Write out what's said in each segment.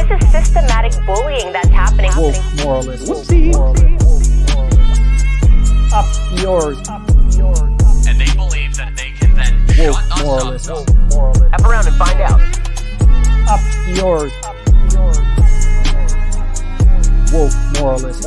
This is systematic bullying that's happening. Woke moralists. Whoopsie. Up yours. And they believe that they can then Woke shut us moralists. up. F around and find out. Up yours. Woke moralists.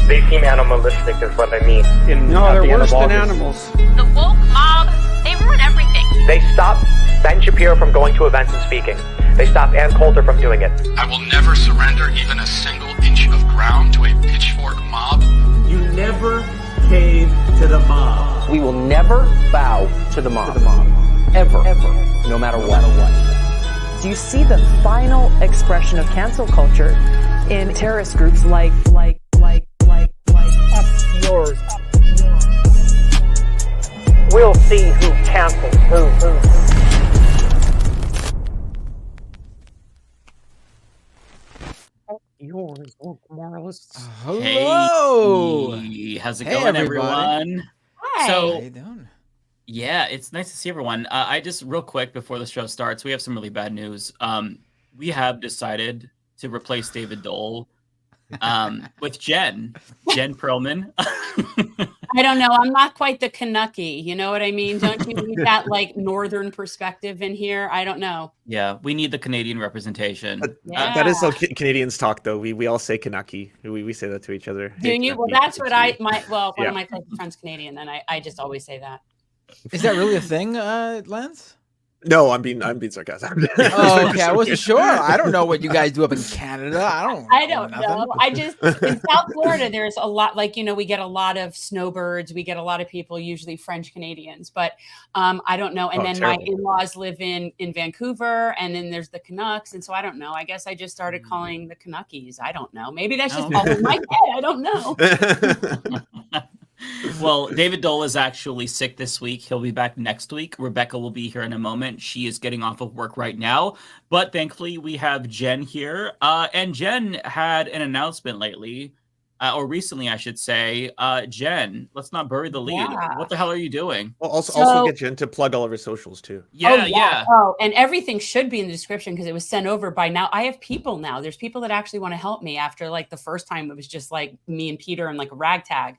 They seem animalistic is what I mean. No, they're worse than animals. The woke mob, they ruin everything. They stop Ben Shapiro from going to events and speaking. They stop Ann Coulter from doing it. I will never surrender even a single inch of ground to a pitchfork mob. You never cave to the mob. We will never bow to the mob. Ever. No matter what. Do you see the final expression of cancel culture in terrorist groups like Up yours. We'll see who cancels who. Yours, woke moralists. Hello. Hey, how's it Hey, going, everybody. everyone? Hi. So, How you doing? yeah, it's nice to see everyone. I just real quick before the show starts, we have some really bad news. We have decided to replace David Doel with Jen Perelman. I don't know. I'm not quite the Canucky. You know what I mean? Don't you need that like northern perspective in here? I don't know. Yeah, we need the Canadian representation. Yeah. That is how Canadians talk, though. We all say Kanaki. We say that to each other. Do Hey, you? Well, Kanaki. that's what one of my close friends Canadian, and I just always say that. Is that really a thing, Lance? No, I'm being sarcastic. Oh, okay. I wasn't sure. I don't know what you guys do up in Canada. I don't know. I just in South Florida, there's a lot we get a lot of snowbirds. We get a lot of people, usually French Canadians, but I don't know. And then terrible. my in-laws live in Vancouver, and then there's the Canucks, and so I don't know. I guess I just started calling the Canuckies. I don't know. Maybe that's just all in my head. I don't know. Well, David Doel is actually sick this week. He'll be back next week. Rebecca will be here in a moment. She is getting off of work right now. But thankfully, we have Jen here. And Jen had an announcement lately, or recently, I should say. Jen, let's not bury the lead. Yeah. What the hell are you doing? Well, also get Jen to plug all of her socials, too. Yeah. Oh, and everything should be in the description because it was sent over by now. I have people now. There's people that actually want to help me after like the first time it was just like me and Peter and like a ragtag.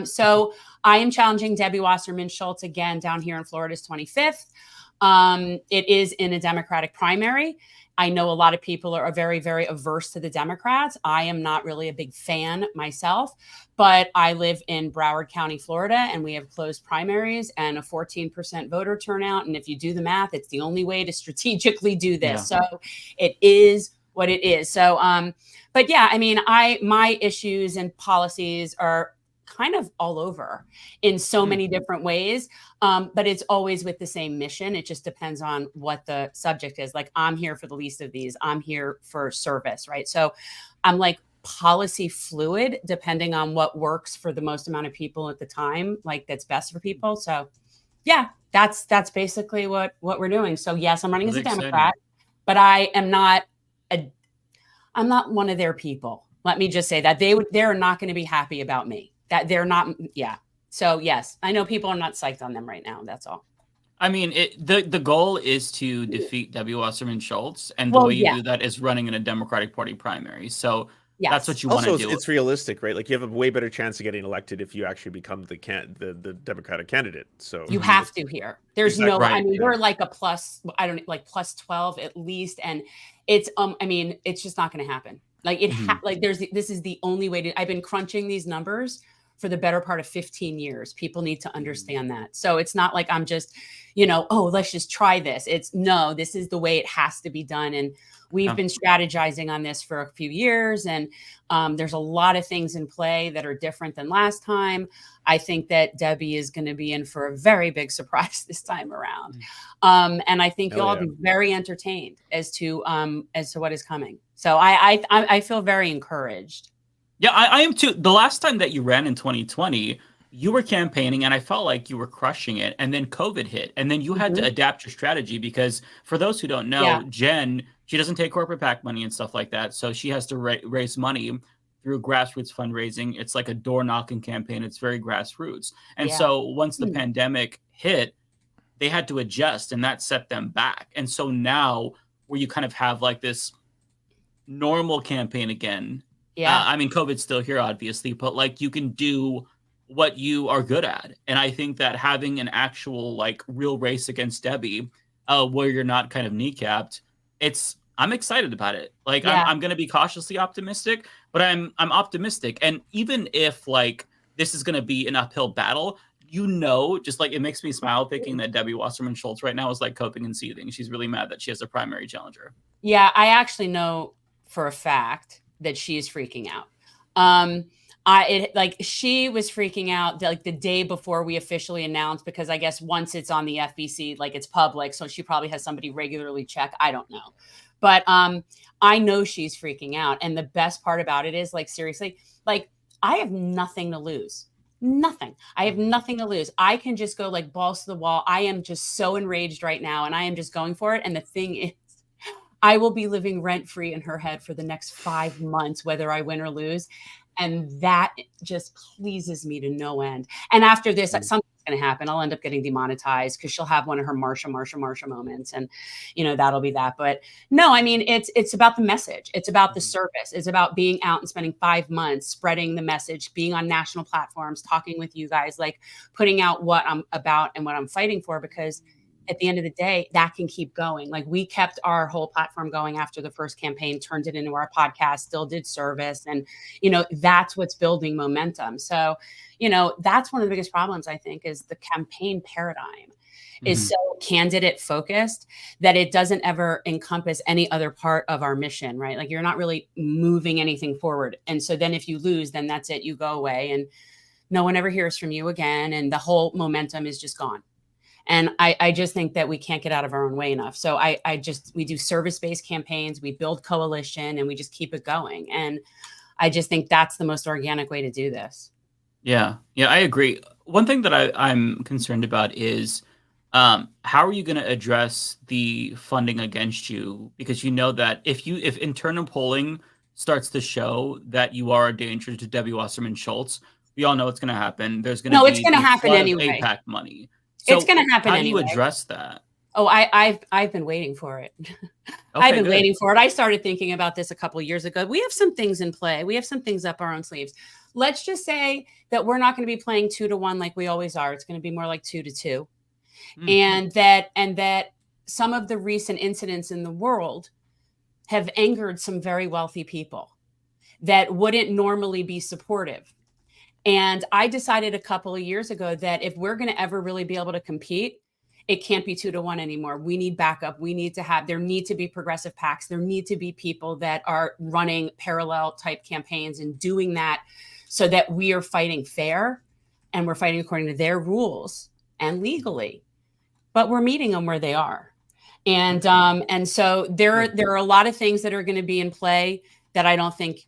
So I am challenging Debbie Wasserman-Schultz again down here in Florida's 25th. It is in a Democratic primary. I know a lot of people are very, very averse to the Democrats. I am not really a big fan myself, but I live in Broward County, Florida, and we have closed primaries and a 14% voter turnout. And if you do the math, it's the only way to strategically do this. Yeah. So it is what it is. So, but yeah, I mean, my issues and policies are kind of all over in so many different ways. But it's always with the same mission. It just depends on what the subject is. Like, I'm here for the least of these. I'm here for service, right? So I'm like policy fluid, depending on what works for the most amount of people at the time, like that's best for people. So yeah, that's basically what we're doing. So yes, I'm running as a Democrat, but I am not I'm not one of their people. Let me just say that they're not going to be happy about me. That they're not. Yeah. So yes, I know people are not psyched on them right now. That's all. I mean, the goal is to defeat Debbie Wasserman-Schultz, and the way you do that is running in a Democratic Party primary. So that's what you want to do. Also, it's realistic, right? Like, you have a way better chance of getting elected if you actually become the Democratic candidate. So you have to here. There's no. Right. I mean, we're like a plus. I don't like plus 12 at least, and it's I mean, it's just not going to happen. Like like this is the only way to. I've been crunching these numbers for the better part of 15 years. People need to understand that. So it's not like I'm just, let's just try this. It's no, this is the way it has to be done. And we've been strategizing on this for a few years. And there's a lot of things in play that are different than last time. I think that Debbie is going to be in for a very big surprise this time around. And I think you'll all be very entertained as to what is coming. So I feel very encouraged. Yeah, I am too. The last time that you ran in 2020, you were campaigning and I felt like you were crushing it. And then COVID hit. And then you had to adapt your strategy because for those who don't know, Jen, she doesn't take corporate PAC money and stuff like that. So she has to raise money through grassroots fundraising. It's like a door knocking campaign. It's very grassroots. And so once the pandemic hit, they had to adjust and that set them back. And so now where you kind of have like this normal campaign again. Yeah. I mean, COVID's still here, obviously, but like you can do what you are good at. And I think that having an actual like real race against Debbie, where you're not kind of kneecapped, I'm excited about it. Like I'm going to be cautiously optimistic, but I'm optimistic. And even if like this is going to be an uphill battle, just like it makes me smile thinking that Debbie Wasserman-Schultz right now is like coping and seething. She's really mad that she has a primary challenger. Yeah, I actually know for a fact that she's freaking out. She was freaking out like the day before we officially announced, because I guess once it's on the FBC, like it's public, so she probably has somebody regularly check. I don't know, but I know she's freaking out. And the best part about it is, like, seriously, like I have nothing to lose. Nothing. I have nothing to lose. I can just go like balls to the wall. I am just so enraged right now, and I am just going for it. And the thing is, I will be living rent-free in her head for the next 5 months, whether I win or lose. And that just pleases me to no end. And after this, something's going to happen. I'll end up getting demonetized because she'll have one of her Marsha moments. And, that'll be that. But no, I mean, it's about the message. It's about the service. It's about being out and spending 5 months spreading the message, being on national platforms, talking with you guys, like putting out what I'm about and what I'm fighting for, because at the end of the day, that can keep going. Like we kept our whole platform going after the first campaign, turned it into our podcast, still did service. And, that's what's building momentum. So, that's one of the biggest problems, I think, is the campaign paradigm is so candidate focused that it doesn't ever encompass any other part of our mission, right? Like you're not really moving anything forward. And so then if you lose, then that's it, you go away and no one ever hears from you again. And the whole momentum is just gone. And I just think that we can't get out of our own way enough. So we do service-based campaigns, we build coalition, and we just keep it going. And I just think that's the most organic way to do this. Yeah, I agree. One thing that I'm concerned about is how are you going to address the funding against you? Because you know that if internal polling starts to show that you are a danger to Debbie Wasserman-Schultz, we all know it's going to happen. There's going to be it's going to happen anyway. AIPAC money. So it's going to happen anyway. How do you address that? Oh, I've been waiting for it. I've been waiting for it. I started thinking about this a couple of years ago. We have some things in play. We have some things up our own sleeves. Let's just say that we're not going to be playing 2-1 like we always are. It's going to be more like 2-2. And that some of the recent incidents in the world have angered some very wealthy people that wouldn't normally be supportive. And I decided a couple of years ago that if we're going to ever really be able to compete, it can't be 2-1 anymore. We need backup. There need to be progressive PACs. There need to be people that are running parallel type campaigns and doing that so that we are fighting fair and we're fighting according to their rules and legally, but we're meeting them where they are. And so there are a lot of things that are going to be in play that I don't think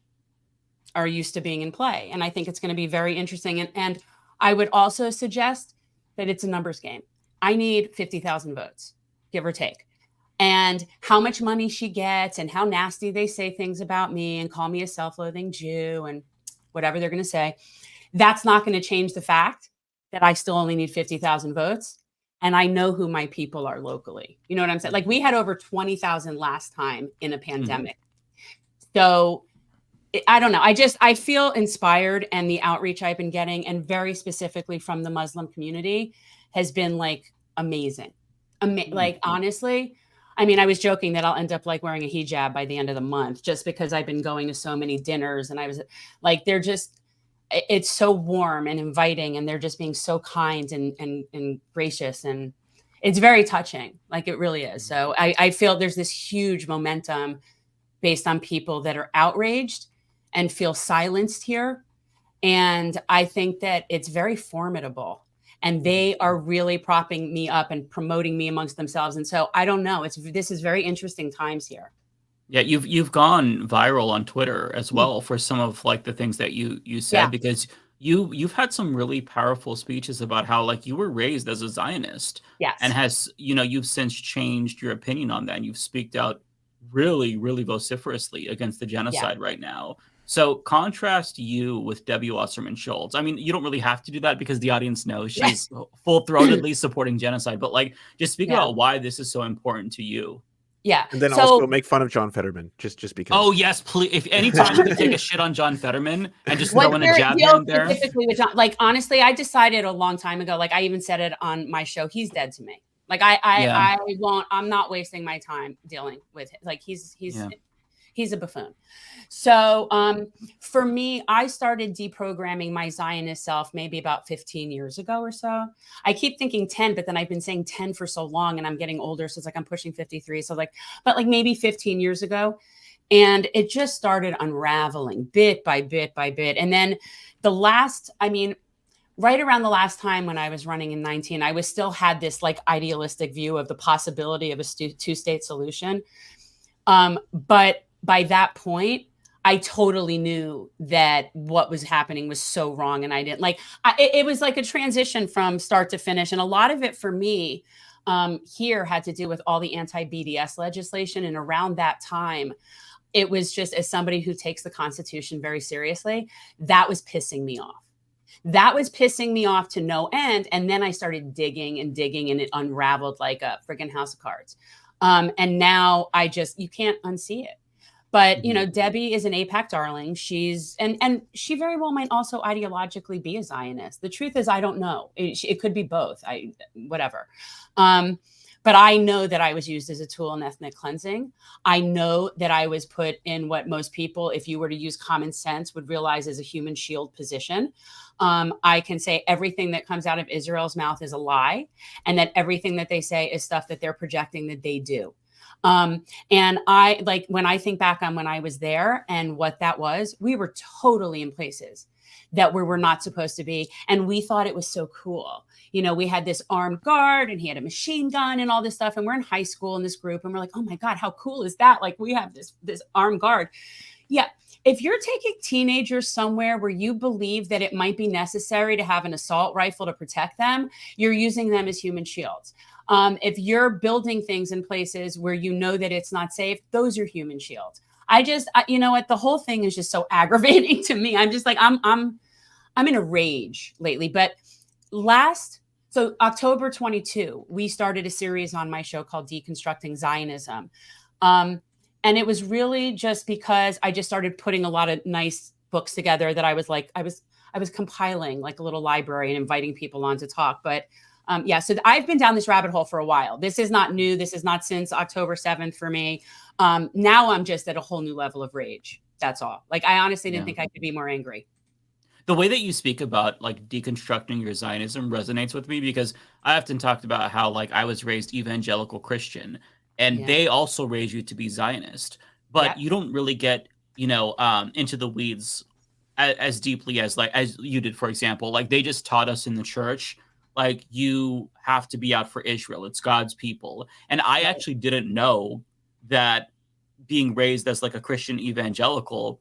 are used to being in play. And I think it's going to be very interesting. And I would also suggest that it's a numbers game. I need 50,000 votes, give or take. And how much money she gets and how nasty they say things about me and call me a self-loathing Jew and whatever they're going to say, that's not going to change the fact that I still only need 50,000 votes. And I know who my people are locally. You know what I'm saying? Like we had over 20,000 last time in a pandemic. So I don't know. I feel inspired, and the outreach I've been getting, and very specifically from the Muslim community, has been like amazing. Like honestly, I mean, I was joking that I'll end up like wearing a hijab by the end of the month just because I've been going to so many dinners, and I was like, it's so warm and inviting, and they're just being so kind and gracious, and it's very touching. Like it really is. So I feel there's this huge momentum based on people that are outraged and feel silenced here. And I think that it's very formidable, and they are really propping me up and promoting me amongst themselves. And so I don't know, this is very interesting times here. Yeah, you've gone viral on Twitter as well for some of like the things that you said, because you've had some really powerful speeches about how like you were raised as a Zionist. Yes. And you've since changed your opinion on that, and you've speaked out really, really vociferously against the genocide right now. So contrast you with Debbie Wasserman-Schultz. I mean, you don't really have to do that because the audience knows she's full-throatedly supporting genocide. But like, just speak about why this is so important to you. Yeah. And then so, also make fun of John Fetterman, just because. Oh yes, please. If anytime you can take a shit on John Fetterman and just throw in a jab hand there. Specifically with John, like honestly, I decided a long time ago. Like I even said it on my show. He's dead to me. Like I won't. I'm not wasting my time dealing with him. Like he's a buffoon. So for me, I started deprogramming my Zionist self maybe about 15 years ago or so. I keep thinking 10, but then I've been saying 10 for so long and I'm getting older. So it's like I'm pushing 53. So but maybe 15 years ago. And it just started unraveling bit by bit by bit. And then right around the last time when I was running in 19, I still had this like idealistic view of the possibility of a two-state solution. But by that point, I totally knew that what was happening was so wrong. And I didn't it was like a transition from start to finish. And a lot of it for me here had to do with all the anti-BDS legislation. And around that time, it was just, as somebody who takes the Constitution very seriously, that was pissing me off. That was pissing me off to no end. And then I started digging and it unraveled like a friggin' house of cards. And now you can't unsee it. But, Debbie is an AIPAC darling. And she very well might also ideologically be a Zionist. The truth is, I don't know. It could be both. Whatever. But I know that I was used as a tool in ethnic cleansing. I know that I was put in what most people, if you were to use common sense, would realize is a human shield position. I can say everything that comes out of Israel's mouth is a lie, and that everything that they say is stuff that they're projecting that they do. And when I think back on when I was there and what that was, we were totally in places that we were not supposed to be. And we thought it was so cool. We had this armed guard and he had a machine gun and all this stuff. And we're in high school in this group and we're like, oh my God, how cool is that? Like we have this armed guard. Yeah. If you're taking teenagers somewhere where you believe that it might be necessary to have an assault rifle to protect them, you're using them as human shields. If you're building things in places where you know that it's not safe, those are human shields. You know what? The whole thing is just so aggravating to me. I'm just like, I'm in a rage lately. But so October 22, we started a series on my show called Deconstructing Zionism. And it was really just because I just started putting a lot of nice books together that I was compiling like a little library and inviting people on to talk. But so I've been down this rabbit hole for a while. This is not new. This is not since October 7th for me. Now I'm just at a whole new level of rage. That's all. Like, I honestly didn't think I could be more angry. The way that you speak about like deconstructing your Zionism resonates with me because I often talked about how like I was raised evangelical Christian and they also raise you to be Zionist, but you don't really get, into the weeds as deeply as you did, for example. Like they just taught us in the church, like you have to be out for Israel. It's God's people. And I actually didn't know that being raised as like a Christian evangelical,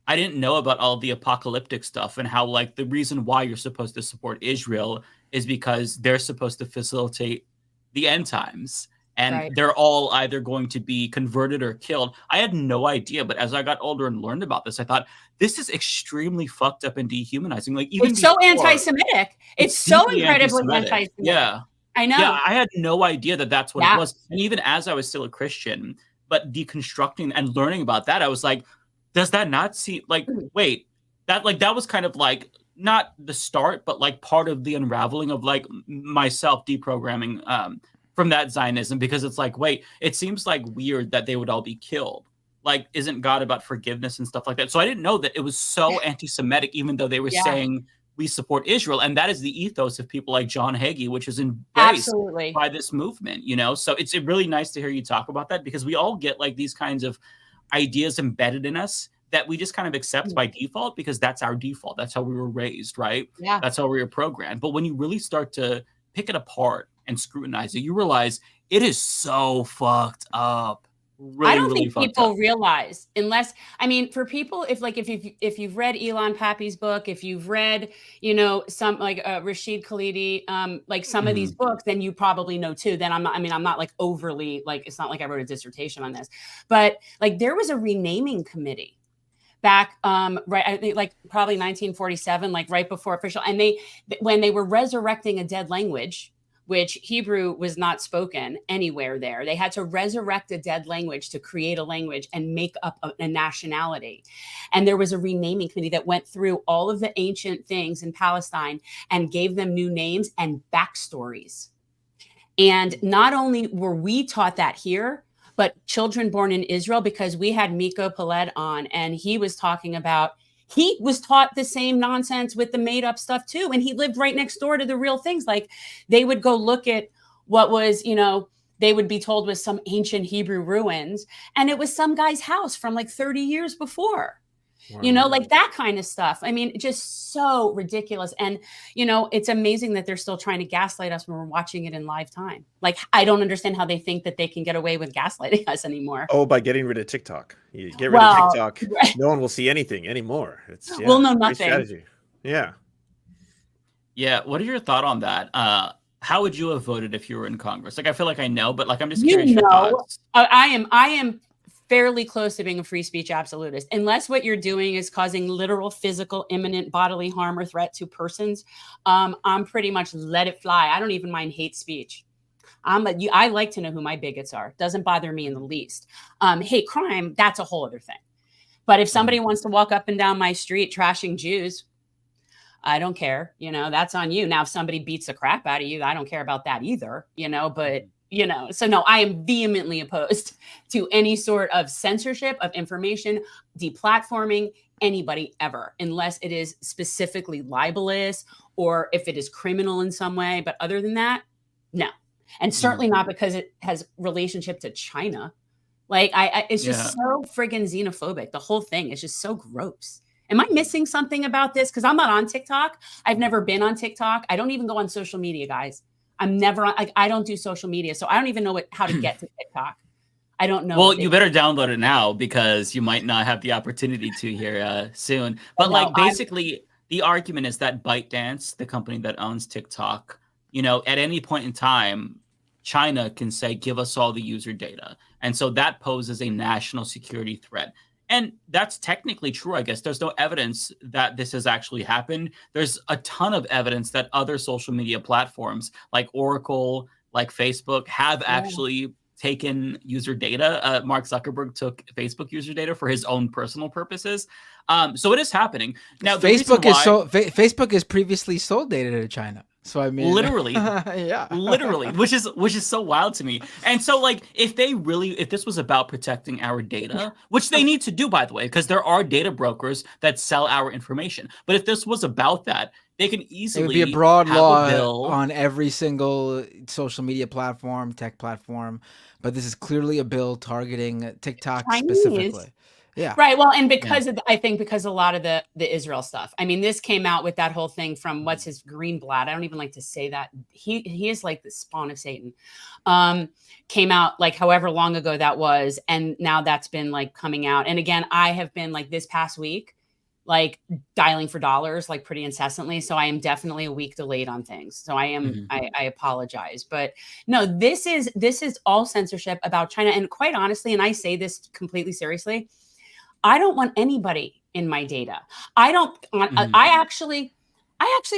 I didn't know about all the apocalyptic stuff and how like the reason why you're supposed to support Israel is because they're supposed to facilitate the end times. And they're all either going to be converted or killed. I had no idea, but as I got older and learned about this, I thought this is extremely fucked up and dehumanizing. Like even it's so anti-Semitic. It's so incredibly anti-Semitic. Yeah, I know. Yeah, I had no idea that that's what it was. And even as I was still a Christian, but deconstructing and learning about that, I was like, does that not seem like? Wait, that was kind of like not the start, but like part of the unraveling of like myself deprogramming. From that Zionism, because it's like, wait, it seems like weird that they would all be killed. Like, isn't God about forgiveness and stuff like that? So I didn't know that it was so anti-Semitic, even though they were saying we support Israel. And that is the ethos of people like John Hagee, which is embraced by this movement, So it's really nice to hear you talk about that because we all get like these kinds of ideas embedded in us that we just kind of accept by default because that's our default. That's how we were raised, right? Yeah. That's how we were programmed. But when you really start to pick it apart and scrutinize it, you realize it is so fucked up. I don't think people realize, unless, I mean, for people, if you've read Elon Pappy's book, if you've read, some like Rashid Khalidi, like some of these books, then you probably know too. Then I'm not like overly, like, it's not like I wrote a dissertation on this, but like there was a renaming committee back, I think like probably 1947, like right before official, and when they were resurrecting a dead language, which Hebrew was not spoken anywhere there. They had to resurrect a dead language to create a language and make up a nationality. And there was a renaming committee that went through all of the ancient things in Palestine and gave them new names and backstories. And not only were we taught that here, but children born in Israel, because we had Miko Peled on, and he was talking about, he was taught the same nonsense with the made up stuff too. And he lived right next door to the real things. Like they would go look at what was, you know, they would be told was some ancient Hebrew ruins. And it was some guy's house from like 30 years before. Wow. You know, like that kind of stuff. I mean, just so ridiculous. And, you know, it's amazing that they're still trying to gaslight us when we're watching it in live time. Like, I don't understand how they think that they can get away with gaslighting us anymore. Oh, by getting rid of TikTok. You get rid of TikTok, right. No one will see anything anymore. We'll know nothing. Strategy. Yeah. Yeah. What are your thoughts on that? How would you have voted if you were in Congress? Like, I feel like I know, but like, I'm just curious. Your thoughts. I am fairly close to being a free speech absolutist, unless what you're doing is causing literal, physical, imminent bodily harm or threat to persons. I'm pretty much let it fly. I don't even mind hate speech. I like to know who my bigots are. Doesn't bother me in the least. Hate crime, that's a whole other thing. But if somebody wants to walk up and down my street trashing Jews, I don't care. You know, that's on you. Now, if somebody beats the crap out of you, I don't care about that either, you know, but you know, so no, I am vehemently opposed to any sort of censorship of information, deplatforming anybody ever, unless it is specifically libelous or if it is criminal in some way. But other than that, no. And certainly not because it has relationship to China. Like, it's just so friggin' xenophobic. The whole thing is just so gross. Am I missing something about this? Because I'm not on TikTok. I've never been on TikTok. I don't even go on social media, guys. I'm never like, I don't do social media, so I don't even know how to get to TikTok. I don't know. Well, you better download it now because you might not have the opportunity to here soon. But basically, the argument is that ByteDance, the company that owns TikTok, you know, at any point in time, China can say, give us all the user data. And so that poses a national security threat. And that's technically true, I guess. There's no evidence that this has actually happened. There's a ton of evidence that other social media platforms like Oracle, like Facebook, have actually taken user data. Mark Zuckerberg took Facebook user data for his own personal purposes. So it is happening. Now, Facebook has previously sold data to China. So I mean, literally, literally, which is so wild to me. And so, like, if this was about protecting our data, which they need to do, by the way, because there are data brokers that sell our information. But if this was about that, they can easily. It would be a broad law on every single social media platform, tech platform. But this is clearly a bill targeting TikTok specifically. Yeah. Right. Well, and because of I think because a lot of the Israel stuff. I mean, this came out with that whole thing from what's his Greenblatt. I don't even like to say that. He is like the spawn of Satan. Came out like however long ago that was, and now that's been like coming out. And again, I have been like this past week, like dialing for dollars like pretty incessantly. So I am definitely a week delayed on things. So I am I apologize. But no, this is all censorship about China. And quite honestly, and I say this completely seriously, I don't want anybody in my data. I don't want, I actually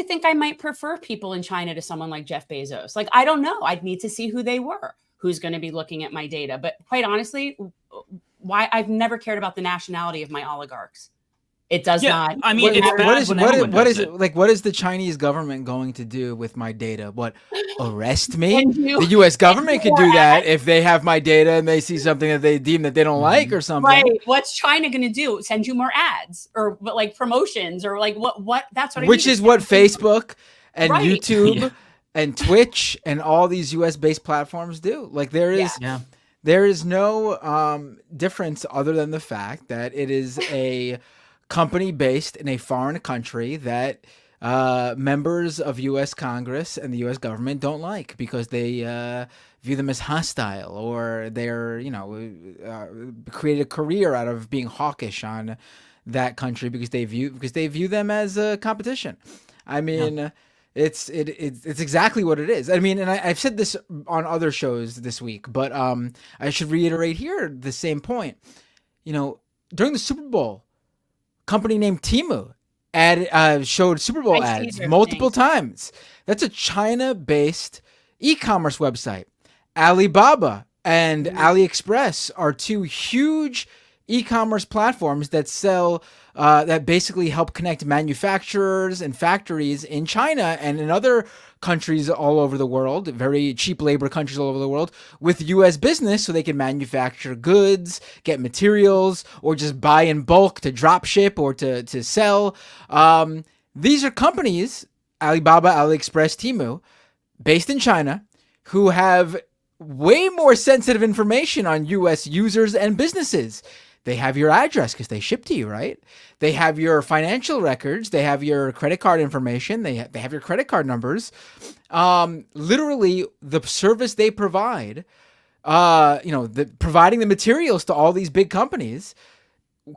think I might prefer people in China to someone like Jeff Bezos. Like, I don't know. I'd need to see who they were, who's going to be looking at my data. But quite honestly, why I've never cared about the nationality of my oligarchs. It does not. I mean, what is the Chinese government going to do with my data? What, arrest me? The U.S. government could do that if they have my data and they see something that they deem that they don't like or something. Right. What's China going to do? Send you more ads or like promotions or like what? That's what. Which is what Facebook and YouTube and Twitch and all these U.S. based platforms do. Like there is no difference other than the fact that it is a company based in a foreign country that members of U.S. Congress and the U.S. government don't like because they view them as hostile or they're, create a career out of being hawkish on that country because they view them as a competition. I mean, it's exactly what it is. I mean, and I've said this on other shows this week, but I should reiterate here the same point. During the Super Bowl, company named Temu showed Super Bowl ads multiple times. That's a China-based e-commerce website. Alibaba and AliExpress are two huge e-commerce platforms that sell, that basically help connect manufacturers and factories in China and in other countries all over the world, very cheap labor countries all over the world, with U.S. business so they can manufacture goods, get materials, or just buy in bulk to drop ship or to sell. These are companies, Alibaba, AliExpress, Temu, based in China, who have way more sensitive information on U.S. users and businesses. They have your address because they ship to you, right? They have your financial records. They have your credit card information. They have your credit card numbers. Literally, the service they provide, providing the materials to all these big companies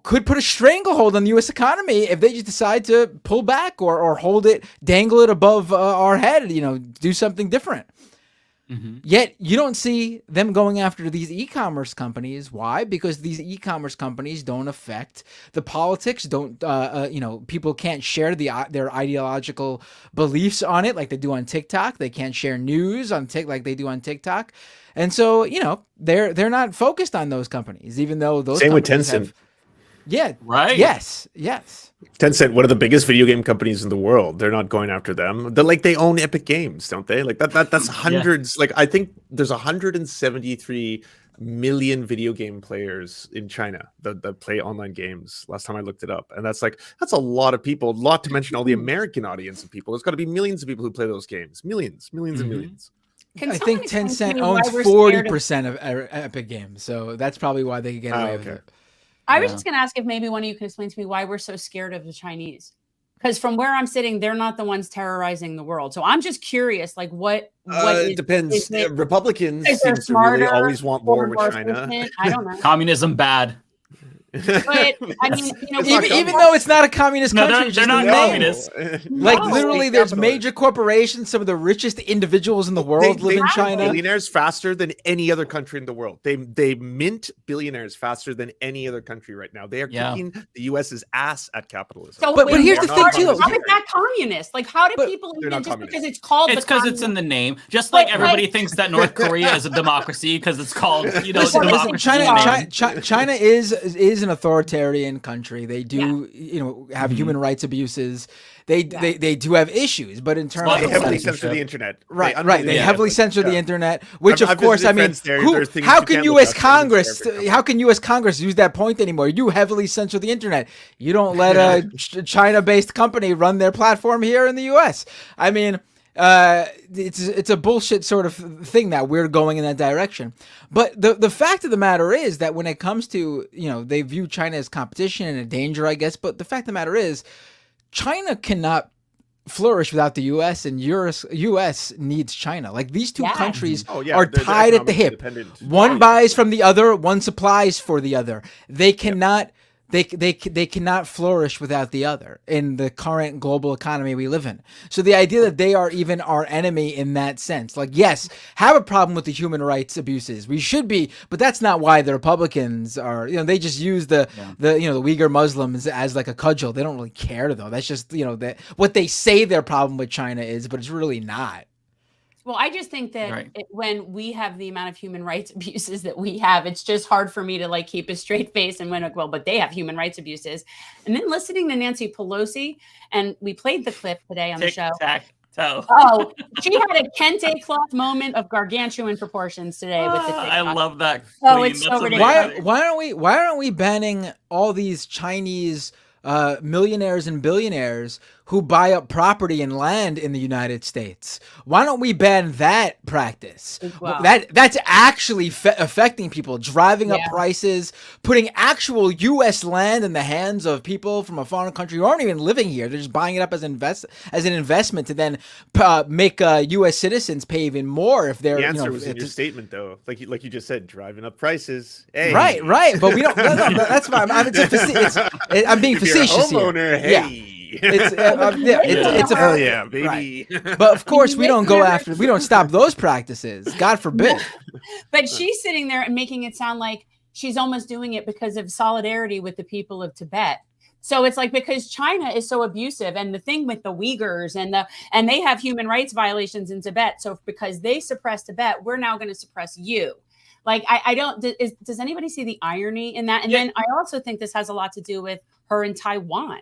could put a stranglehold on the U.S. economy if they just decide to pull back or hold it, dangle it above our head, do something different. Mm-hmm. Yet you don't see them going after these e-commerce companies. Why? Because these e-commerce companies don't affect the politics. People can't share their ideological beliefs on it like they do on TikTok. They can't share news on TikTok like they do on TikTok. And so, they're not focused on those companies, even though those same with companies Tencent. Yeah. Right. Yes. Tencent, one of the biggest video game companies in the world. They're not going after them. They own Epic Games, don't they? That's hundreds. Yeah. I think there's 173 million video game players in China that play online games. Last time I looked it up, and that's a lot of people. A lot to mention all the American audience of people. There's got to be millions of people who play those games. Millions and millions. I think Tencent owns 40% of Epic Games, so that's probably why they can get away with it. I was just going to ask if maybe one of you can explain to me why we're so scared of the Chinese. Because from where I'm sitting, they're not the ones terrorizing the world. So I'm just curious, what depends. Republicans seem to really always want war with China. I don't know. Communism bad. But I mean, even though it's not a communist country, they're not communists. Literally, there's major corporations. Some of the richest individuals in the world live in China. Billionaires faster than any other country in the world. They mint billionaires faster than any other country right now. They are kicking the U.S.'s ass at capitalism. So, but here's the thing too. How is that communist? How do people even just because it's called? It's because it's in the name. Just like everybody thinks that North Korea is a democracy because it's called democracy. China is an authoritarian country. They do, have human rights abuses. They do have issues, but in terms of heavily censor the internet, right? They heavily censor the internet, which of course, I mean, how can U.S. Congress use that point anymore? You heavily censor the internet. You don't let a China-based company run their platform here in the U.S. I mean. It's a bullshit sort of thing that we're going in that direction. But the fact of the matter is that when it comes to, they view China as competition and a danger, I guess. But the fact of the matter is, China cannot flourish without the U.S. and U.S. needs China. These two countries are tied at the hip. One buys from the other, one supplies for the other. They cannot. They cannot flourish without the other in the current global economy we live in. So the idea that they are even our enemy in that sense, yes, have a problem with the human rights abuses. We should be, but that's not why the Republicans are. They just use the Uyghur Muslims as a cudgel. They don't really care though. That's just what they say their problem with China is, but it's really not. Well, I just think that when we have the amount of human rights abuses that we have, it's just hard for me to keep a straight face and but they have human rights abuses. And then listening to Nancy Pelosi, and we played the clip today on the show. Oh, she had a kente cloth moment of gargantuan proportions today with the TikTok. I love that. Oh, it's so ridiculous. Why aren't we banning all these Chinese millionaires and billionaires who buy up property and land in the United States? Why don't we ban that practice? Wow. That's actually affecting people, driving up prices, putting actual U.S. land in the hands of people from a foreign country who aren't even living here. They're just buying it up as an investment to then make U.S. citizens pay even more if they're. The answer was in your statement, though, like you just said, driving up prices. Hey. Right, but we don't. That's why I'm being facetious here. Hey. Yeah. It's a hell yeah, baby. Right. But of course, we don't stop those practices. God forbid. But she's sitting there and making it sound like she's almost doing it because of solidarity with the people of Tibet. So it's like, because China is so abusive, and the thing with the Uyghurs and they have human rights violations in Tibet. So because they suppress Tibet, we're now going to suppress you. Like, I don't, does anybody see the irony in that? And then I also think this has a lot to do with her in Taiwan.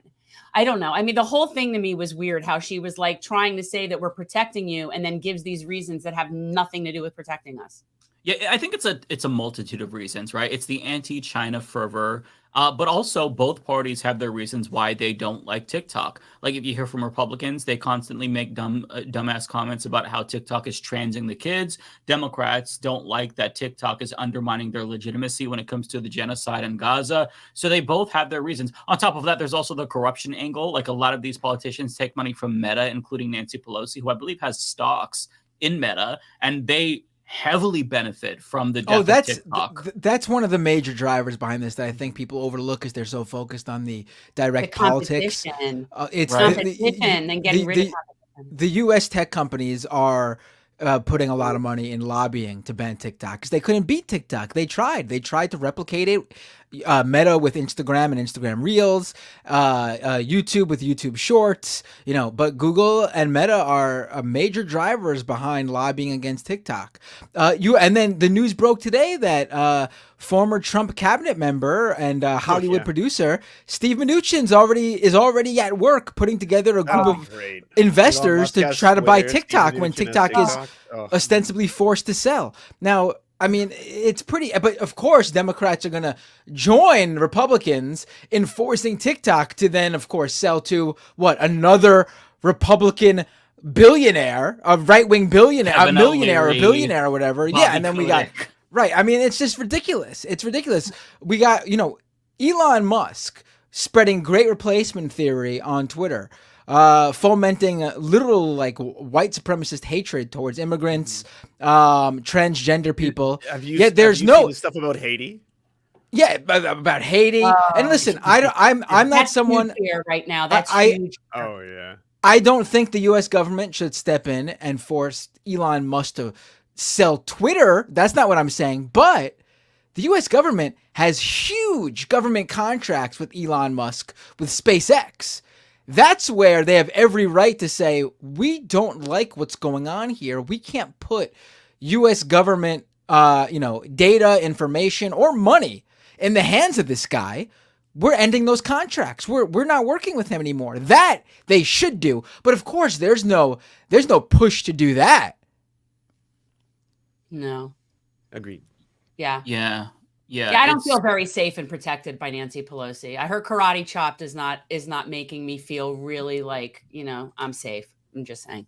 I don't know. I mean, the whole thing to me was weird, how she was like trying to say that we're protecting you and then gives these reasons that have nothing to do with protecting us. Yeah, I think it's a multitude of reasons, right? It's the anti-China fervor, but also both parties have their reasons why they don't like TikTok. Like, if you hear from Republicans, they constantly make dumbass comments about how TikTok is transing the kids. Democrats don't like that TikTok is undermining their legitimacy when it comes to the genocide in Gaza. So they both have their reasons. On top of that, there's also the corruption angle. Like, a lot of these politicians take money from Meta, including Nancy Pelosi, who I believe has stocks in Meta, and they heavily benefit from the death of TikTok. That's one of the major drivers behind this that I think people overlook because they're so focused on the direct politics. It's competition and getting rid of competition. The U.S. tech companies are putting a lot of money in lobbying to ban TikTok because they couldn't beat TikTok. They tried to replicate it. Meta with Instagram and Instagram Reels, YouTube with YouTube Shorts, but Google and Meta are major drivers behind lobbying against TikTok. And then the news broke today that former Trump cabinet member and Hollywood producer Steve Mnuchin is already at work putting together a group of investors to try to buy TikTok when TikTok is ostensibly forced to sell. Now, I mean, it's pretty, but of course, Democrats are going to join Republicans in forcing TikTok to then, of course, sell to another Republican billionaire, a right-wing billionaire, a millionaire, or a billionaire or whatever. Bobby and then we got, I mean, it's just ridiculous. It's ridiculous. We got, Elon Musk spreading great replacement theory on Twitter. Fomenting literal white supremacist hatred towards immigrants, transgender people. Have you seen the stuff about Haiti? Yeah, about Haiti. And listen, I'm not someone here right now. That's huge. Oh yeah. I don't think the U.S. government should step in and force Elon Musk to sell Twitter. That's not what I'm saying. But the U.S. government has huge government contracts with Elon Musk with SpaceX. That's where they have every right to say, we don't like what's going on here. We can't put U.S. government, data, information, or money in the hands of this guy. We're ending those contracts. We're not working with him anymore. That they should do. But of course, there's no push to do that. No. Agreed. Yeah. Yeah. Yeah, I don't feel very safe and protected by Nancy Pelosi. Her karate chop is not making me feel really like, I'm safe. I'm just saying.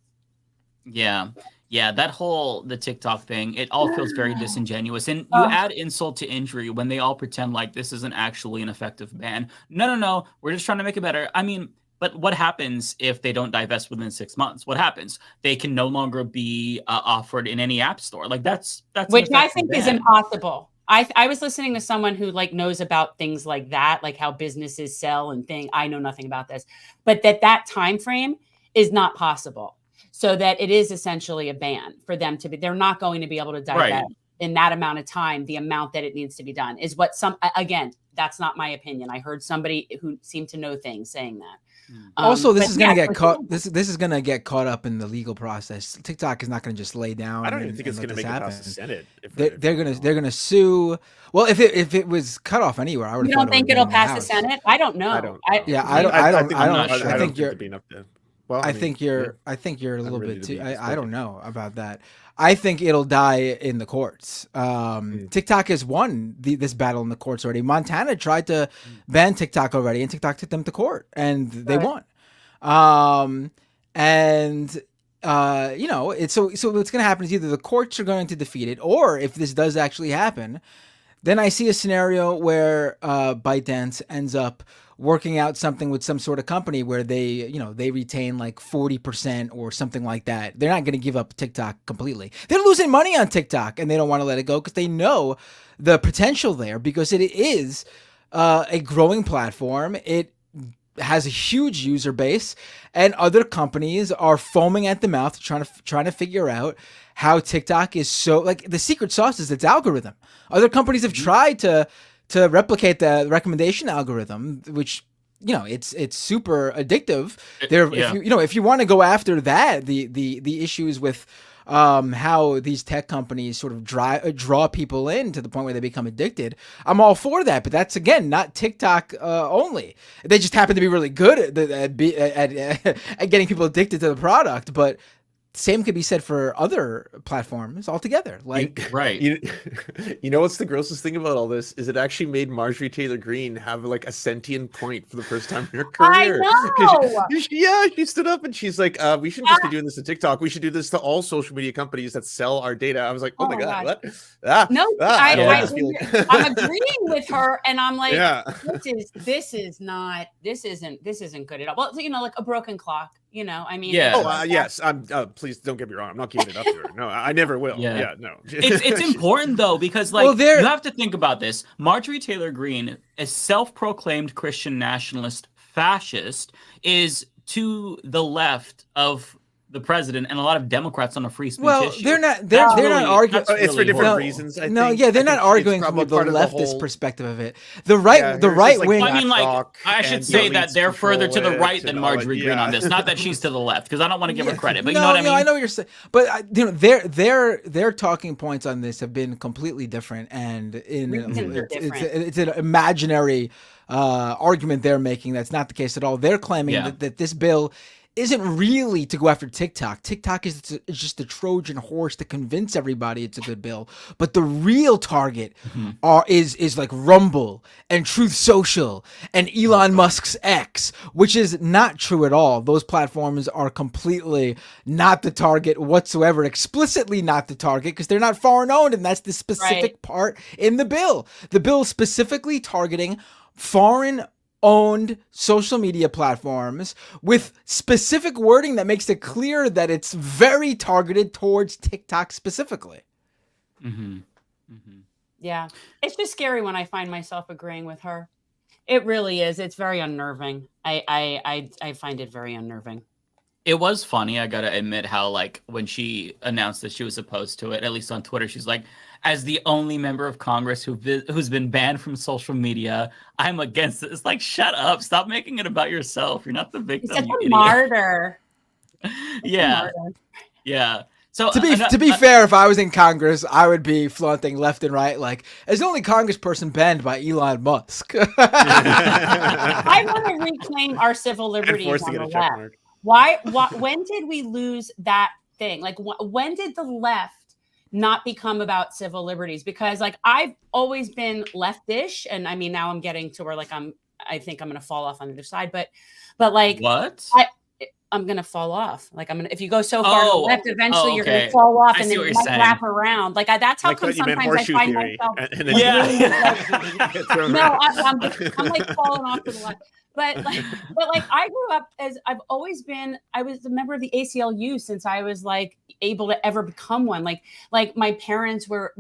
Yeah. The TikTok thing, it all feels very disingenuous. And you add insult to injury when they all pretend like this isn't actually an effective ban. No. We're just trying to make it better. I mean, but what happens if they don't divest within 6 months? What happens? They can no longer be offered in any app store. Like that's which I think is impossible. I was listening to someone who knows about things like that, like how businesses sell and things. I know nothing about this, but that time frame is not possible. So that it is essentially a ban for them to be. They're not going to be able to divest in that amount of time. The amount that it needs to be done is what again. That's not my opinion. I heard somebody who seemed to know things saying that. Also, this is going to get caught. This is going to get caught up in the legal process. TikTok is not going to just lay down. I don't even think it's going to make it past the Senate. They're going to sue. Well, if it was cut off anywhere, I would. You don't think it'll pass the Senate? I don't know. I think you're. Well, I think you're a little bit too. I don't know about that. I think it'll die in the courts. TikTok has won this battle in the courts already. Montana tried to ban TikTok already, and TikTok took them to court, and they won. So what's going to happen is either the courts are going to defeat it, or if this does actually happen, then I see a scenario where ByteDance ends up working out something with some sort of company where they retain 40% or something like that. They're not going to give up TikTok completely. They're losing money on TikTok and they don't want to let it go because they know the potential there because it is a growing platform. It has a huge user base and other companies are foaming at the mouth trying to figure out how TikTok is so the secret sauce is its algorithm. Other companies have tried to replicate the recommendation algorithm, which it's super addictive. If you want to go after that, the issues with how these tech companies sort of draw people in to the point where they become addicted, I'm all for that. But that's, again, not TikTok only. They just happen to be really good at getting people addicted to the product. But same could be said for other platforms altogether. You know what's the grossest thing about all this is it actually made Marjorie Taylor Greene have like a sentient point for the first time in her career. I know. She stood up and she's like, we shouldn't just be doing this to TikTok. We should do this to all social media companies that sell our data. I was like, oh my God, what? I'm agreeing with her, and I'm like, this isn't good at all. Well, like a broken clock. I mean, yes. I'm. Please don't get me wrong. I'm not giving it up to her. No, I never will. Yeah, no. It's important though, because you have to think about this. Marjorie Taylor Greene, a self-proclaimed Christian nationalist fascist, is to the left of the president and a lot of Democrats on a free speech issue. They're not arguing. It's for different reasons. They're not arguing from the leftist perspective of it. The right wing. I mean, I should say that they're further to the right than Marjorie Greene on this. Not that she's to the left, because I don't want to give her credit. But you know what I mean? I know what you're saying. But their talking points on this have been completely different, and it's an imaginary argument they're making. That's not the case at all. They're claiming that this bill isn't really to go after TikTok. TikTok is just the Trojan horse to convince everybody it's a good bill. But the real target is like Rumble and Truth Social and Elon Musk's X, which is not true at all. Those platforms are completely not the target whatsoever, explicitly not the target, because they're not foreign owned, and that's the specific part in the bill. The bill is specifically targeting foreign owned social media platforms with specific wording that makes it clear that it's very targeted towards TikTok specifically. Yeah, it's just scary when I find myself agreeing with her. It really is. It's very unnerving. I find it very unnerving. It was funny, I gotta admit, how when she announced that she was opposed to it, at least on Twitter, she's like, as the only member of Congress who's been banned from social media, I'm against it. It's like, shut up. Stop making it about yourself. You're not the victim. It's a martyr. Yeah. Yeah. So to be fair, if I was in Congress, I would be flaunting left and right, like, as the only congressperson banned by Elon Musk. I want to reclaim our civil liberties on the left. Why? When did we lose that thing? Like, when did the left not become about civil liberties? Because I've always been leftish, and I mean, now I'm getting to where I think I'm going to fall off on the other side, but what? I'm going to fall off. If you go so far to the left, eventually you're going to fall off, and then you might wrap around. That's how come sometimes I find myself. No, I'm falling off to the left. But I grew up I was a member of the ACLU since I was able to ever become one. Like my parents were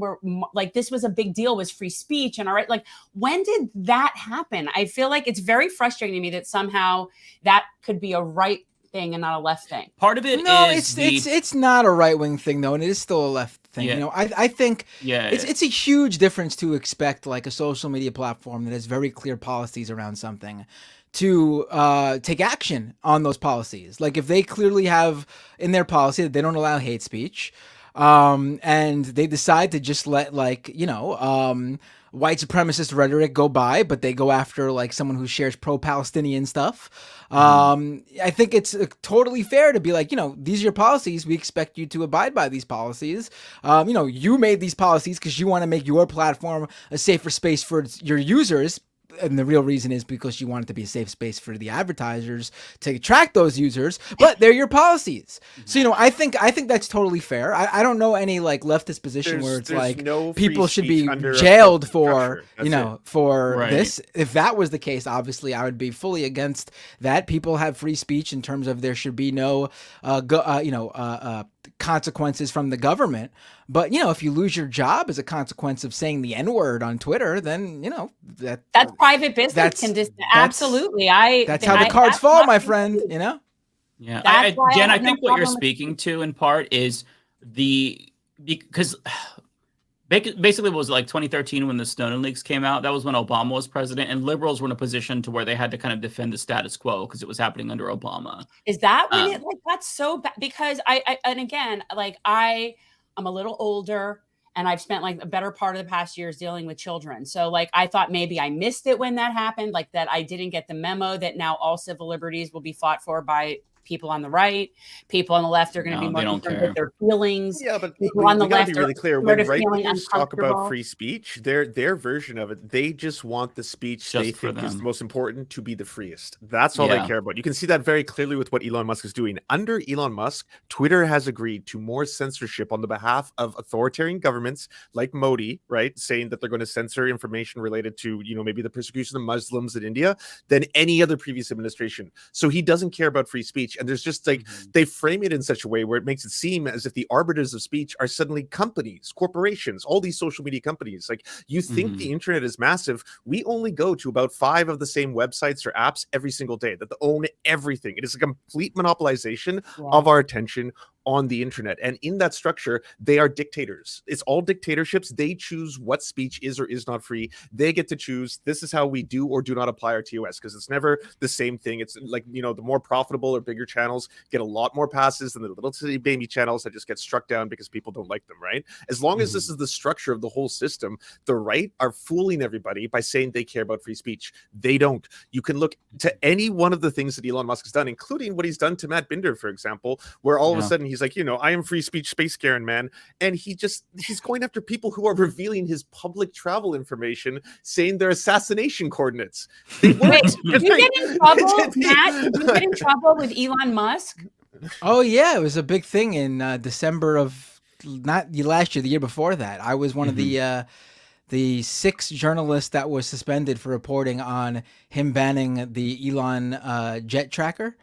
this was a big deal, was free speech. And all right, when did that happen? I feel like it's very frustrating to me that somehow that could be a right thing and not a left thing. Part of it it's not a right wing thing though, and it is still a left thing. Yeah. I think it's a huge difference to expect a social media platform that has very clear policies around something to take action on those policies. If they clearly have in their policy that they don't allow hate speech, and they decide to just let white supremacist rhetoric go by, but they go after someone who shares pro-Palestinian stuff. I think it's totally fair to be these are your policies. We expect you to abide by these policies. You made these policies because you want to make your platform a safer space for your users. And the real reason is because you want it to be a safe space for the advertisers to attract those users, but they're your policies. So, I think that's totally fair. I don't know any leftist position where it's no people should be jailed for, this. If that was the case, obviously I would be fully against that. People have free speech in terms of there should be no, consequences from the government. But, if you lose your job as a consequence of saying the N-word on Twitter, then, that's private business. Absolutely. That's how the cards fall, my friend, Yeah. Jen, I think what you're speaking to in part is because Basically, it was like 2013 when the Snowden leaks came out. That was when Obama was president, and liberals were in a position to where they had to kind of defend the status quo because it was happening under Obama. Is that when it like that's so bad? Because I and again, like I'm a little older, and I've spent like a better part of the past years dealing with children. So like I thought maybe I missed it when that happened, like that I didn't get the memo that now all civil liberties will be fought for by people on the right. People on the left are going to be more concerned with their feelings. Yeah, but people on the left be really are clear. When feeling right-wingers talk about uncomfortable. free speech, their version of it, they just want the speech they think is the most important to be the freest. That's all they care about. You can see that very clearly with what Elon Musk is doing. Under Elon Musk, Twitter has agreed to more censorship on the behalf of authoritarian governments like Modi, right, saying that they're going to censor information related to, maybe the persecution of Muslims in India than any other previous administration. So he doesn't care about free speech. And there's just like, they frame it in such a way where it makes it seem as if the arbiters of speech are suddenly companies, corporations, all these social media companies. Like, you think the internet is massive. We only go to about 5 of the same websites or apps every single day that own everything. It is a complete monopolization of our attention on the internet. And in that structure, they are dictators. It's all dictatorships. They choose what speech is or is not free. They get to choose, this is how we do or do not apply our TOS, because it's never the same thing. It's like, the more profitable or bigger channels get a lot more passes than the little city baby channels that just get struck down because people don't like them, right? As long as this is the structure of the whole system, the right are fooling everybody by saying they care about free speech. They don't. You can look to any one of the things that Elon Musk has done, including what he's done to Matt Binder, for example, where all of a sudden he's like, I am free speech space Karen, man. And he's going after people who are revealing his public travel information, saying they're assassination coordinates. Wait, did you get in trouble, Matt? Did you get in trouble with Elon Musk? Oh yeah, it was a big thing in December of not last year, the year before that. I was one of the 6 journalists that was suspended for reporting on him banning the Elon jet tracker.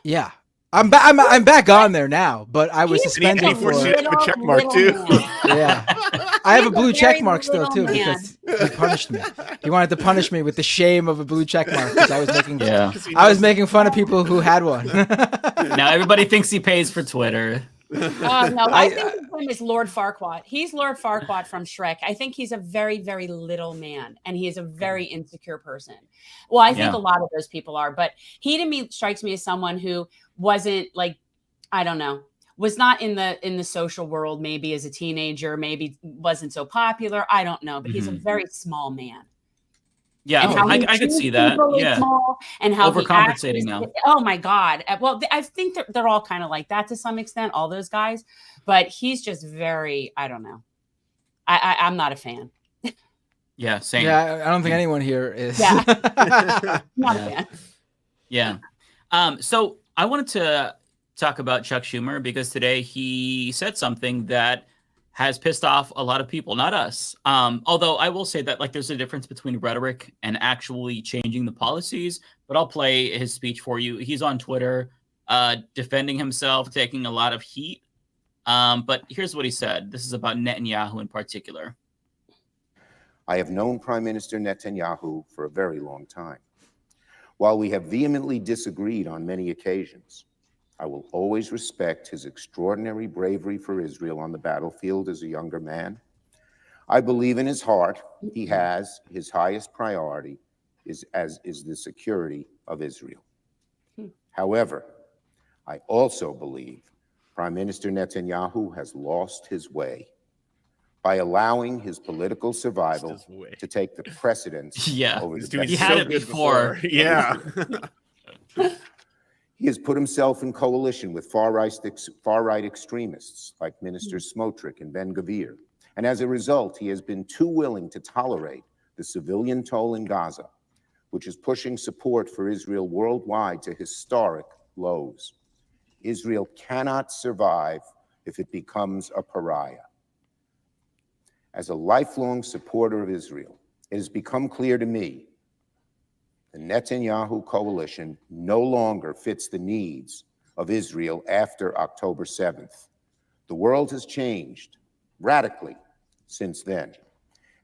Yeah. I'm back on there now, but I was suspended for a check mark too. Yeah, I have a blue check mark still too because he punished me. He wanted to punish me with the shame of a blue check mark because I was making fun of people who had one. Now everybody thinks he pays for Twitter. Oh no, I think his name is Lord Farquaad. He's Lord Farquaad from Shrek. I think he's a very, very little man, and he is a very insecure person. Well, I think a lot of those people are, but he to me strikes me as someone who wasn't like, I don't know, was not in the social world. Maybe as a teenager, maybe wasn't so popular. I don't know, but he's a very small man. Yeah, I could see that. Yeah, small, and how overcompensating now. Oh my God! Well, I think they're all kind of like that to some extent, all those guys. But he's just very, I don't know. I'm not a fan. Yeah, same. Yeah, I don't think anyone here is. Yeah, not a fan. Yeah. So I wanted to talk about Chuck Schumer because today he said something that has pissed off a lot of people, not us. Although I will say that there's a difference between rhetoric and actually changing the policies. But I'll play his speech for you. He's on Twitter defending himself, taking a lot of heat. But here's what he said. This is about Netanyahu in particular. I have known Prime Minister Netanyahu for a very long time. While we have vehemently disagreed on many occasions, I will always respect his extraordinary bravery for Israel on the battlefield as a younger man. I believe in his heart he has his highest priority is the security of Israel. However, I also believe Prime Minister Netanyahu has lost his way by allowing his political survival to take the precedence over the he had it before. Yeah. He has put himself in coalition with far-right extremists like Minister Smotrich and Ben-Gvir. And as a result, he has been too willing to tolerate the civilian toll in Gaza, which is pushing support for Israel worldwide to historic lows. Israel cannot survive if it becomes a pariah. As a lifelong supporter of Israel, it has become clear to me the Netanyahu coalition no longer fits the needs of Israel after October 7th. The world has changed radically since then,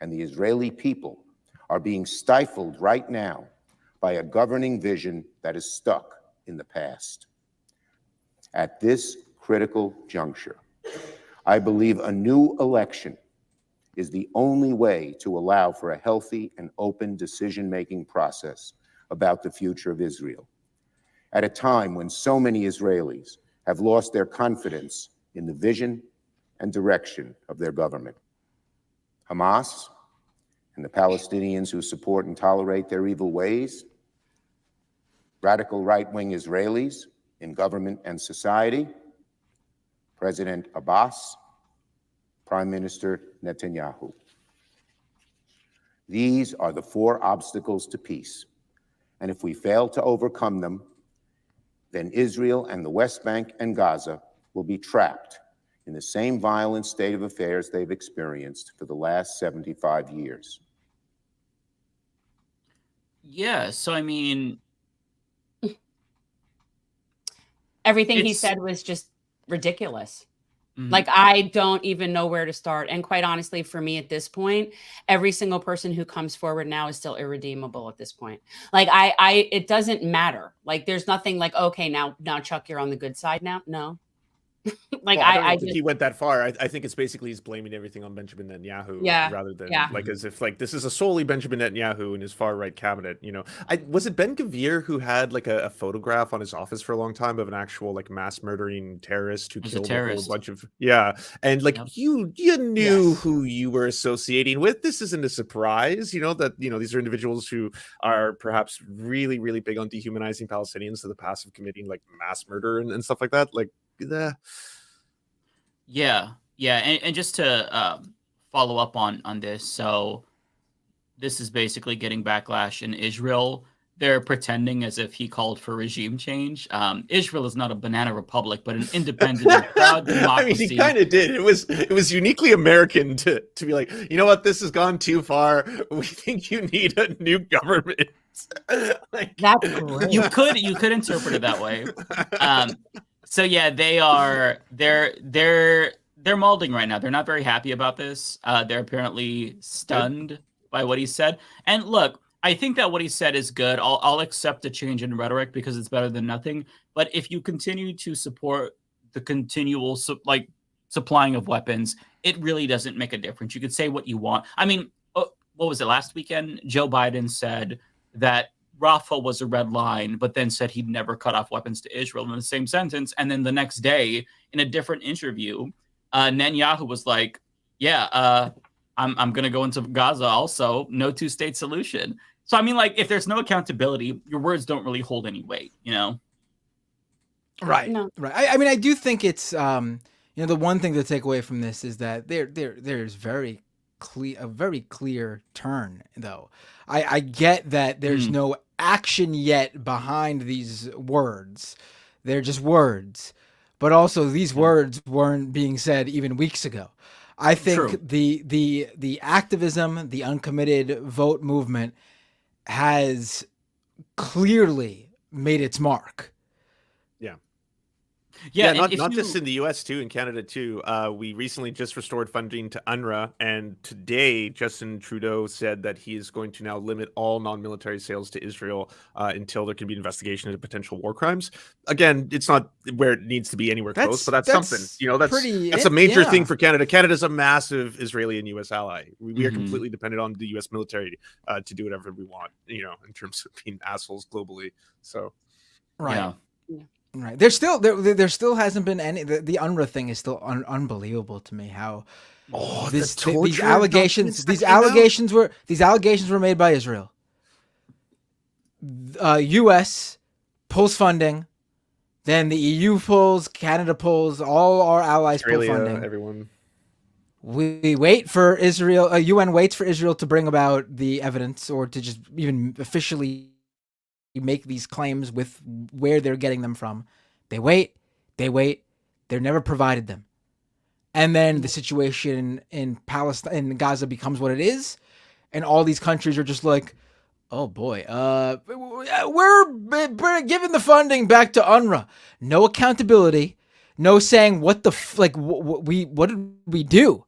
and the Israeli people are being stifled right now by a governing vision that is stuck in the past. At this critical juncture, I believe a new election is the only way to allow for a healthy and open decision-making process about the future of Israel. At a time when so many Israelis have lost their confidence in the vision and direction of their government. Hamas and the Palestinians who support and tolerate their evil ways, radical right-wing Israelis in government and society, President Abbas, Prime Minister Netanyahu. These are the four obstacles to peace, and if we fail to overcome them, then Israel and the West Bank and Gaza will be trapped in the same violent state of affairs they've experienced for the last 75 years. Yeah, so I mean... Everything he said was just ridiculous. Like, I don't even know where to start. And quite honestly, for me at this point, every single person who comes forward now is still irredeemable at this point. Like, it doesn't matter. Like, there's nothing like, okay, now Chuck, you're on the good side now. No. Like, well, I don't I think he went that far. I think it's basically he's blaming everything on Benjamon Netanyahu, rather than like as if like this is a solely Benjamon Netanyahu and his far right cabinet. You know, was it Ben Gvir who had like a photograph on his office for a long time of an actual like mass murdering terrorist who killed a whole bunch of and like you knew who you were associating with. This isn't a surprise, you know, that these are individuals who are perhaps really really big on dehumanizing Palestinians to the pass of committing like mass murder and stuff like that. Like. And just to follow up on this, so this is basically getting backlash in Israel. They're pretending as if he called for regime change. Israel is not a banana republic, but an independent and proud democracy. I mean, he kind of did. It was uniquely American to be like, you know what, this has gone too far. We think you need a new government. Like, that's great. You could interpret it that way. So yeah, they're molding right now. They're not very happy about this. They're apparently stunned by what he said. And look, I think that what he said is good. I'll accept the change in rhetoric because it's better than nothing. But if you continue to support the continual supplying of weapons, it really doesn't make a difference. You could say what you want. I mean, what was it last weekend? Joe Biden said that Rafah was a red line, but then said he'd never cut off weapons to Israel in the same sentence. And then the next day, in a different interview, Netanyahu was like, I'm going to go into Gaza also. No two-state solution. So, I mean, like, if there's no accountability, your words don't really hold any weight, you know? Right. No. Right. I mean, I do think it's, the one thing to take away from this is that there's a very clear turn, though. I get that there's no action yet behind these words. They're just words. But also these words weren't being said even weeks ago. I think the activism, the uncommitted vote movement has clearly made its mark. Not just in the US too, in Canada too. We recently just restored funding to UNRWA, and today Justin Trudeau said that he is going to now limit all non-military sales to Israel until there can be investigation into potential war crimes. Again, it's not where it needs to be anywhere close, but that's something. That's a major thing for Canada. Canada's a massive Israeli and US ally. We are completely dependent on the US military to do whatever we want, in terms of being assholes globally. So, right. Right. There still hasn't been any. The UNRWA thing is still unbelievable to me. How these allegations were made by Israel. U.S. pulls funding, then the EU pulls, Canada pulls, all our allies pull funding. Everyone. We wait for Israel. UN waits for Israel to bring about the evidence or to just even officially make these claims with where they're getting them from. They wait, they're never provided them. And then the situation in Palestine, in Gaza becomes what it is. And all these countries are just like, oh boy, we're giving the funding back to UNRWA. No accountability, no saying what did we do?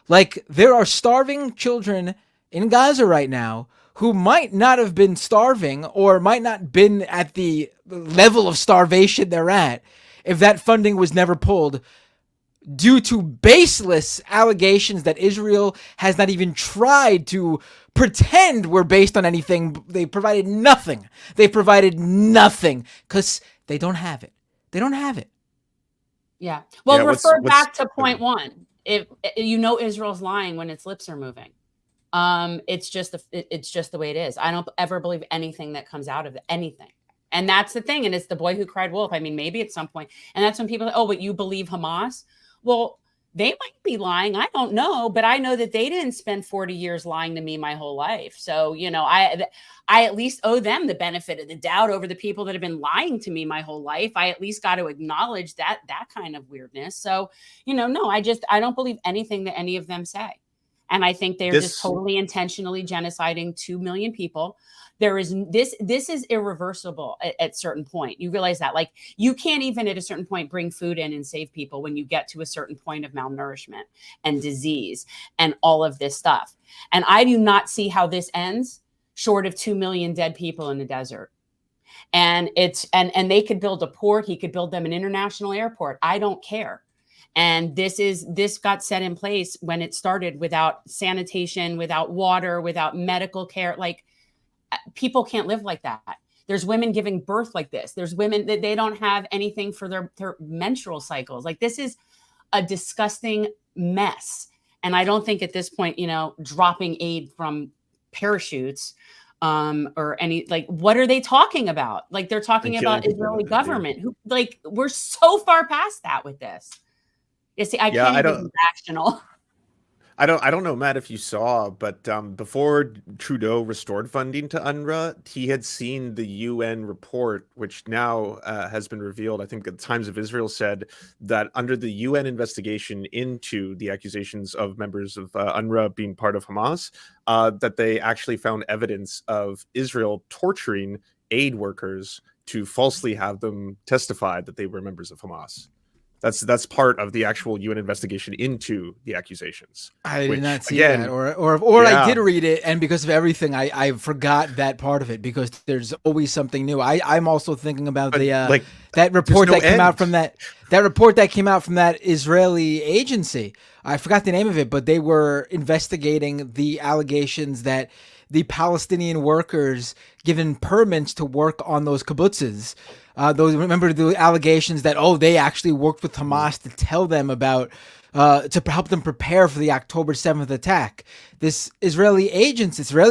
Like, there are starving children in Gaza right now who might not have been starving or might not been at the level of starvation they're at if that funding was never pulled due to baseless allegations that Israel has not even tried to pretend were based on anything. They provided nothing. They provided nothing because they don't have it. They don't have it. Yeah. Well, Yeah, refer back to point one. If you know Israel's lying when its lips are moving. It's just the way it is. I don't ever believe anything that comes out of it, anything. And that's the thing. And it's the boy who cried wolf. I mean, maybe at some point. And that's when people, oh, but you believe Hamas? Well, they might be lying. I don't know. But I know that they didn't spend 40 years lying to me my whole life. So, you know, I at least owe them the benefit of the doubt over the people that have been lying to me my whole life. I at least got to acknowledge that kind of weirdness. So, you know, no, I don't believe anything that any of them say. And I think they're just totally intentionally genociding 2 million people. There is this is irreversible at certain point. You realize that, like, you can't even at a certain point bring food in and save people when you get to a certain point of malnourishment and disease and all of this stuff. And I do not see how this ends short of 2 million dead people in the desert. And and they could build a port. He could build them an international airport. I don't care. And this got set in place when it started without sanitation, without water, without medical care. Like, people can't live like that. There's women giving birth like this. There's women that they don't have anything for their menstrual cycles. Like, this is a disgusting mess. And I don't think at this point, you know, dropping aid from parachutes or any, like, what are they talking about? Like, they're talking about Israeli government who, like, we're so far past that with this. You see, I can't even be rational. I don't know, Matt, if you saw, but before Trudeau restored funding to UNRWA, he had seen the UN report, which now has been revealed. I think the Times of Israel said that under the UN investigation into the accusations of members of UNRWA being part of Hamas, that they actually found evidence of Israel torturing aid workers to falsely have them testify that they were members of Hamas. That's part of the actual UN investigation into the accusations. I did not see that, or I did read it, and because of everything, I forgot that part of it because there's always something new. I'm also thinking about that report that came out from that report that came out from that Israeli agency. I forgot the name of it, but they were investigating the allegations that the Palestinian workers given permits to work on those kibbutzes. Remember the allegations that, they actually worked with Hamas to tell them about, to help them prepare for the October 7th attack. This Israeli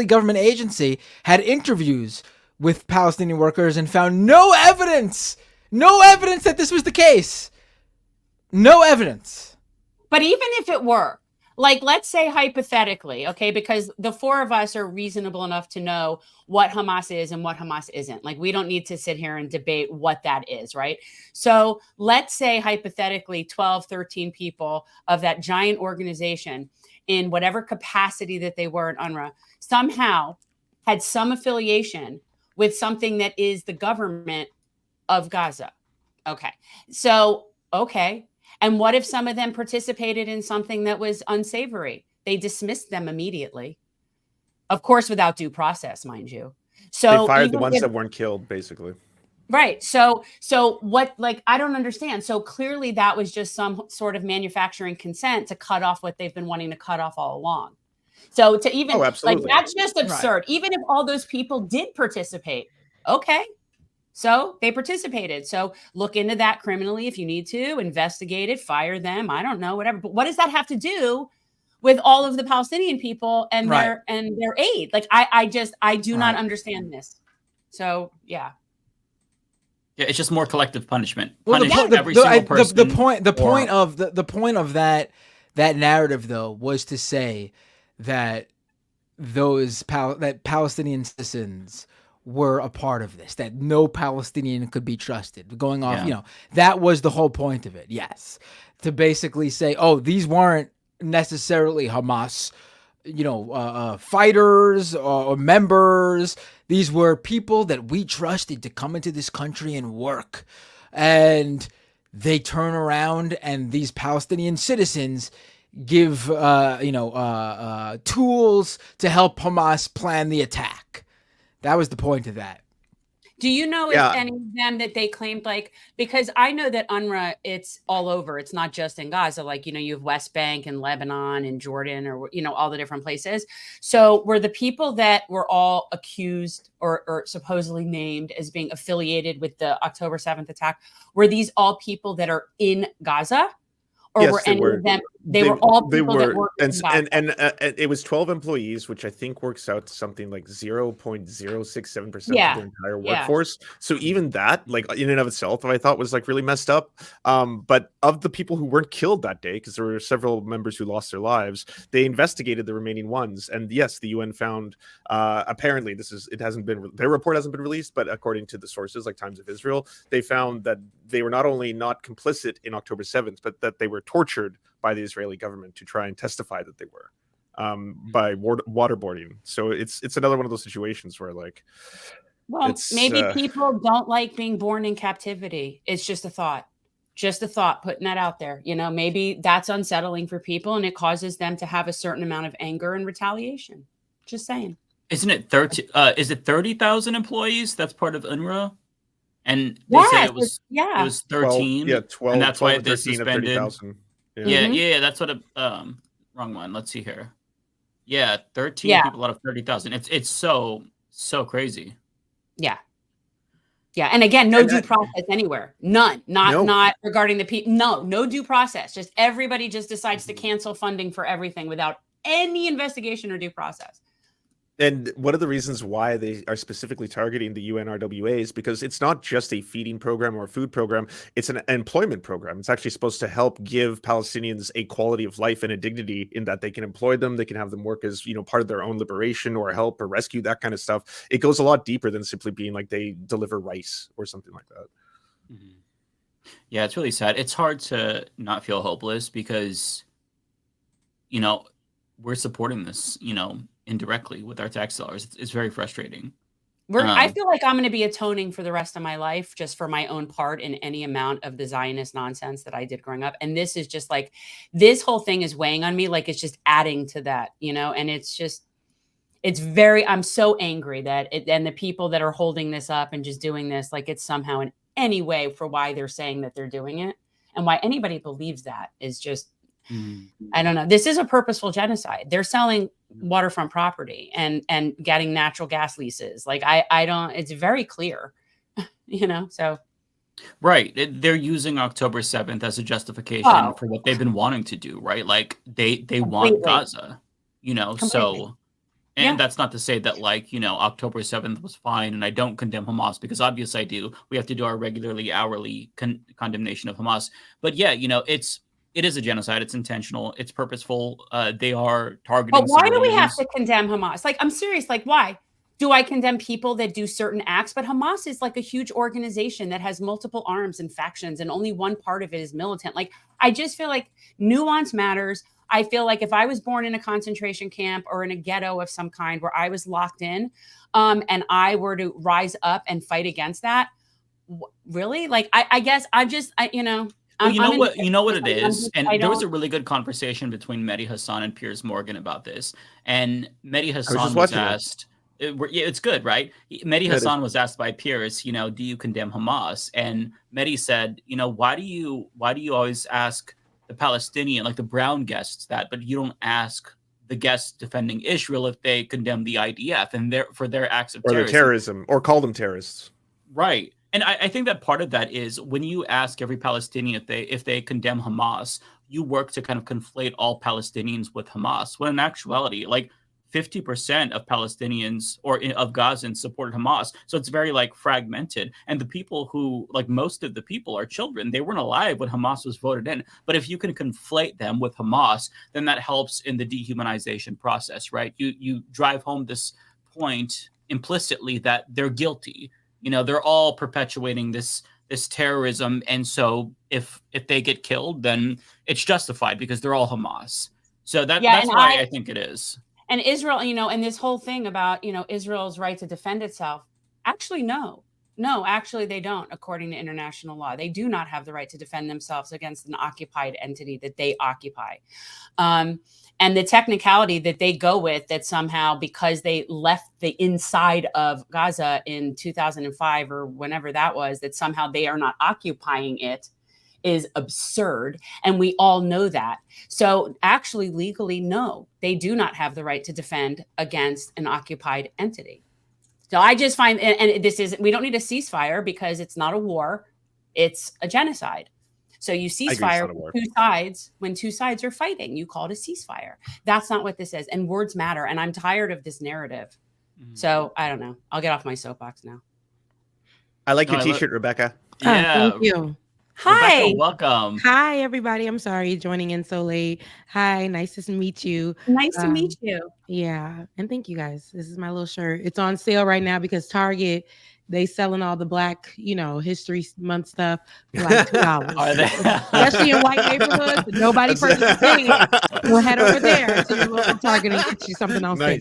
government agency had interviews with Palestinian workers and found no evidence that this was the case. No evidence. But even if it were, like, let's say hypothetically, okay, because the four of us are reasonable enough to know what Hamas is and what Hamas isn't. Like, we don't need to sit here and debate what that is, right? So let's say hypothetically 12, 13 people of that giant organization in whatever capacity that they were at UNRWA somehow had some affiliation with something that is the government of Gaza. Okay. So, okay. And what if some of them participated in something that was unsavory? They dismissed them immediately. Of course, without due process, mind you. So they fired the ones that weren't killed, basically. Right. So what, like, I don't understand. So clearly that was just some sort of manufacturing consent to cut off what they've been wanting to cut off all along. So to even, like, that's just absurd. Right. Even if all those people did participate, okay. So they participated. So look into that criminally if you need to, investigate it, fire them. I don't know, whatever. But what does that have to do with all of the Palestinian people and their aid? Like, I do not understand this. So yeah. Yeah, it's just more collective punishment. Well, every single person. The point of that narrative though was to say that that Palestinian citizens were a part of this, that no Palestinian could be trusted. Going off, that was the whole point of it. Yes. To basically say, these weren't necessarily Hamas, fighters or members. These were people that we trusted to come into this country and work. And they turn around and these Palestinian citizens give, tools to help Hamas plan the attack. That was the point of that. Do you know if any of them that they claimed, like, because I know that UNRWA, it's all over. It's not just in Gaza. Like, you have West Bank and Lebanon and Jordan, or, all the different places. So were the people that were all accused or supposedly named as being affiliated with the October 7th attack, were these all people that are in Gaza? Or yes, were any of them? They were all people that worked in Gaza. And it was 12 employees, which I think works out to something like 0.067% of the entire workforce. So even that, like in and of itself, I thought was like really messed up. But of the people who weren't killed that day, because there were several members who lost their lives, they investigated the remaining ones. And yes, the UN found apparently their report hasn't been released, but according to the sources like Times of Israel, they found that they were not only not complicit in October 7th, but that they were tortured by the Israeli government to try and testify that they were by waterboarding. So it's another one of those situations where like, well, maybe people don't like being born in captivity. It's just a thought, putting that out there. Maybe that's unsettling for people, and it causes them to have a certain amount of anger and retaliation. Just saying. Isn't it 30? Is it 30,000 employees? That's part of UNRWA. And they said it was 13. 12. And that's why they 13 suspended. of 30,000. Yeah, that's what wrong one. Let's see here. Yeah, 13 people out of 30,000. It's so crazy. Yeah. Yeah, and again, no due process anywhere. None. Not regarding the people. No due process. Just everybody just decides to cancel funding for everything without any investigation or due process. And one of the reasons why they are specifically targeting the UNRWA is because it's not just a feeding program or a food program. It's an employment program. It's actually supposed to help give Palestinians a quality of life and a dignity in that they can employ them. They can have them work as, part of their own liberation or help or rescue, that kind of stuff. It goes a lot deeper than simply being like they deliver rice or something like that. Mm-hmm. Yeah, it's really sad. It's hard to not feel hopeless because, we're supporting this, indirectly with our tax dollars. It's very frustrating. I feel like I'm going to be atoning for the rest of my life just for my own part in any amount of the Zionist nonsense that I did growing up. And this is just like, this whole thing is weighing on me. Like it's just adding to that, and I'm so angry and the people that are holding this up and just doing this, like it's somehow in any way for why they're saying that they're doing it and why anybody believes that is just, I don't know. This is a purposeful genocide. They're selling waterfront property and getting natural gas leases. Like I don't, it's very clear, so. Right. They're using October 7th as a justification for what they've been wanting to do, right? Like they want Gaza, so, and that's not to say that October 7th was fine and I don't condemn Hamas, because obviously I do. We have to do our regularly hourly condemnation of Hamas. But yeah, it is a genocide. It's intentional. It's purposeful. They are targeting. But why do we have to condemn Hamas? Like, I'm serious. Like, why? Do I condemn people that do certain acts? But Hamas is like a huge organization that has multiple arms and factions, and only one part of it is militant. Like, I just feel like nuance matters. I feel like if I was born in a concentration camp or in a ghetto of some kind where I was locked in, and I were to rise up and fight against that, really? Like, I guess I'm just, Well, you know what it is, and there was a really good conversation between Mehdi Hasan and Piers Morgan about this. And Mehdi Hasan was asked, it's good, right? Mehdi Hasan was asked by Piers, do you condemn Hamas? And Mehdi said, why do you always ask the Palestinian, like the brown guests, that, but you don't ask the guests defending Israel if they condemn the IDF and for their acts of terrorism, or call them terrorists, right? And I think that part of that is when you ask every Palestinian if they condemn Hamas, you work to kind of conflate all Palestinians with Hamas, when in actuality, like 50% of Palestinians or of Gazans supported Hamas. So it's very fragmented. And the people who, most of the people are children. They weren't alive when Hamas was voted in. But if you can conflate them with Hamas, then that helps in the dehumanization process, right? You drive home this point implicitly that they're guilty. They're all perpetuating this terrorism, and so if they get killed, then it's justified because they're all Hamas. So that's why I think it is. And Israel, and this whole thing about Israel's right to defend itself. Actually, no, No, actually, they don't, according to international law. They do not have the right to defend themselves against an occupied entity that they occupy. And the technicality that they go with, that somehow because they left the inside of Gaza in 2005 or whenever that was, that somehow they are not occupying it, is absurd. And we all know that. So actually, legally, no, they do not have the right to defend against an occupied entity. So I just find, and this is, we don't need a ceasefire because it's not a war, it's a genocide. So you ceasefire when two sides are fighting. You call it a ceasefire. That's not what this is. And words matter. And I'm tired of this narrative. So I don't know. I'll get off my soapbox now. I like your T-shirt, Rebecca. Yeah. Thank you. Hi. Rebecca, welcome. Hi, everybody. I'm sorry joining in so late. Hi, nice to meet you. Nice to meet you. Yeah, and thank you guys. This is my little shirt. It's on sale right now because Target, they selling all the Black, History Month stuff for like $2. Are they? Especially in white neighborhoods. Nobody purchases it. We'll head over there to your local Target and get you something on sale.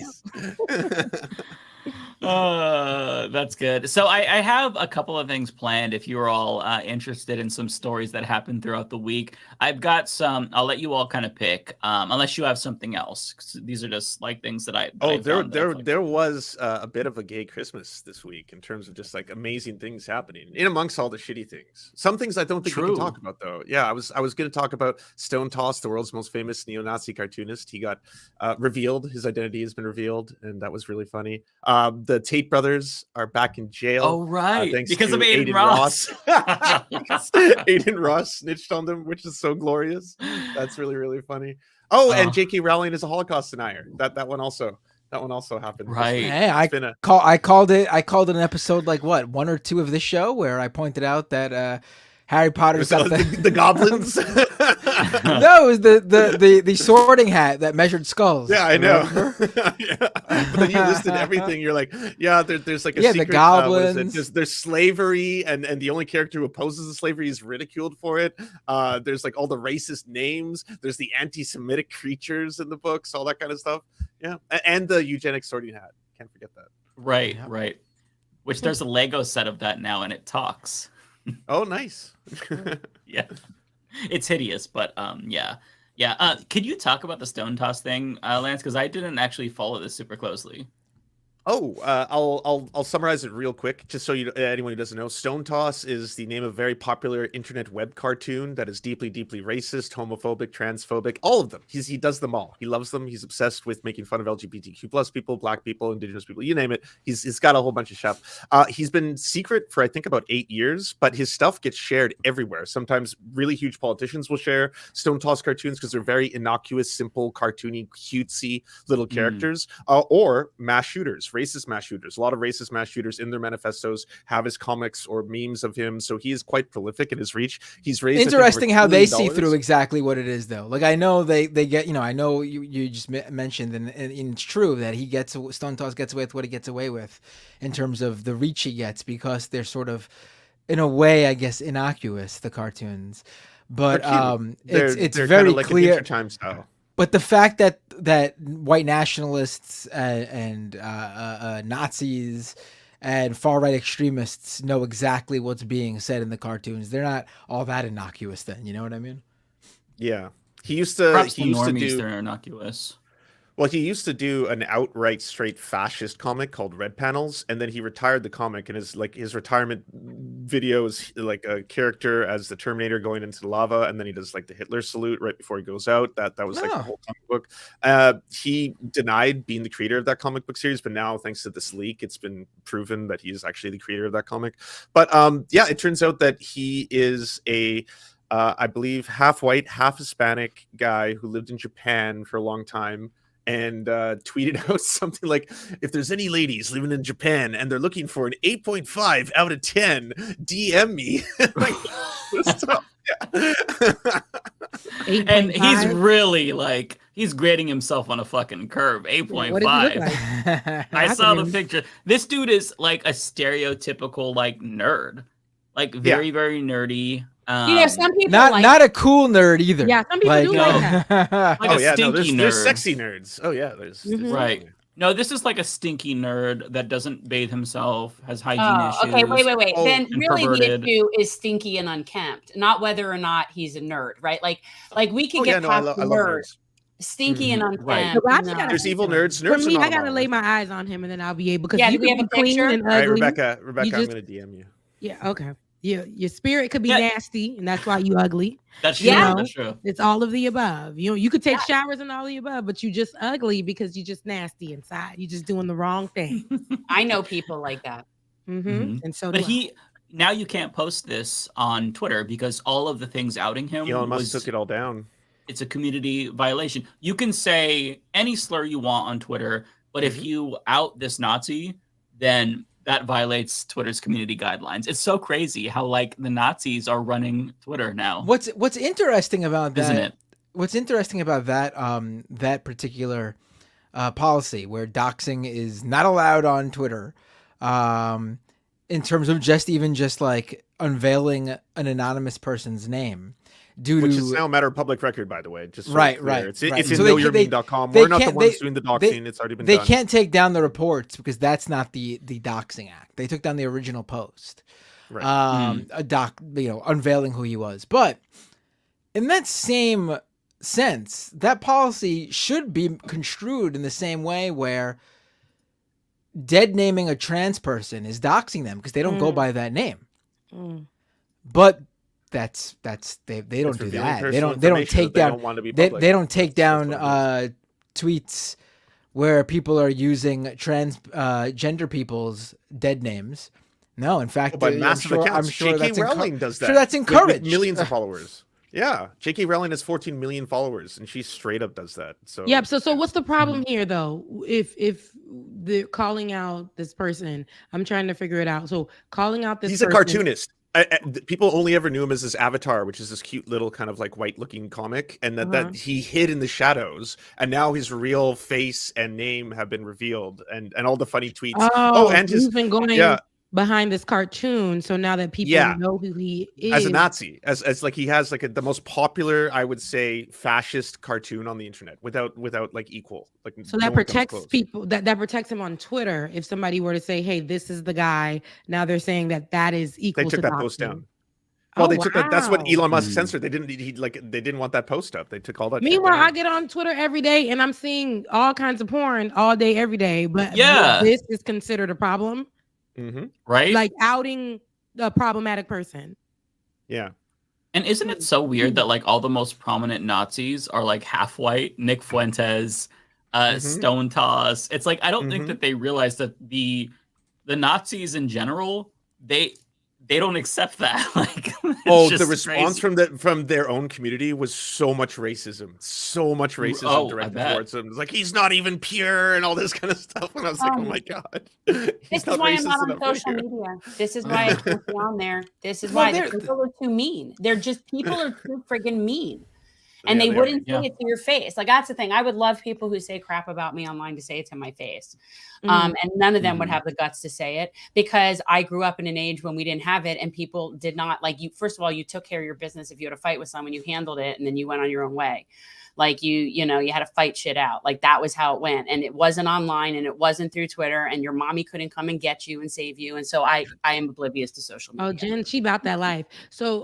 That's good. So I have a couple of things planned if you're all interested in some stories that happened throughout the week. I've got some. I'll let you all kind of pick, unless you have something else. 'Cause these are just like things that I. There was a bit of a gay Christmas this week in terms of just like amazing things happening in amongst all the shitty things. Some things I don't think we can talk about though. Yeah, I was going to talk about Stonetoss, the world's most famous neo-Nazi cartoonist. He got revealed. His identity has been revealed, and that was really funny. The Tate brothers are back in jail. Oh, right. Because of Aiden Ross. Aiden Ross snitched on them, which is so glorious. That's really, really funny. Oh, and J.K. Rowling is a Holocaust denier. That one also happened. Right. Hey, I called it an episode like what, 1 or 2 of this show where I pointed out that Harry Potter's got the goblins. No, it was the sorting hat that measured skulls. Yeah, I know. Yeah. But then you listed everything. You're like, yeah, there's like a secret, the goblins. There's slavery, and the only character who opposes the slavery is ridiculed for it. There's like all the racist names. There's the anti-Semitic creatures in the books, all that kind of stuff. Yeah, and the eugenic sorting hat. Can't forget that. Right, right. Which there's a Lego set of that now, and it talks. Oh, nice. Yeah, it's hideous, but yeah. Could you talk about the Stonetoss thing, Lance? Because I didn't actually follow this super closely. Oh, I'll summarize it real quick, just so anyone who doesn't know. Stonetoss is the name of a very popular internet web cartoon that is deeply, deeply racist, homophobic, transphobic, all of them. He does them all. He loves them. He's obsessed with making fun of LGBTQ+ people, Black people, Indigenous people, you name it. He's got a whole bunch of stuff. He's been secret for I think about 8 years, but his stuff gets shared everywhere. Sometimes really huge politicians will share Stonetoss cartoons because they're very innocuous, simple, cartoony, cutesy little characters, or mass shooters. Racist mass shooters. A lot of racist mass shooters in their manifestos have his comics or memes of him, so he is quite prolific in his reach. He's raised interesting how they see through exactly what it is, though. Like I know they get, I know you just mentioned, and it's true that Stonetoss gets away with what he gets away with in terms of the reach he gets because they're sort of, in a way, I guess, innocuous, the cartoons. But it's very like clear. Time style. But the fact that white nationalists and Nazis and far-right extremists know exactly what's being said in the cartoons, they're not all that innocuous then, you know what I mean? Yeah. He used to do they're innocuous. Well, he used to do an outright straight fascist comic called Red Panels, and then he retired the comic, and his retirement video is like a character as the Terminator going into the lava, and then he does like the Hitler salute right before he goes out. That was like the whole comic book. He denied being the creator of that comic book series, but now thanks to this leak, it's been proven that he is actually the creator of that comic. But yeah, it turns out that he is a I believe half white, half Hispanic guy who lived in Japan for a long time. And tweeted out something like, if there's any ladies living in Japan and they're looking for an 8.5 out of 10, DM me. And he's really like, he's grading himself on a fucking curve. 8.5. Like? I saw the picture. This dude is like a stereotypical like nerd, like very, very nerdy. Some people not a cool nerd either. Yeah, some people do like that. Like there's sexy nerds. Oh yeah, there's right. No, this is like a stinky nerd that doesn't bathe himself, has hygiene issues. Okay, wait. Then really perverted. the issue is stinky and unkempt, not whether or not he's a nerd, right? Like we can get past the nerd. Stinky and unkempt. Right. No. There's evil nerds. For Nerds me, are not I gotta about lay it. my eyes on him, and then I'll be able. Because Yeah, you do we can have be a clean picture? and All right, ugly. Rebecca, You I'm just- gonna DM you. Yeah. Okay. Your spirit could be nasty, and that's why you ugly. That's true. Yeah. That's true. It's all of the above. You could take showers and all of the above, but you just ugly because you just nasty inside. You just doing the wrong thing. I know people like that. And so, But now you can't post this on Twitter because all of the things outing him. Elon Musk took it all down. It's a community violation. You can say any slur you want on Twitter, but if you out this Nazi, then that violates Twitter's community guidelines. It's so crazy how like the Nazis are running Twitter now. What's interesting about that? Isn't it? What's interesting about that that particular policy where doxing is not allowed on Twitter, in terms of just like unveiling an anonymous person's name. Which is now a matter of public record, by the way. Just so right. It's in So knowyourmeme.com. We're not the ones doing the doxing. It's already been done. They can't take down the reports because that's not the doxing act. They took down the original post, right. Unveiling who he was. But in that same sense, that policy should be construed in the same way where dead naming a trans person is doxing them because they don't go by that name. But they don't do that. They don't take down they don't take down tweets where people are using transgender people's dead names. No, in fact, I'm sure J.K. Rowling does that. Sure, that's encouraged. With millions of followers. Yeah, J.K. Rowling has 14 million followers, and she straight up does that. So yeah. So what's the problem here, though? If they're calling out this person, I'm trying to figure it out. So calling out this, he's a cartoonist. People only ever knew him as his avatar, which is this cute little kind of like white looking comic, and that he hid in the shadows, and now his real face and name have been revealed, and all the funny tweets. And he's been going behind this cartoon, so now that people know who he is as a Nazi, as like he has like the most popular, I would say, fascist cartoon on the internet without like equal. Like so that protects people. That protects him on Twitter. If somebody were to say, "Hey, this is the guy," now they're saying that is equal. They took to that post down. Well, they took that. That's what Elon Musk censored. They didn't want that post up. They took all that. Meanwhile, I get on Twitter every day and I'm seeing all kinds of porn all day, every day. But this is considered a problem. Right? Like outing a problematic person. Yeah. And isn't it so weird that like all the most prominent Nazis are like half white? Nick Fuentes, Stonetoss. It's like I don't think that they realize that the Nazis in general, they don't accept that. Like the response from their own community was so much racism directed towards him. It's like he's not even pure and all this kind of stuff. And I was like, oh my god, this is why I'm not on social media. This is why I can't be on there. This is why people are too mean. People are too friggin' mean. And they wouldn't say it to your face. Like that's the thing. I would love people who say crap about me online to say it to my face. And none of them would have the guts to say it because I grew up in an age when we didn't have it and people did not like you. First of all, you took care of your business. If you had a fight with someone, you handled it and then you went on your own way. Like you had to fight shit out. Like that was how it went. And it wasn't online and it wasn't through Twitter and your mommy couldn't come and get you and save you. And so I am oblivious to social media. Oh, Jen, she about that life. So,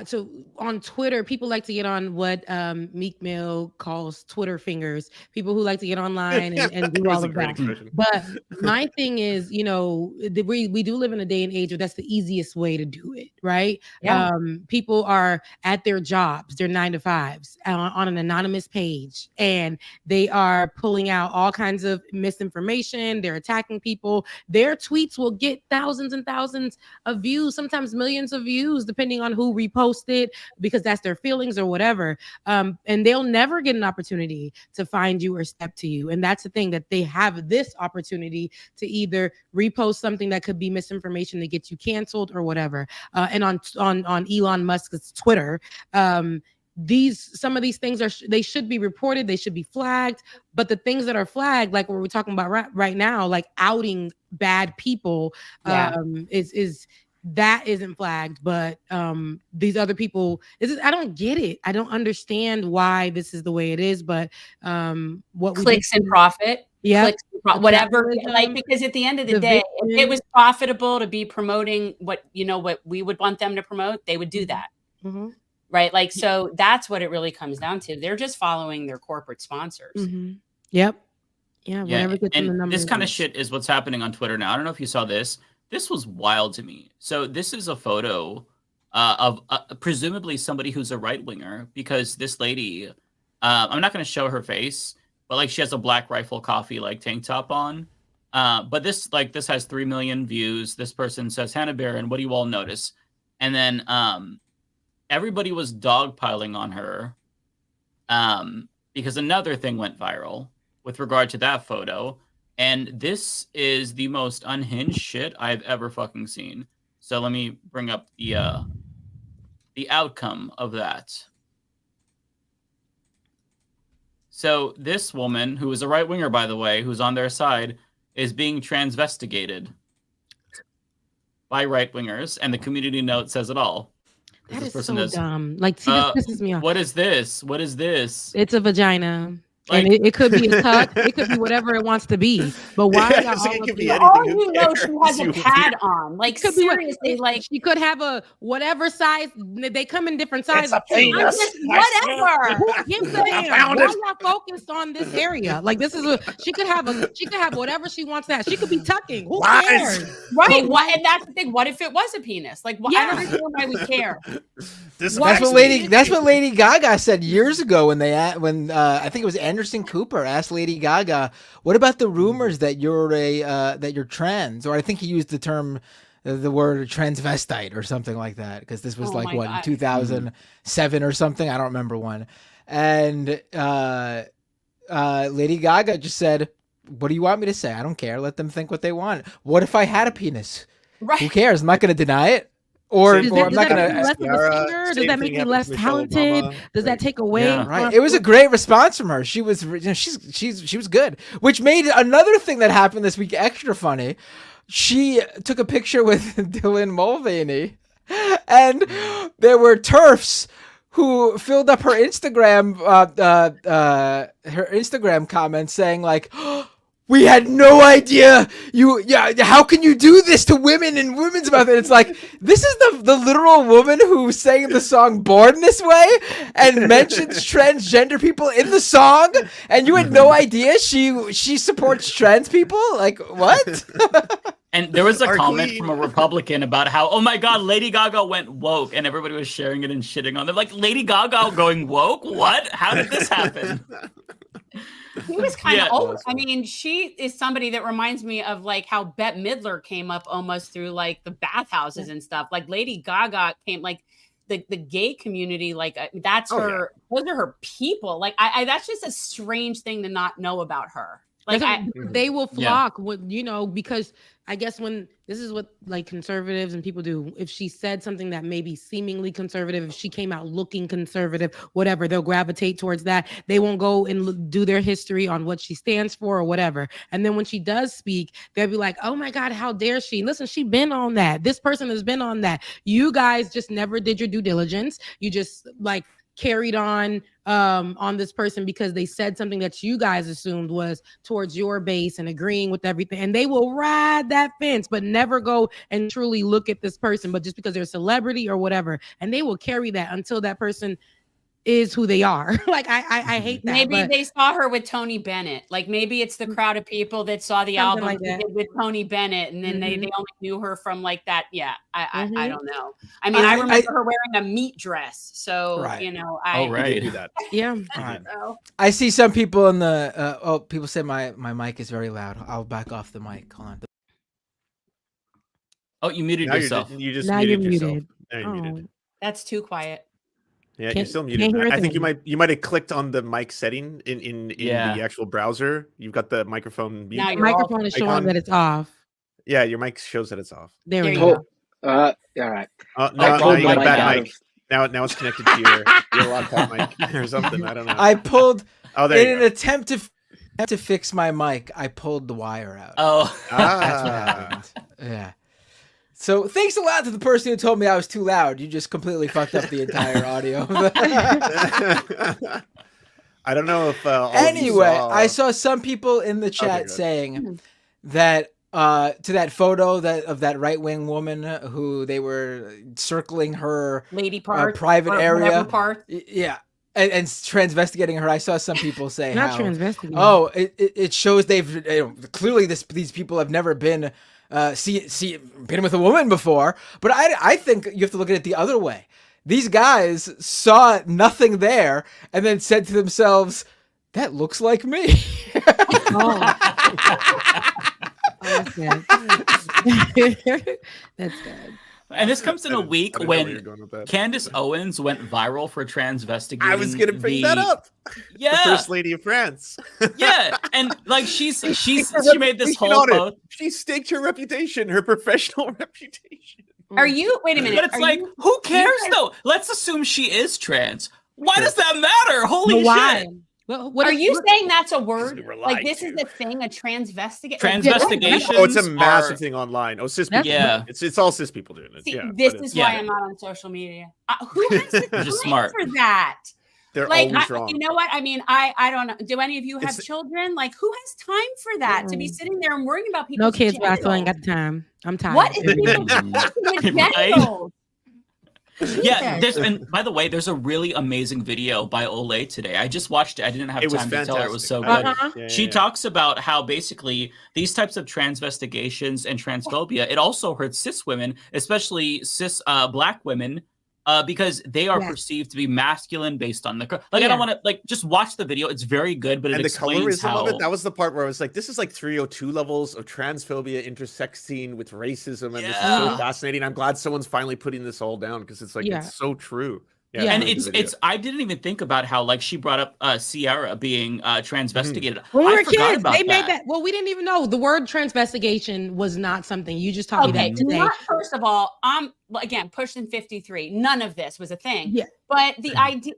so on Twitter, people like to get on what Meek Mill calls Twitter fingers, people who like to get online and do all of that. But my thing is, we do live in a day and age where that's the easiest way to do it, right? Yeah. People are at their jobs, their 9 to 5s on an anonymous page, and they are pulling out all kinds of misinformation. They're attacking people. Their tweets will get thousands and thousands of views, sometimes millions of views, depending on who reposted, because that's their feelings or whatever. And they'll never get an opportunity to find you or step to you. And that's the thing, that they have this opportunity to either repost something that could be misinformation to get you canceled or whatever. And on Elon Musk's Twitter, some of these things they should be reported, they should be flagged, but the things that are flagged, like what we're talking about right now, like outing bad people, is that isn't flagged, but these other people, I don't get it. I don't understand why this is the way it is, but what clicks and profit. clicks, whatever. Like, because at the end of the day, if it was profitable to be promoting what we would want them to promote, they would do that. Mm-hmm. Right. Like, so that's what it really comes down to. They're just following their corporate sponsors. Mm-hmm. Yep. Yeah. Whatever gets in the numbers. This kind of shit is what's happening on Twitter now. I don't know if you saw this. This was wild to me. So this is a photo of presumably somebody who's a right winger, because this lady, I'm not going to show her face, but like she has a Black Rifle Coffee like tank top on. But this has 3 million views. This person says, Hannah Barron, what do you all notice? And then everybody was dogpiling on her because another thing went viral with regard to that photo. And this is the most unhinged shit I've ever fucking seen. So let me bring up the outcome of that. So this woman, who is a right winger, by the way, who's on their side, is being transvestigated by right wingers, and the community note says it all. That is so dumb. Like, see, this pisses me off. What is this? What is this? It's a vagina. Like, and it could be a tuck. It could be whatever it wants to be. But why? She has a pad on. Like, seriously, like she could have a whatever size. They come in different sizes. Whatever. Who gives a damn? Why y'all focused on this area? Like, this is she could have whatever she wants to have. She could be tucking. Who cares? Right. And that's the thing. What if it was a penis? Like, I don't understand why we care. That's what Lady Gaga said years ago when I think it was Anderson Cooper asked Lady Gaga, "What about the rumors that you're that you're trans?" Or I think he used the word transvestite or something like that, because this was in 2007 or something. I don't remember when. And Lady Gaga just said, "What do you want me to say? I don't care. Let them think what they want. What if I had a penis? Right. Who cares? I'm not going to deny it." Or I'm not going to. Does that make me less talented? Does that take away? Yeah, right. It was a great response from her. She was, she was good, which made another thing that happened this week extra funny. She took a picture with Dylan Mulvaney, and there were TERFs who filled up her Instagram comments saying like, "We had no idea how can you do this to women and women's mouth?" And it's like, this is the literal woman who sang the song Born This Way and mentions transgender people in the song, and you had no idea she supports trans people? Like, what? And there was a comment from a Republican about how, oh my God, Lady Gaga went woke, and everybody was sharing it and shitting on them. Like, Lady Gaga going woke? What? How did this happen? He was kind of old. I mean, she is somebody that reminds me of like how Bette Midler came up almost through like the bathhouses and stuff. Like Lady Gaga came like the gay community. Like that's her. Those are her people. Like I that's just a strange thing to not know about her. Like they will flock with, because I guess when this is what like conservatives and people do, if she said something that may be seemingly conservative, if she came out looking conservative, whatever, they'll gravitate towards that. They won't go and do their history on what she stands for or whatever. And then when she does speak, they'll be like, oh my God, how dare she? Listen, she been on that. This person has been on that. You guys just never did your due diligence. You just like carried on this person because they said something that you guys assumed was towards your base and agreeing with everything, and they will ride that fence but never go and truly look at this person, but just because they're a celebrity or whatever, and they will carry that until that person is who they are. Like I hate that. Maybe they saw her with Tony Bennett. Like maybe it's the crowd of people that saw the album like with Tony Bennett, and then they only knew her from like that. Yeah, I don't know. I mean, I remember her wearing a meat dress. So right. Do that. Yeah. Right. I see some people in the people say my mic is very loud. I'll back off the mic. Hold on. Oh, you muted yourself. You just now muted you're yourself. muted. Now you're muted. That's too quiet. Yeah, you're still muted. I think you might have clicked on the mic setting in the actual browser. You've got the microphone mute. Now your microphone is showing that it's off. Yeah, your mic shows that it's off. There we go. All right. Now you got a bad mic. Now it's connected to your laptop mic or something. I don't know. I pulled there in an attempt to fix my mic. I pulled the wire out. Oh, that's what happened. Yeah. So thanks a lot to the person who told me I was too loud. You just completely fucked up the entire audio. I don't know if anyway, I saw some people in the chat saying that to that photo of that right-wing woman who they were circling her lady part, private area part. Yeah. And transvestigating her. I saw some people say Not transvestigating. Oh, it shows they've clearly these people have never been been with a woman before. But I think you have to look at it the other way. These guys saw nothing there and then said to themselves, "That looks like me." That's good. That's good. And this comes in a week when Candace Owens went viral for transvestigating. I was going to bring that up. Yeah, the First Lady of France. Yeah, and like she made this whole post. She staked her reputation, her professional reputation. Are you? Wait a minute. But it's like, who cares though? Let's assume she is trans. Why does that matter? Holy shit! Well, are you saying that's a word? Like this is a thing, a transvestigation? Transvestigations. Oh, it's a massive thing online. Oh, cis people. Yeah, it's all cis people doing it. See, yeah, this is why I'm not on social media. Who has the time smart for that? They're like, always wrong. You know what? I mean, I don't know. Do any of you have children? Like, who has time for that? To be sitting there and worrying about people? No kids, but I still ain't got the time. I'm tired. What is people with genitals? Yeah, and by the way, there's a really amazing video by Olay today. I just watched it. I didn't have time to tell her it was so good. She talks about how basically these types of transvestigations and transphobia, it also hurts cis women, especially cis black women, because they are perceived to be masculine based on the I don't want to just watch the video. It's very good, but it explains the colorism how of it. That was the part where I was like, this is like 302 levels of transphobia intersecting with racism, and this is so fascinating. I'm glad someone's finally putting this all down because it's like it's so true. Yeah, and it's I didn't even think about how like she brought up Sierra being transvestigated. When we were kids, they made that. Well, we didn't even know the word transvestigation was not something. You just taught me that today. First of all, I'm again pushing 53. None of this was a thing. Yeah. But the idea,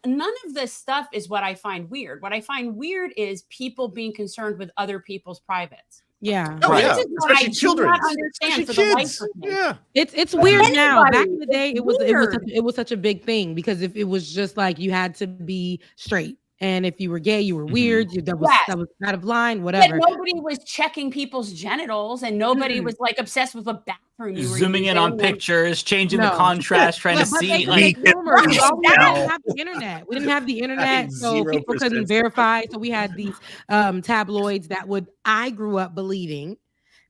none of this stuff is what I find weird. What I find weird is people being concerned with other people's privates. Yeah. Oh, yeah. Especially children. Understand for the life of me. Yeah. It's weird now. Back in the day, it was such a big thing because if it was just like you had to be straight. And if you were gay, you were weird. That was out of line, whatever. But nobody was checking people's genitals, and nobody was like obsessed with a bathroom. You were zooming in on pictures, changing the contrast, trying to see. We didn't have the internet. We didn't have the internet, so people couldn't verify. So we had these tabloids that I grew up believing,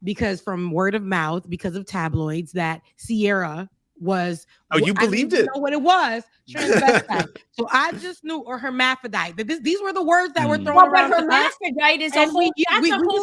because from word of mouth, because of tabloids, that Sierra was. Oh, you believed it? Know what it was? Transvestite. So I just knew, or hermaphrodite. But these were the words that were thrown around. But hermaphrodite is a whole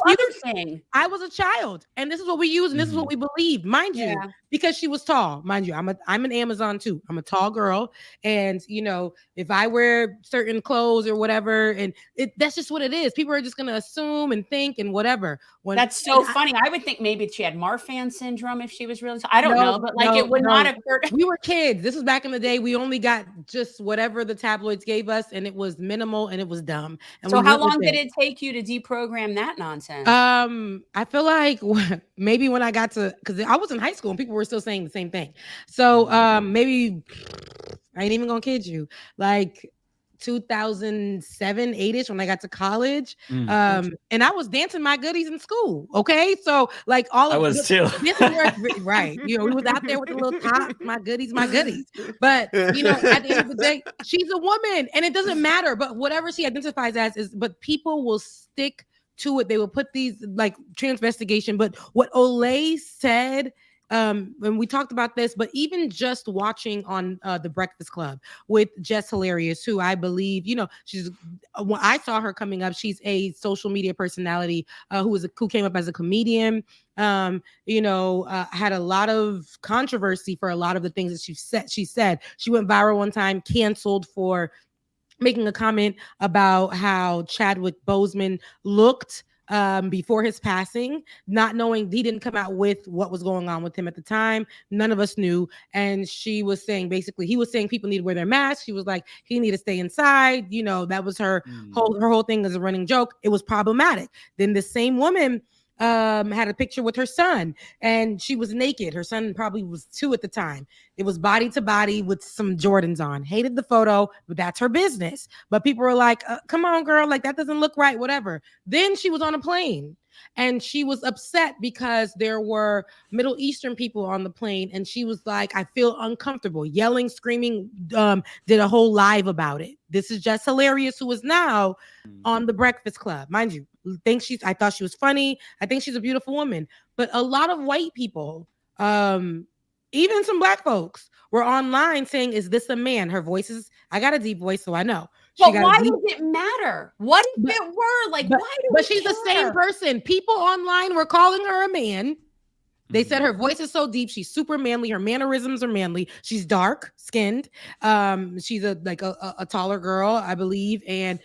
other thing. I was a child, and this is what we use, and this is what we believe, mind you, because she was tall, mind you. I'm an Amazon too. I'm a tall girl, and if I wear certain clothes or whatever, and that's just what it is. People are just gonna assume and think and whatever. That's so funny. I would think maybe she had Marfan syndrome if she was really tall. I don't know, but it would not occur. We were kids. This was back in the day. We only got just whatever the tabloids gave us, and it was minimal and it was dumb. And so how long did it take you to deprogram that nonsense? I feel like maybe when I got to, because I was in high school and people were still saying the same thing. So maybe I ain't even gonna kid you, like 2007, 8ish when I got to college. And I was dancing my goodies in school. Okay. So like all of I was too. This is where right. We was out there with the little top, my goodies. But at the end of the day, she's a woman and it doesn't matter. But whatever she identifies as but people will stick to it. They will put these like transvestigation. But what Olay said, and we talked about this, but even just watching on the Breakfast Club with Jess Hilarious, who I believe, she's when I saw her coming up, she's a social media personality who came up as a comedian. Had a lot of controversy for a lot of the things that she said. She went viral one time, canceled for making a comment about how Chadwick Boseman looked before his passing, not knowing he didn't come out with what was going on with him at the time. None of us knew. And she was saying, basically, he was saying people need to wear their masks. She was like, he need to stay inside. That was her whole thing as a running joke. It was problematic. Then the same woman had a picture with her son, and she was naked. Her son probably was 2 at the time. It was body to body with some Jordans on. Hated the photo, but that's her business. But people were like, come on, girl, like that doesn't look right, whatever. Then she was on a plane. And she was upset because there were Middle Eastern people on the plane. And she was like, I feel uncomfortable, yelling, screaming, did a whole live about it. This is Just Hilarious, who is now on The Breakfast Club. Mind you, I thought she was funny. I think she's a beautiful woman. But a lot of white people, even some black folks, were online saying, is this a man? Her voice is, I got a deep voice, so I know. But why does it matter? What if it were? Like, why do But she's the same person. People online were calling her a man. They said her voice is so deep. She's super manly. Her mannerisms are manly. She's dark skinned. She's a taller girl, I believe. And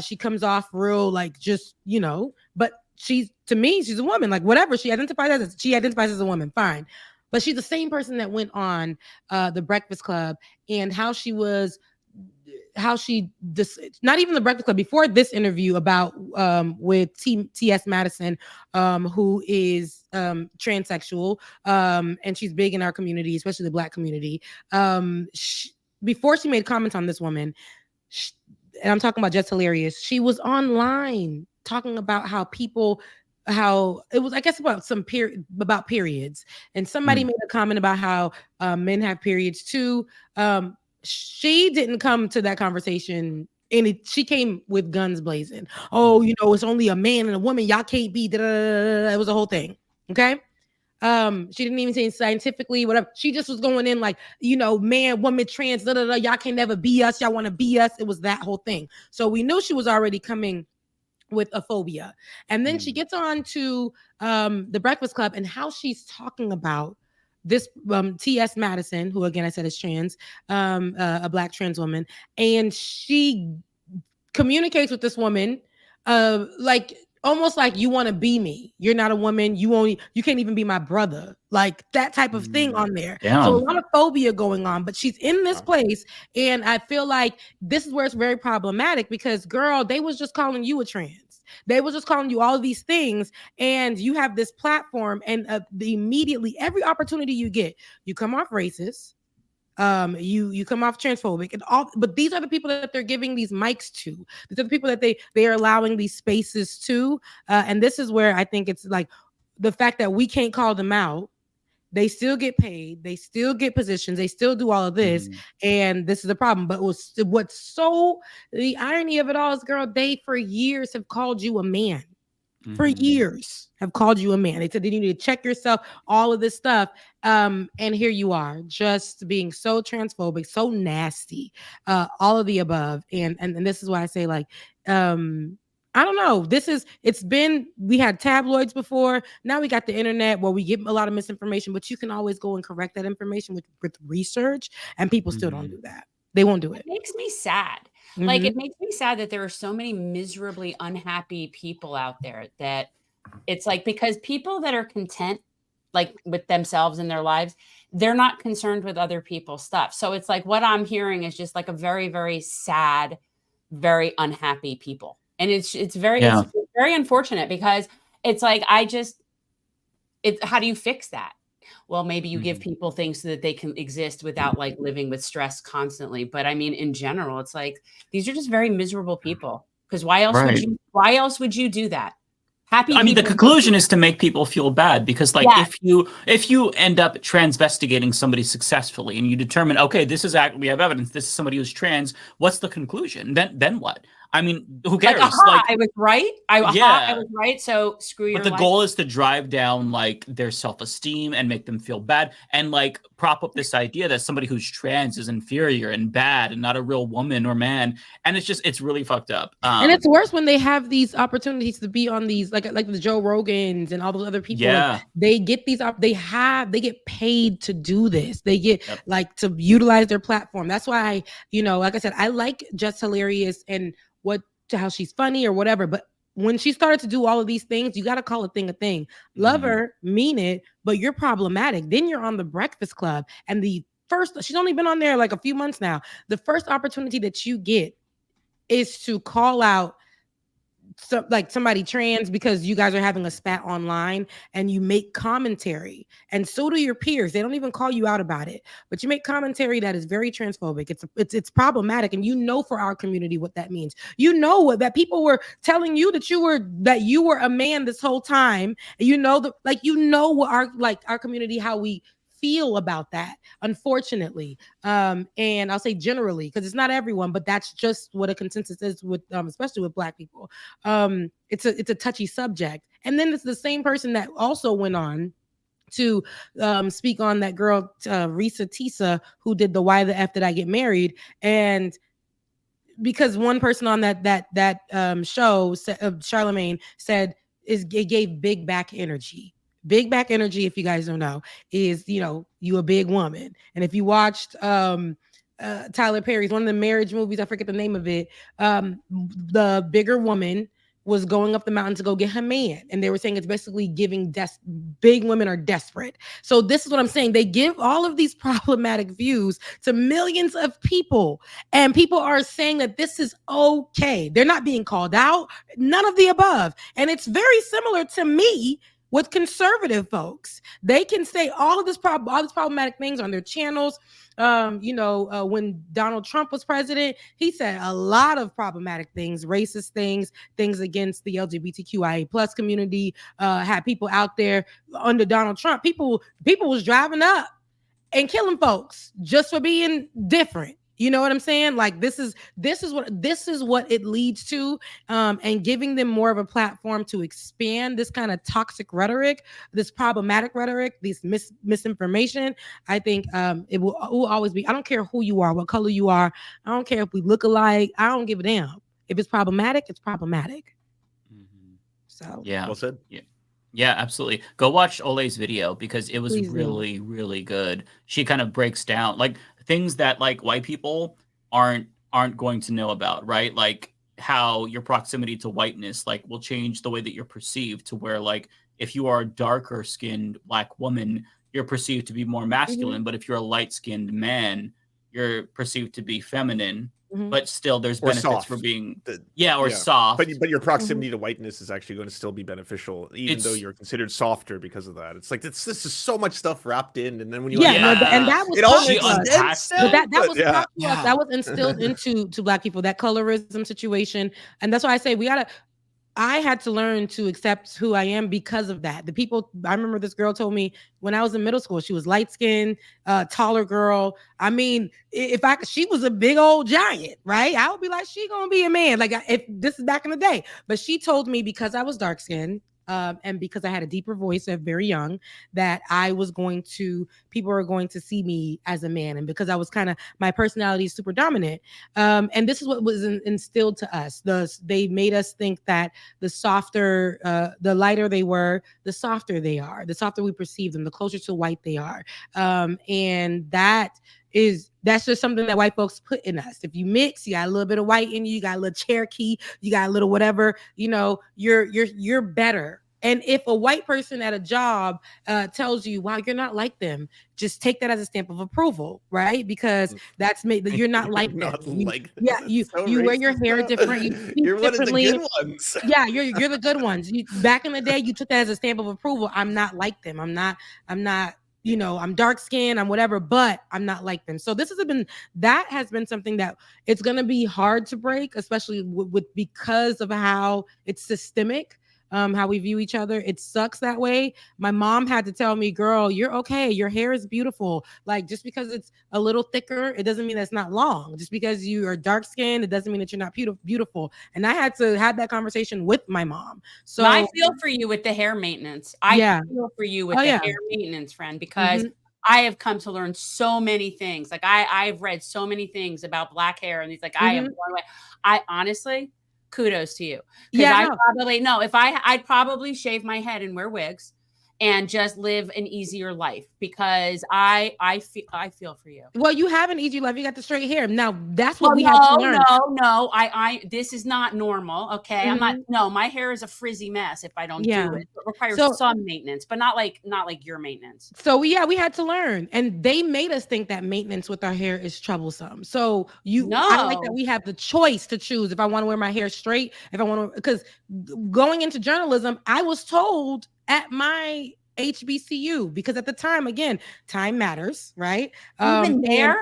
she comes off real, like, just, you know, but to me, she's a woman. Like, whatever she identifies as a woman. Fine. But she's the same person that went on The Breakfast Club, and not even The Breakfast Club, before this interview about with T.S. Madison, who is transsexual, and she's big in our community, especially the Black community. Before she made comments on this woman, and I'm talking about Just Hilarious, she was online talking about how it was, I guess, about periods, and somebody made a comment about how men have periods too. She didn't come to that conversation, and she came with guns blazing. Oh, you know, it's only a man and a woman. Y'all can't be. It was a whole thing. Okay. She didn't even say scientifically, whatever. She just was going in like, you know, man, woman, trans, y'all can never be us. Y'all want to be us. It was that whole thing. So we knew she was already coming with a phobia. And then she gets on to The Breakfast Club, and how she's talking about this T.S. Madison, who again I said is trans, a Black trans woman, and she communicates with this woman like almost like, you want to be me. You're not a woman. You can't even be my brother. Like that type of thing on there. Damn. So a lot of phobia going on, but she's in this place. And I feel like this is where it's very problematic, because girl, they was just calling you a trans. They was just calling you all of these things, and you have this platform, and immediately every opportunity you get, you come off racist. You come off transphobic and all, but these are the people that they're giving these mics to. These are the people that they are allowing these spaces to. And this is where I think it's like the fact that we can't call them out. They still get paid, they still get positions, they still do all of this, and this is the problem. But what's so the irony of it all is, girl, they for years have called you a man. For years have called you a man. They said they need to check yourself, all of this stuff. And here you are, just being so transphobic, so nasty, all of the above. And this is why I say, like, I don't know. We had tabloids before. Now we got the internet where we get a lot of misinformation, but you can always go and correct that information with research, and people still don't do that. They won't do it. It makes me sad. Like, it makes me sad that there are so many miserably unhappy people out there, that it's like, because people that are content, like with themselves and their lives, they're not concerned with other people's stuff. So it's like, what I'm hearing is just like a very, very sad, very unhappy people. And it's very unfortunate, because it's like, how do you fix that? Well, maybe you give people things so that they can exist without like living with stress constantly. But I mean, in general, it's like, these are just very miserable people, because why else would you do that? The conclusion is to make people feel bad, because like, if you end up transvestigating somebody successfully and you determine, okay, we have evidence, this is somebody who's trans, what's the conclusion? Then what? I mean, who cares? I was right. I was right. So screw your life. But the goal is to drive down like their self-esteem and make them feel bad, and like prop up this idea that somebody who's trans is inferior and bad and not a real woman or man. And it's really fucked up. And it's worse when they have these opportunities to be on these, like the Joe Rogans and all those other people. Yeah. Like, they get these, they get paid to do this. They get like to utilize their platform. That's why like I said, I like Just Hilarious and how she's funny or whatever, but when she started to do all of these things, you got to call a thing a thing. Love her, mean it, but you're problematic. Then you're on The Breakfast Club, and she's only been on there like a few months now. The first opportunity that you get is to call out somebody trans because you guys are having a spat online and you make commentary, and so do your peers. They don't even call you out about it, but you make commentary that is very transphobic. It's problematic, and you know for our community what that means. You know what that people were telling you that you were a man this whole time. You know what our community, how we feel about that, unfortunately. And I'll say generally, because it's not everyone, but that's just what a consensus is with especially with Black people. It's a touchy subject. And then it's the same person that also went on to speak on that girl Risa Tisa, who did the Why the F Did I Get Married? And because one person on that show, Charlemagne, said it gave big back energy. Big back energy, if you guys don't know, is, you a big woman. And if you watched Tyler Perry's, one of the marriage movies, I forget the name of it, the bigger woman was going up the mountain to go get her man. And they were saying it's basically giving big women are desperate. So this is what I'm saying. They give all of these problematic views to millions of people. And people are saying that this is okay. They're not being called out. None of the above. And it's very similar to me with conservative folks. They can say all these problematic things on their channels. When Donald Trump was president, he said a lot of problematic things, racist things against the LGBTQIA plus community. Had people out there under Donald Trump. People was driving up and killing folks just for being different. You know what I'm saying? Like this is what it leads to, and giving them more of a platform to expand this kind of toxic rhetoric, this problematic rhetoric, this misinformation. I think it will always be. I don't care who you are, what color you are. I don't care if we look alike. I don't give a damn. If it's problematic, it's problematic. Mm-hmm. So yeah, well said. Yeah, absolutely. Go watch Ole's video because it was really, really good. She kind of breaks down like things that like white people aren't going to know about, right? Like how your proximity to whiteness like will change the way that you're perceived, to where like if you are a darker skinned Black woman, you're perceived to be more masculine, but if you're a light skinned man, you're perceived to be feminine. But still, there's benefits for being soft. But your proximity to whiteness is actually going to still be beneficial, even though you're considered softer because of that. It's like this is so much stuff wrapped in, and then when you and that was it all makes sense. That was instilled into Black people, that colorism situation, and that's why I say I had to learn to accept who I am because of that. I remember this girl told me when I was in middle school, she was light skinned, taller girl. I mean, she was a big old giant, right? I would be like, she gonna be a man. Like if this is back in the day, but she told me because I was dark skinned, and because I had a deeper voice at very young, that people were going to see me as a man. And because I was my personality is super dominant. And this is what was instilled to us. They made us think that the softer, the lighter they were, the softer they are, the softer we perceive them, the closer to white they are. And that's just something that white folks put in us. If you mix, you got a little bit of white in you, got a little Cherokee, you got a little whatever, you're better. And if a white person at a job tells you, wow, you're not like them, just take that as a stamp of approval, right? Because you're not like them. You wear your hair different. You're one of the good ones. Yeah, you're the good ones. Back in the day, you took that as a stamp of approval. I'm not like them. I'm not. I'm dark skinned, I'm whatever, but I'm not like them. So that has been something that it's going to be hard to break, especially because of how it's systemic, how we view each other. It sucks that way. My mom had to tell me, girl, you're okay. Your hair is beautiful. Like just because it's a little thicker, it doesn't mean that's not long. Just because you are dark skinned, it doesn't mean that you're not beautiful. And I had to have that conversation with my mom. So I feel for you with the hair maintenance. I feel for you with hair maintenance, friend, because I have come to learn so many things. Like I've read so many things about Black hair, and it's like I am blown away. I honestly, kudos to you. Yeah, I'd probably shave my head and wear wigs, and just live an easier life, because I feel for you. Well, you have an easy life. You got the straight hair. Now that's what we have to learn. No. I this is not normal. Okay. I'm not, no, my hair is a frizzy mess if I don't do it. It requires some maintenance, but not like your maintenance. So we had to learn, and they made us think that maintenance with our hair is troublesome. So I like that we have the choice to choose if I want to wear my hair straight, if I want to, because going into journalism, I was told at my HBCU, because at the time, again, time matters, right? Even there,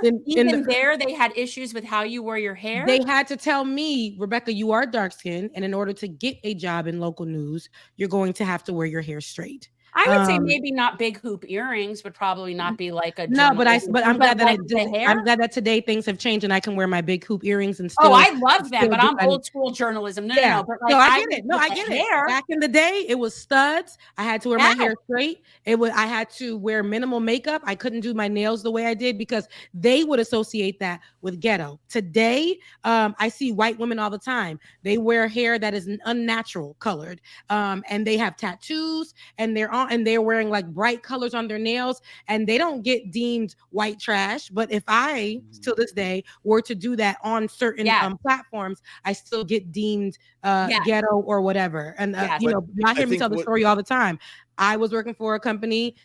they had issues with how you wore your hair. They had to tell me, Rebecca, you are dark skinned, and in order to get a job in local news, you're going to have to wear your hair straight. I would say maybe not big hoop earrings would probably not be like a no, but I'm glad that I'm glad that today things have changed and I can wear my big hoop earrings and still. Oh, I love them, but I'm old school journalism. No. But like, I get it. No, I get it. Back in the day, it was studs. I had to wear my hair straight. I had to wear minimal makeup. I couldn't do my nails the way I did because they would associate that with ghetto. Today, I see white women all the time. They wear hair that is unnatural colored, and they have tattoos, and they're wearing like bright colors on their nails, and they don't get deemed white trash. But if I, till this day, were to do that on certain platforms, I still get deemed ghetto or whatever. And not hear me tell the story all the time. I was working for a company.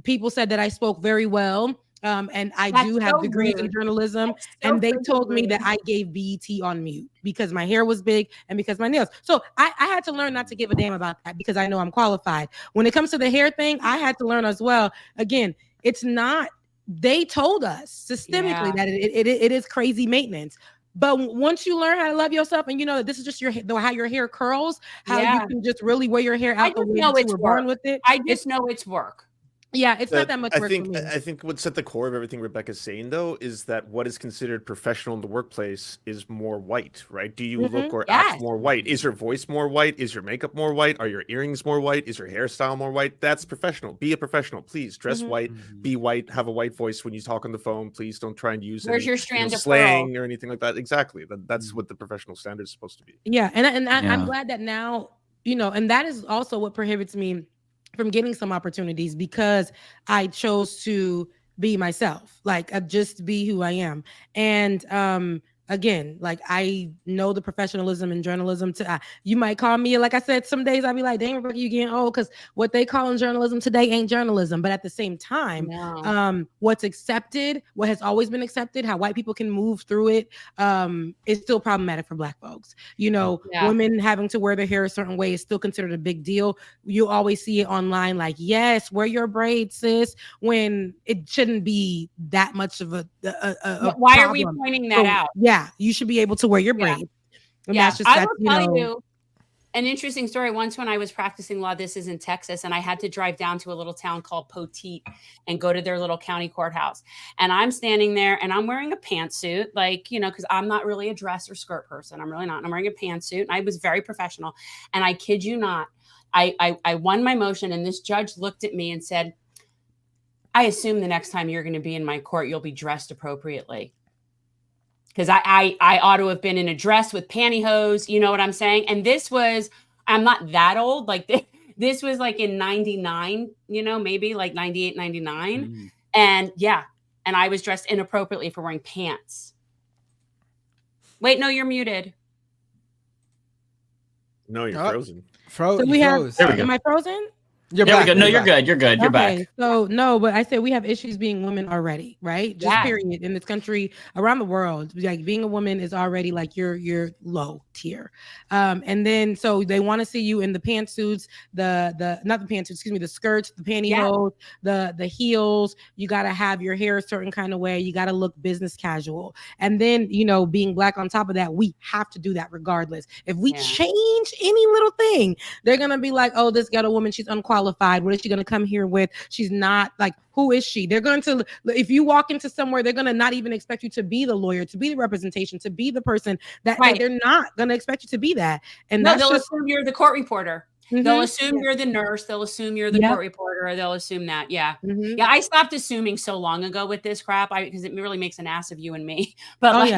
People said that I spoke very well. And I do have degrees in journalism, and they told me that I gave BET on mute because my hair was big and because my nails. So I had to learn not to give a damn about that because I know I'm qualified. When it comes to the hair thing, I had to learn as well. Again, it's not, they told us systemically that it is crazy maintenance. But once you learn how to love yourself, and you know that this is just how your hair curls, how you can just really wear your hair out the way that you were born with it. I just know it's work. Yeah, it's not that much work for me. I think what's at the core of everything Rebecca's saying, though, is that what is considered professional in the workplace is more white, right? Do you look or act more white? Is your voice more white? Is your makeup more white? Are your earrings more white? Is your hairstyle more white? That's professional. Be a professional. Please dress white, be white, have a white voice when you talk on the phone. Please don't try and use your strand of slang or anything like that. Exactly. That's what the professional standard is supposed to be. Yeah, and I'm glad that now, and that is also what prohibits me from getting some opportunities, because I chose to be myself, like just be who I am. And again, like I know the professionalism in journalism. You might call me, like I said, some days I'll be like, dang, Rebecca, you getting old, because what they call in journalism today ain't journalism. But at the same time, what's accepted, what has always been accepted, how white people can move through it, is still problematic for Black folks. Women having to wear their hair a certain way is still considered a big deal. You always see it online, like, yes, wear your braids, sis, when it shouldn't be that much of a why problem. Are we pointing that out? Yeah, you should be able to wear your braids. And that's just I will tell you an interesting story. Once when I was practicing law, this is in Texas, and I had to drive down to a little town called Poteet and go to their little county courthouse. And I'm standing there and I'm wearing a pantsuit, like, because I'm not really a dress or skirt person. I'm really not. I'm wearing a pantsuit, and I was very professional. And I kid you not, I won my motion, and this judge looked at me and said, I assume the next time you're going to be in my court, you'll be dressed appropriately. Because I ought to have been in a dress with pantyhose, you know what I'm saying? And this was, I'm not that old. Like this was like in 99, maybe like 98, 99. And and I was dressed inappropriately for wearing pants. Wait, no, you're muted. No, you're frozen. So we have, am I frozen? There we go. No, you're good. You're good. You're back. So no, but I said we have issues being women already, right? Just period. In this country, around the world, like being a woman is already like you're low tier. And then so they want to see you in the pantsuits, the skirts, the pantyhose, the heels. You got to have your hair a certain kind of way. You got to look business casual. And then being Black on top of that, we have to do that regardless. If we change any little thing, they're gonna be like, oh, this ghetto woman, she's unqualified. What is she going to come here with? She's not, like, who is she? They're going to, if you walk into somewhere, they're going to not even expect you to be the lawyer, to be the representation, to be the person that they're not going to expect you to be that. And they'll assume you're the court reporter. They'll assume you're the nurse. They'll assume you're the court reporter, or they'll assume that. Yeah. I stopped assuming so long ago with this crap, because it really makes an ass of you and me. But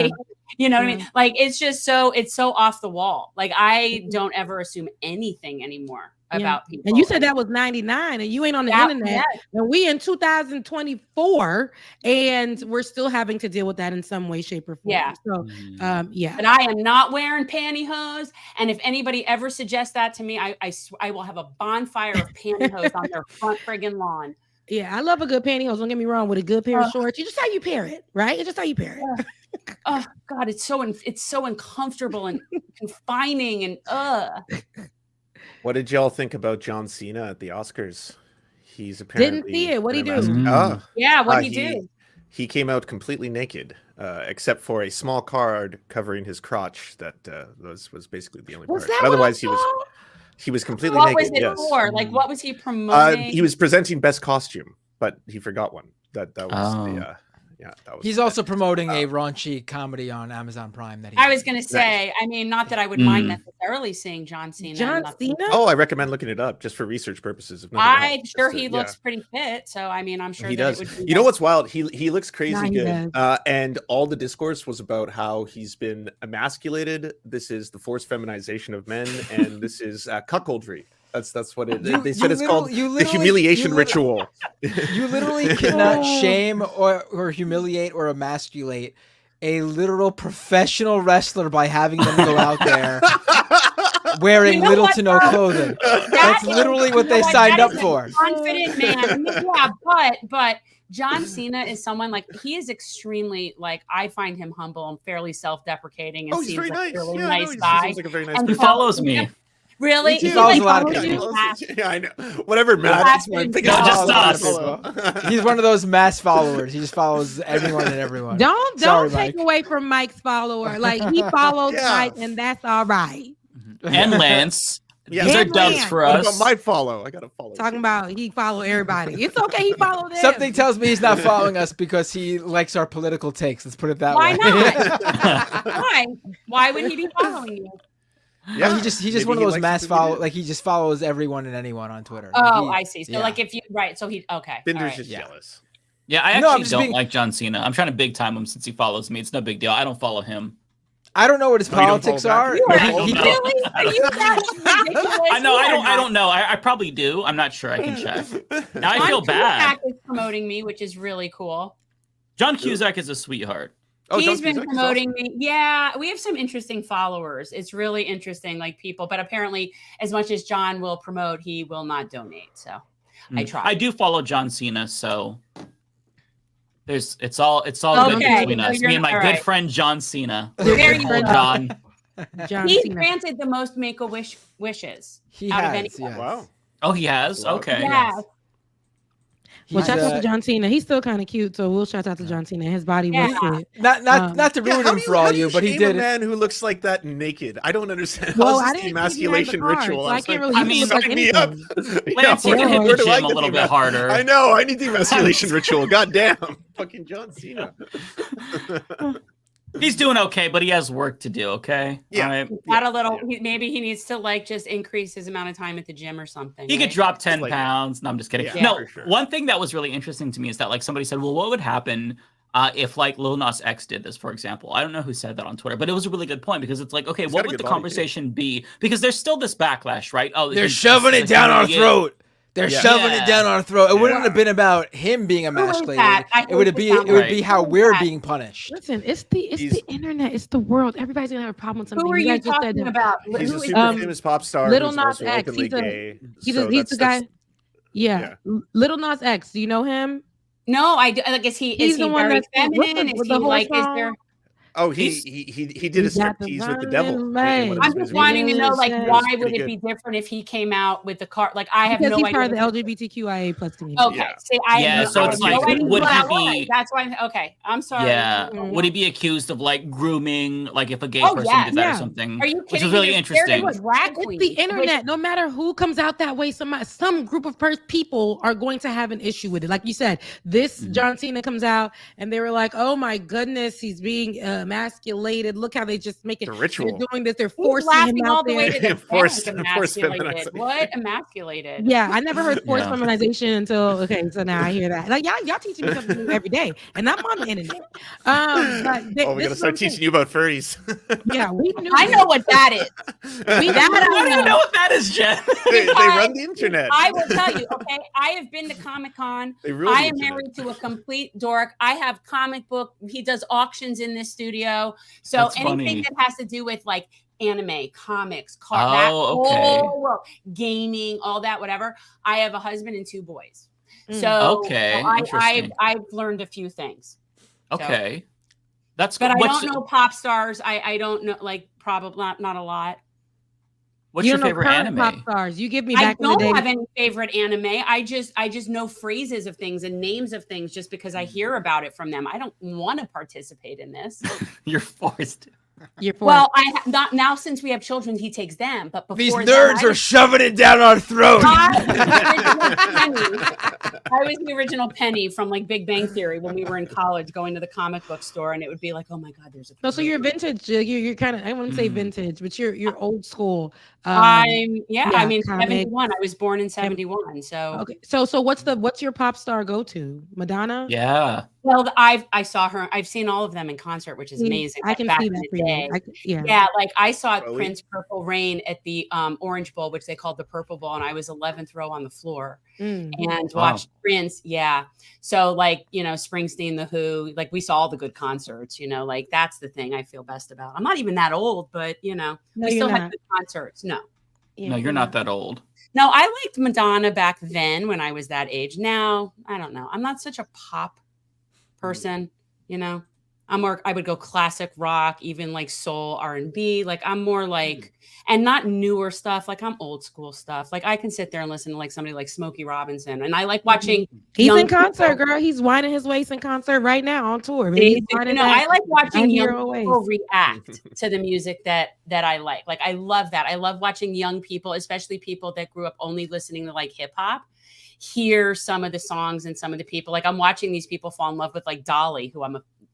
you know what I mean? Like, it's just it's so off the wall. Like, I don't ever assume anything anymore about people. And you said that was 99 and you ain't on the internet. And we in 2024 and we're still having to deal with that in some way, shape, or form. Yeah. So, yeah. But I am not wearing pantyhose. And if anybody ever suggests that to me, I will have a bonfire of pantyhose on their front friggin' lawn. Yeah, I love a good pantyhose. Don't get me wrong. With a good pair of shorts, you just how you pair it, right? It's just how you pair it. Oh God, it's so uncomfortable and confining and What did y'all think about John Cena at the Oscars? He's apparently didn't see it. What'd he do? Yeah, what'd he do? He came out completely naked, except for a small card covering his crotch. That was basically the only part. But otherwise, he was completely naked. What was it for? Like, what was he promoting? He was presenting best costume, but he forgot one. That was He's also promoting a raunchy comedy on Amazon Prime. That I was going to say. I mean, not that I would mind necessarily seeing John Cena. John Cena? Oh, I recommend looking it up just for research purposes. I'm sure he looks pretty fit. So I mean, I'm sure he that does. It would be you know what's wild? He looks crazy he good. And all the discourse was about how he's been emasculated. This is the forced feminization of men, and this is cuckoldry. That's what it. They said it's called the humiliation ritual. You literally cannot shame or humiliate or emasculate a literal professional wrestler by having them go out there wearing little to no clothing. That's literally what they signed up for. Confident man. Yeah, but John Cena is someone like he is extremely like I find him humble and fairly self-deprecating and seems like a really nice guy. Seems like a very nice guy. He follows me. Really? He follows a lot of people. Yeah, I know. Whatever, Matt. He's one of those mass followers. He just follows everyone and everyone. Don't take away from Mike's follower. Like he follows Mike, and that's all right. And Lance. Yeah, these are dubs for us. What about my follow? I gotta follow. Talking about he follow everybody. It's okay. He follow them. Something tells me he's not following us because he likes our political takes. Let's put it that way. Why not? Why would he be following you? Yeah, he's just one of those mass follow. Like he just follows everyone and anyone on Twitter. Oh, I see. So like if you so he Binder's just jealous. Yeah, I actually don't like John Cena. I'm trying to big time him since he follows me. It's no big deal. I don't follow him. I don't know what his politics are. Really? Are you that ridiculous? I don't know. I probably do. I'm not sure. I can check. Now I feel bad. Is promoting me, which is really cool. John Cusack is a sweetheart. Oh, he's been promoting me. Yeah, we have some interesting followers. It's really interesting, like people. But apparently, as much as John will promote, he will not donate. So I try. I do follow John Cena, so it's all good between us. Me and my good friend John Cena. Very good, John. He's granted the most Make-A-Wish wishes out of anyone. Yes. Wow. Oh, he has. Okay. Yeah. Well, shout out to John Cena. He's still kind of cute, so we'll shout out to John Cena. His body was fit. Not to ruin him for all you, but he did. A man who looks like that naked. I don't understand. Well, How's this emasculation ritual? I can't really. I mean, sign me up. Lance, you can hit the gym a little bit harder. I know. I need the emasculation ritual. God damn. Fucking John Cena. He's doing okay, but he has work to do. Okay. Yeah. Right. Got a little. Maybe he needs to like just increase his amount of time at the gym or something. He could drop 10 pounds. No, I'm just kidding. Yeah, no, one thing that was really interesting to me is that like somebody said, well, what would happen if like Lil Nas X did this, for example? I don't know who said that on Twitter, but it was a really good point because it's like, okay, what would the conversation be? Because there's still this backlash, right? Oh, they're shoving it down our throat. They're shoving it down our throat. It wouldn't have been about him being emasculated. It would be how we're being punished. Listen, it's the internet. It's the world. Everybody's gonna have a problem with something. Who are you talking about? He's a super famous pop star. Little who's Nas also X. openly gay. He's the guy. Yeah. Little Nas X. Do you know him? No, I do. Like, is he very feminine? Is he like? Is there? Oh, he did a striptease with the devil. I'm just wanting to know, like, why would it be different if he came out with the card? Like, I have no idea. He's part of the LGBTQIA plus community. Okay, see, so it's like, would he be? That's why. Okay, I'm sorry. Yeah, would he be accused of like grooming, like if a gay person did that or something? Are you kidding? Which is really interesting. It's the internet. No matter who comes out that way, some group of people are going to have an issue with it. Like you said, this John Cena comes out and they were like, "Oh my goodness, he's being emasculated. Look how they just make it. The ritual. They're doing this. They're He's forcing laughing him all out the way there. to the Forced- bank. forced Emasculated. feminization. What? Emasculated. Yeah, I never heard forced Yeah. feminization until so now I hear that. Like y'all teaching me something new every day, and I'm on the internet. But Oh, we gotta start teaching you about furries. Yeah, we knew. I know what that is. How do you know what that is, Jen? they run the internet. I will tell you, okay, I have been to Comic-Con. They rule I the am internet. married to a complete dork. I have comic book. He does auctions in this studio. So That's anything funny. that has to do with like anime, comics, Oh, that okay. whole world, gaming, all that, whatever. I have a husband and 2 boys. So Okay, so interesting. I've learned a few things. Okay. That's But I what's, don't know pop stars. I don't know, like probably not a lot. what's You your don't know favorite current anime? pop stars. You give me I back in the don't day. have any favorite anime. I just know phrases of things and names of things just because I hear about it from them. I don't want to participate in this. You're forced. You're forced. Well, not now since we have children, he takes them. But before These that, nerds are shoving it down our throat. I was the original Penny from like Big Bang Theory when we were in college, going to the comic book store, and it would be like, "Oh my God, there's a." So you're vintage. You're kind of. I wouldn't say vintage, but you're old school. I mean, comic. 71. I was born in 71. So Okay. So what's your pop star go to? Madonna? Yeah. Well, I saw her. I've seen all of them in concert, which is amazing. I can back see in that the for you. day. Yeah. Like I saw Chloe? Prince Purple Rain at the Orange Bowl, which they called the Purple Bowl, and I was 11th row on the floor and watched Prince. Yeah. So like, Springsteen, The Who, like we saw all the good concerts, like that's the thing I feel best about. I'm not even that old, but we still had good concerts. No, you're not that old. No, I liked Madonna back then when I was that age. Now, I don't know. I'm not such a pop person, I would go classic rock, even like soul, R&B. Like I'm more like, and not newer stuff. Like I'm old school stuff. Like I can sit there and listen to like somebody like Smokey Robinson, and I like watching. He's young in concert, people. girl. He's winding his waist in concert right now on tour. He's winding that I like watching young 90-year-old people waist. react to the music that I like. Like I love that. I love watching young people, especially people that grew up only listening to like hip hop, hear some of the songs and some of the people. Like I'm watching these people fall in love with like Dolly, who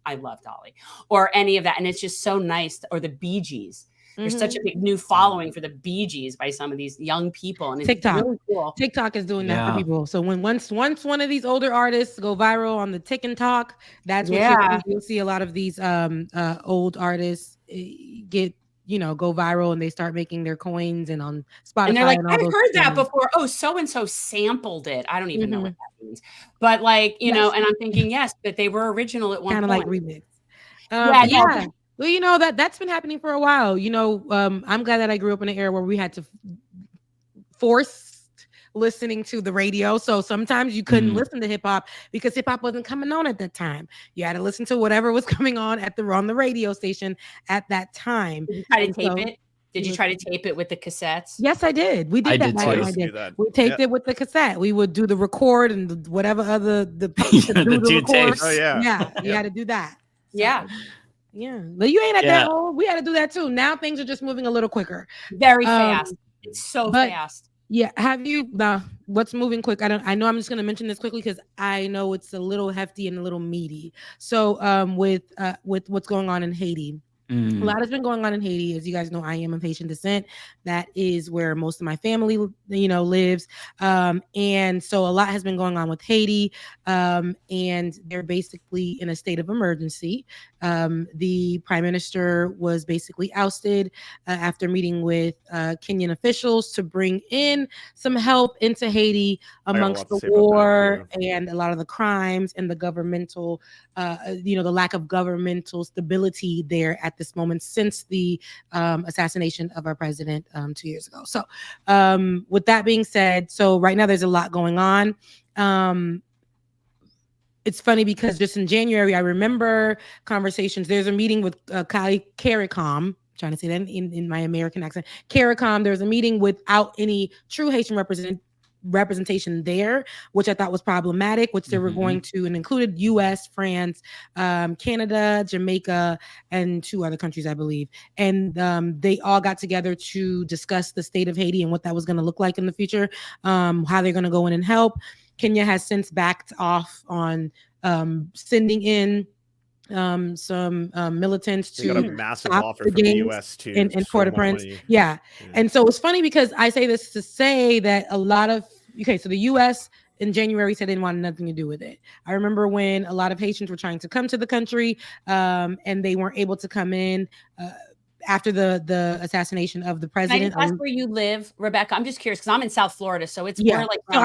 I love Dolly, or any of that. And it's just so nice. Or the Bee Gees. There's such a big new following for the Bee Gees by some of these young people. And it's TikTok. really cool. TikTok is doing that for people. So when once one of these older artists go viral on the Tick and Talk, that's what you'll see a lot of these old artists get go viral, and they start making their coins and on Spotify. And they're like, and I've all heard those that things. before. Oh, so-and-so sampled it. I don't even know what that means. But like, and I'm thinking, yes, but they were original at one point. Kind of like remix. Yeah. Well, that's been happening for a while. I'm glad that I grew up in an era where we had to force listening to the radio. So sometimes you couldn't listen to hip hop because hip hop wasn't coming on at that time. You had to listen to whatever was coming on on the radio station at that time. Did you try to tape it? Did you try to tape it with the cassettes? Yes, I did. We did that. Back in my day. We taped it with the cassette. We would do the record and whatever other the tapes. Oh yeah. Yeah, you had to do that. Yeah. Yeah, but you ain't at that old. We had to do that too. Now things are just moving a little quicker, very fast. It's so fast. Yeah, have you what's moving quick? I know I'm just going to mention this quickly because I know it's a little hefty and a little meaty. So with what's going on in Haiti. A lot has been going on in Haiti. As you guys know, I am of Haitian descent. That is where most of my family, lives. And so a lot has been going on with Haiti. And they're basically in a state of emergency. The prime minister was basically ousted after meeting with Kenyan officials to bring in some help into Haiti amongst the war and a lot of the crimes and the governmental, the lack of governmental stability there at this moment since the assassination of our president 2 years ago. So with that being said, so right now there's a lot going on. It's funny because just in January, I remember conversations. There's a meeting with CARICOM, trying to say that in my American accent. CARICOM, there's a meeting without any true Haitian representation there, which I thought was problematic, which they were going to, and included US, France, Canada, Jamaica, and 2 other countries, I believe. And they all got together to discuss the state of Haiti and what that was going to look like in the future, how they're going to go in and help. Kenya has since backed off on sending in some militants They got a to massive stop offer the from the gangs US too. in so Port-au-Prince. Yeah. And so it's funny because I say this to say that a lot of, so the US in January said they didn't want nothing to do with it. I remember when a lot of Haitians were trying to come to the country and they weren't able to come in after the assassination of the president. Can I ask where you live, Rebecca? I'm just curious because I'm in South Florida, so it's yeah. we're like So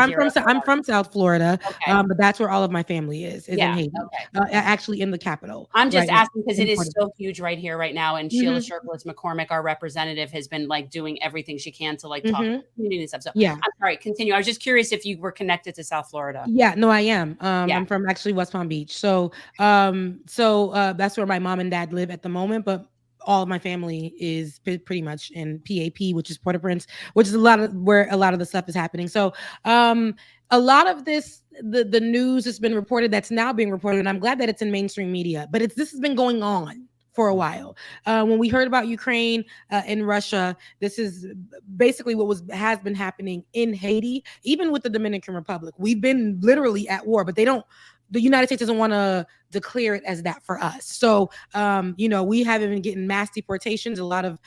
I'm from South Florida, okay. But that's where all of my family is in Haiti. Okay. Actually in the capital. I'm just right asking because it is so huge right here, right now. And Sheila Sherkowitz McCormick, our representative, has been like doing everything she can to like talk to the community and stuff. So I'm sorry, continue. I was just curious if you were connected to South Florida. Yeah, no, I am. I'm from actually West Palm Beach. So that's where my mom and dad live at the moment, but all of my family is pretty much in PAP, which is Port-au-Prince, which is where a lot of the stuff is happening. So a lot of this, the news has been reported that's now being reported, and I'm glad that it's in mainstream media, but this has been going on for a while. When we heard about Ukraine and Russia, this is basically what has been happening in Haiti, even with the Dominican Republic. We've been literally at war, but the United States doesn't want to declare it as that for us. So, we haven't been getting mass deportations. A lot of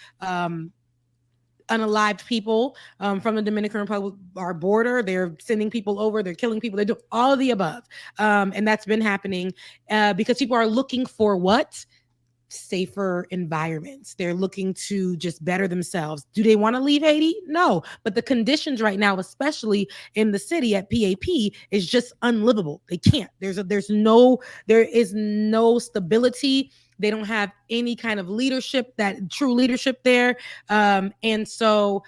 unalived people from the Dominican Republic, our border. They're sending people over. They're killing people. They do all of the above. And that's been happening because people are looking for what? Safer environments. They're looking to just better themselves. Do they want to leave Haiti? No, but the conditions right now, especially in the city at PAP, is just unlivable. They can't. There is no stability. They don't have any kind of leadership, that true leadership there. And so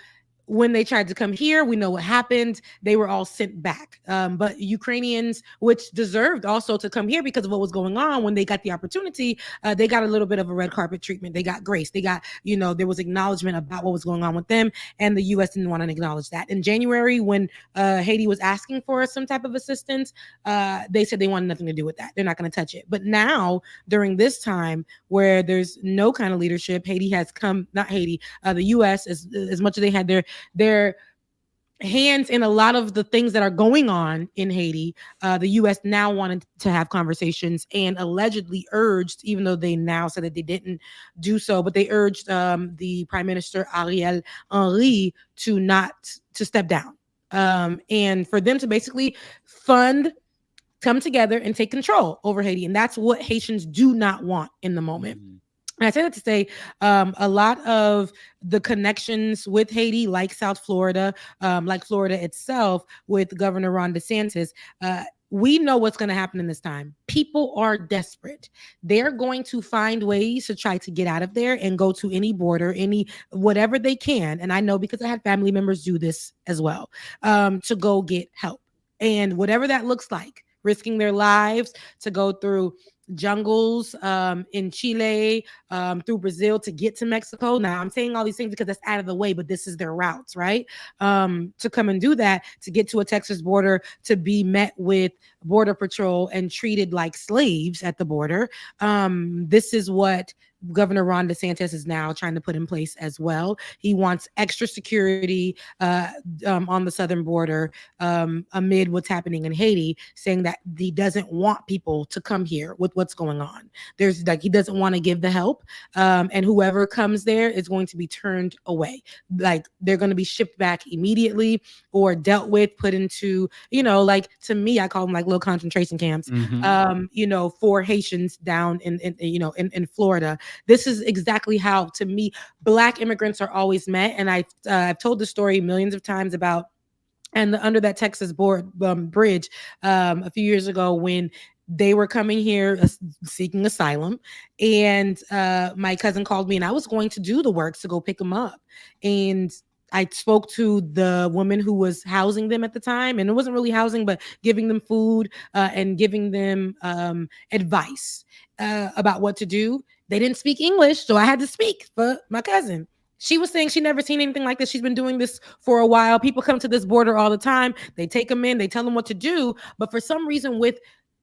when they tried to come here, we know what happened. They were all sent back. But Ukrainians, which deserved also to come here because of what was going on, when they got the opportunity, they got a little bit of a red carpet treatment. They got grace. They got, there was acknowledgement about what was going on with them, and the U.S. didn't want to acknowledge that. In January, when Haiti was asking for some type of assistance, they said they wanted nothing to do with that. They're not going to touch it. But now, during this time where there's no kind of leadership, Haiti has come, not Haiti, the U.S., as much as they had their hands in a lot of the things that are going on in Haiti, the U.S. now wanted to have conversations and allegedly urged, even though they now said that they didn't do so, but they urged the Prime Minister Ariel Henry to step down and for them to basically come together and take control over Haiti. And that's what Haitians do not want in the moment. And I say that to say a lot of the connections with Haiti, like South Florida, like Florida itself, with Governor Ron DeSantis, we know what's going to happen in this time. People are desperate. They're going to find ways to try to get out of there and go to any border, whatever they can. And I know because I had family members do this as well, to go get help. And whatever that looks like, risking their lives to go through jungles in Chile, through Brazil to get to Mexico. Now, I'm saying all these things because that's out of the way, but this is their routes, right? To come and do that, to get to a Texas border, to be met with Border Patrol and treated like slaves at the border. This is what Governor Ron DeSantis is now trying to put in place as well. He wants extra security on the southern border amid what's happening in Haiti, saying that he doesn't want people to come here with what's going on. He doesn't want to give the help, and whoever comes there is going to be turned away. Like, they're going to be shipped back immediately or dealt with, put into, to me, I call them like little concentration camps, for Haitians down in Florida. This is exactly how, to me, Black immigrants are always met. And I've told the story millions of times about, and under that Texas bridge a few years ago, when they were coming here seeking asylum, and my cousin called me, and I was going to do the work to go pick them up. And I spoke to the woman who was housing them at the time, and it wasn't really housing, but giving them food and giving them advice about what to do. They didn't speak English, so I had to speak for my cousin. She was saying she never seen anything like this. She's been doing this for a while. People come to this border all the time. They take them in, they tell them what to do. But for some reason, with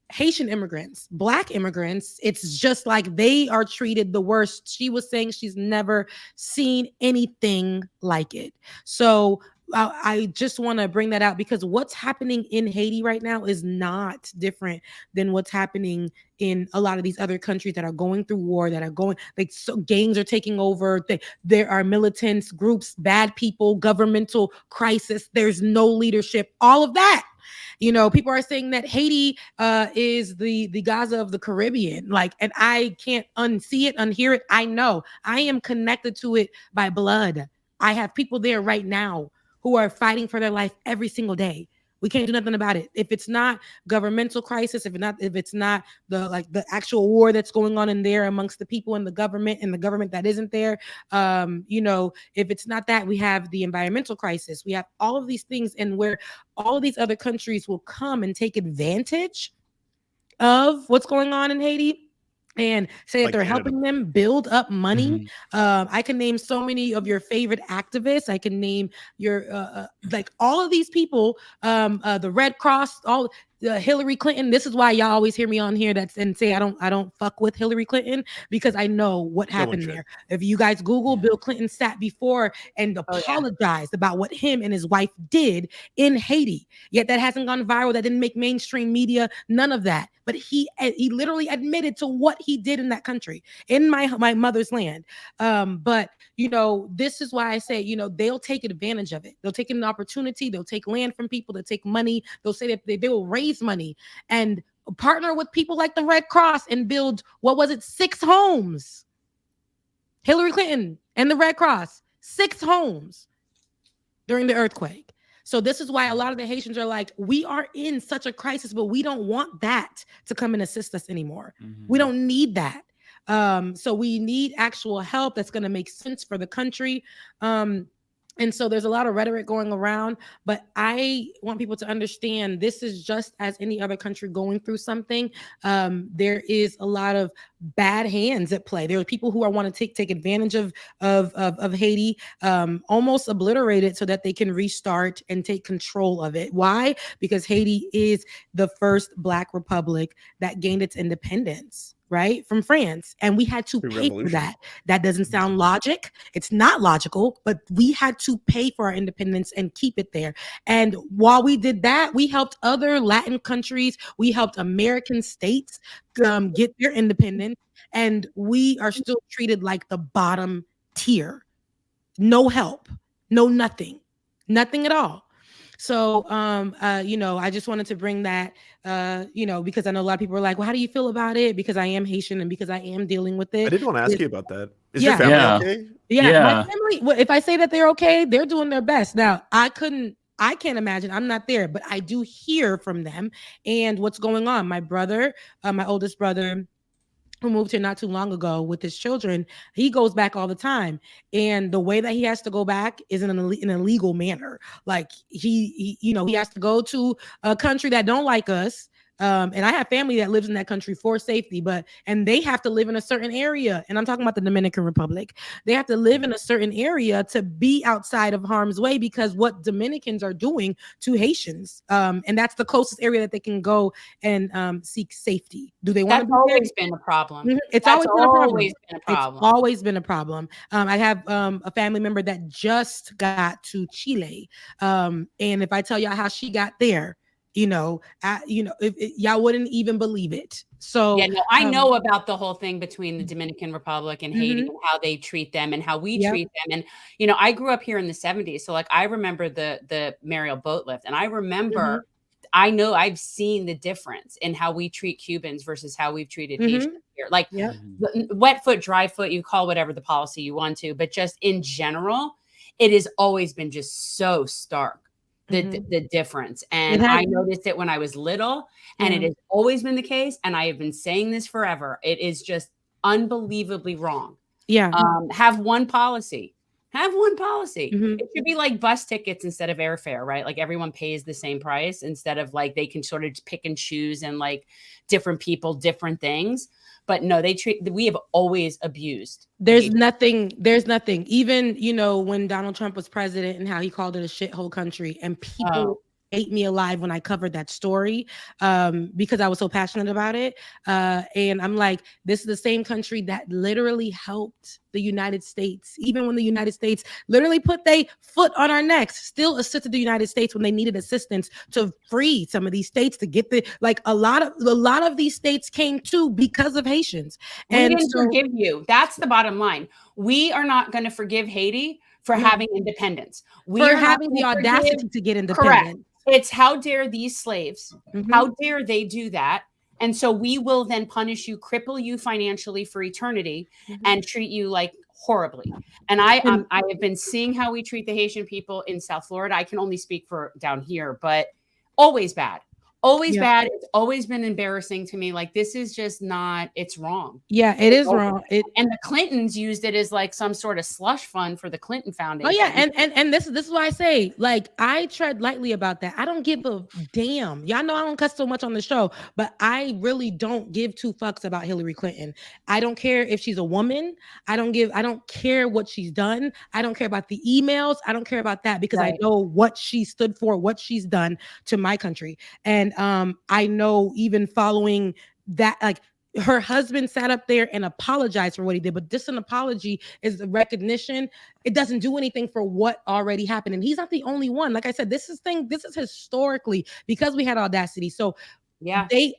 Haitian immigrants, Black immigrants, it's just like they are treated the worst. She was saying she's never seen anything like it. So I just want to bring that out because what's happening in Haiti right now is not different than what's happening in a lot of these other countries that are going through war, that are going, like, so gangs are taking over. There are militants, groups, bad people, governmental crisis. There's no leadership, all of that. You know, people are saying that Haiti is the Gaza of the Caribbean. Like, and I can't unsee it, unhear it. I know I am connected to it by blood. I have people there right now who are fighting for their life every single day. We can't do nothing about it. If it's not governmental crisis, if it's not the actual war that's going on in there amongst the people in the government and the government that isn't there, you know, if it's not that, we have the environmental crisis. We have all of these things, and where all of these other countries will come and take advantage of what's going on in Haiti and say that they're helping them build up money. I can name so many of your favorite activists. I can name your like all of these people, the Red Cross, all Hillary Clinton. This is why y'all always hear me on here and say I don't fuck with Hillary Clinton, because I know what happened there. If you guys Google, Bill Clinton sat before and apologized about what him and his wife did in Haiti. Yet that hasn't gone viral. That didn't make mainstream media. None of that. But he literally admitted to what he did in that country, in my mother's land. But you know, this is why I say, you know, they'll take advantage of it. They'll take an opportunity. They'll take land from people. They'll take money. They'll say that they will raise money and partner with people like the Red Cross and build, what was it, 6 homes. Hillary Clinton and the Red Cross, 6 homes during the earthquake. So this is why a lot of the Haitians are like, we are in such a crisis, but we don't want that to come and assist us anymore. We don't need that. So we need actual help that's going to make sense for the country. And so there's a lot of rhetoric going around, but I want people to understand this is just as any other country going through something. There is a lot of bad hands at play. There are people who want to take advantage of Haiti, almost obliterate it so that they can restart and take control of it. Why? Because Haiti is the first Black republic that gained its independence, right, from France, and we had to pay for that. That doesn't sound logic. It's not logical, but we had to pay for our independence and keep it there. And while we did that, we helped other Latin countries. We helped American states get their independence, and we are still treated like the bottom tier. No help, no nothing at all. So, you know, I just wanted to bring that, you know, because I know a lot of people are like, well, how do you feel about it? Because I am Haitian and because I am dealing with it. I did want to ask you about that. Is your family okay? Yeah. My family, well, if I say that they're okay, they're doing their best. Now, I can't imagine. I'm not there, but I do hear from them and what's going on. My brother, my oldest brother, who moved here not too long ago with his children, he goes back all the time. And the way that he has to go back is in an illegal manner. Like he you know, he has to go to a country that don't like us. And I have family that lives in that country for safety, and they have to live in a certain area. And I'm talking about the Dominican Republic. They have to live in a certain area to be outside of harm's way because what Dominicans are doing to Haitians. And that's the closest area that they can go and seek safety. Do they want to be there? That's always been a problem. Mm-hmm. It's always been a problem. I have a family member that just got to Chile. And if I tell y'all how she got there, you know, y'all wouldn't even believe it. So yeah, no, I know about the whole thing between the Dominican Republic and Haiti and how they treat them and how we treat them. And you know, I grew up here in the 70s, so like I remember the Mariel boat lift, and I remember, I know I've seen the difference in how we treat Cubans versus how we've treated Haitians here. Like wet foot, dry foot, you call whatever the policy you want to, but just in general, it has always been just so stark. The difference. And I noticed it when I was little, and it has always been the case. And I have been saying this forever. It is just unbelievably wrong. Yeah. Have one policy. It should be like bus tickets instead of airfare, right? Like everyone pays the same price instead of like they can sort of pick and choose and like different people, different things. But no, we have always abused. There's nothing. Even, you know, when Donald Trump was president and how he called it a shithole country, and people ate me alive when I covered that story because I was so passionate about it. And I'm like, this is the same country that literally helped the United States, even when the United States literally put their foot on our necks, still assisted the United States when they needed assistance to free some of these states to get the, like a lot of these states came to because of Haitians. And we didn't forgive you. That's the bottom line. We are not going to forgive Haiti for having independence. We for are having the audacity to get independent. Correct. It's how dare these slaves, how dare they do that? And so we will then punish you, cripple you financially for eternity and treat you like horribly. And I have been seeing how we treat the Haitian people in South Florida. I can only speak for down here, but always bad. Always bad. It's always been embarrassing to me. Like, this is just not, it's wrong. Yeah, it is wrong. And the Clintons used it as like some sort of slush fund for the Clinton Foundation. Oh yeah, and this is why I say, like, I tread lightly about that. I don't give a damn. Y'all know I don't cuss so much on the show, but I really don't give two fucks about Hillary Clinton. I don't care if she's a woman. I don't care what she's done. I don't care about the emails. I don't care about that because I know what she stood for, what she's done to my country. And I know even following that, like, her husband sat up there and apologized for what he did, but just an apology is a recognition. It doesn't do anything for what already happened. And he's not the only one. Like I said, this is historically because we had audacity. So yeah, they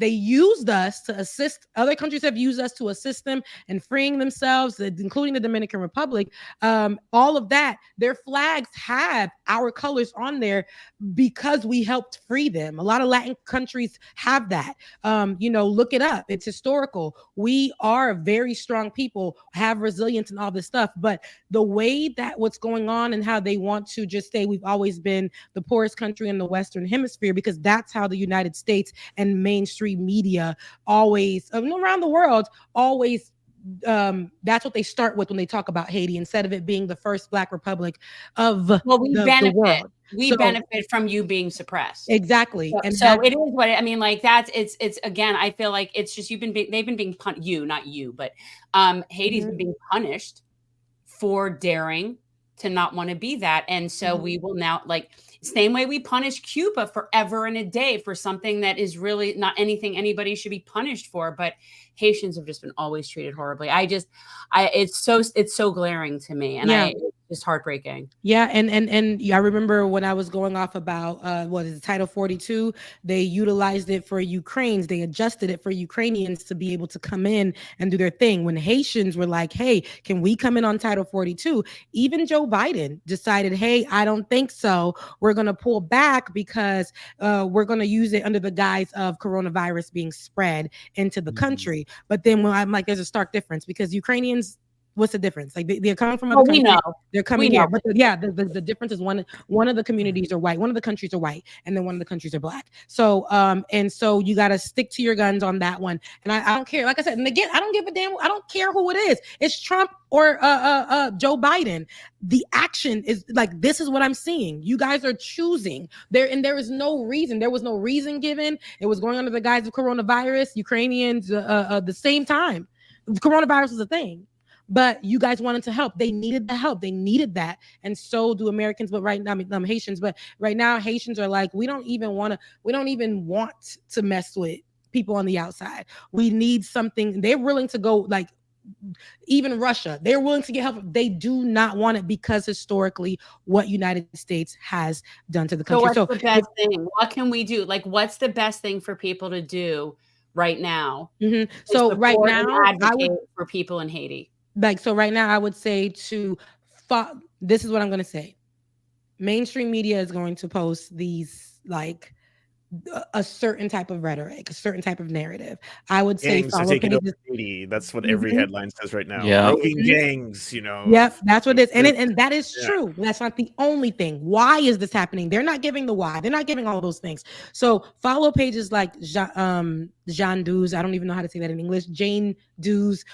used us to assist. Other countries have used us to assist them in freeing themselves, including the Dominican Republic. All of that, their flags have our colors on there because we helped free them. A lot of Latin countries have that. Look it up. It's historical. We are very strong people, have resilience and all this stuff. But the way that what's going on and how they want to just say we've always been the poorest country in the Western Hemisphere, because that's how the United States and mainstream media always around the world always that's what they start with when they talk about Haiti, instead of it being the first Black republic of the world. We benefit from you being suppressed. Exactly. So it is what I mean. Like, that's it's again, I feel like it's just they've been being not you, but Haiti's been being punished for daring to not want to be that. And so we will now, like, same way we punish Cuba forever and a day for something that is really not anything anybody should be punished for. But Haitians have just been always treated horribly. It's so glaring to me. And it's just heartbreaking. Yeah. And I remember when I was going off about Title 42, they utilized it for Ukrainians. They adjusted it for Ukrainians to be able to come in and do their thing. When Haitians were like, hey, can we come in on Title 42? Even Joe Biden decided, hey, I don't think so. We're going to pull back because we're going to use it under the guise of coronavirus being spread into the country. But then when I'm like, there's a stark difference, because Ukrainians, what's the difference? Like they're coming from other countries. They're coming here. But the difference is one of the communities are white, one of the countries are white, and then one of the countries are Black. So and so you got to stick to your guns on that one. And I don't care. Like I said, and again, I don't give a damn. I don't care who it is. It's Trump or Joe Biden. The action is like, this is what I'm seeing. You guys are choosing there, and there is no reason. There was no reason given. It was going under the guise of coronavirus. Ukrainians the same time. Coronavirus was a thing. But you guys wanted to help. They needed the help. They needed that. And so do Americans. But right now, Haitians. But right now, Haitians are like, we don't even want to mess with people on the outside. We need something. They're willing to go, like, even Russia. They're willing to get help. They do not want it because historically, what United States has done to the country. So what's the best thing? What can we do? Like, what's the best thing for people to do right now? So right now, I would for people in Haiti. Right now, I would say this is what I'm going to say. Mainstream media is going to post these, like, a certain type of rhetoric, a certain type of narrative. I would say follow pages. That's what every headline says right now. Yeah. Broken gangs, Yep, that's what it is. And that is true. That's not the only thing. Why is this happening? They're not giving the why. They're not giving all those things. So follow pages like Jean Dues. I don't even know how to say that in English. Jane Dues.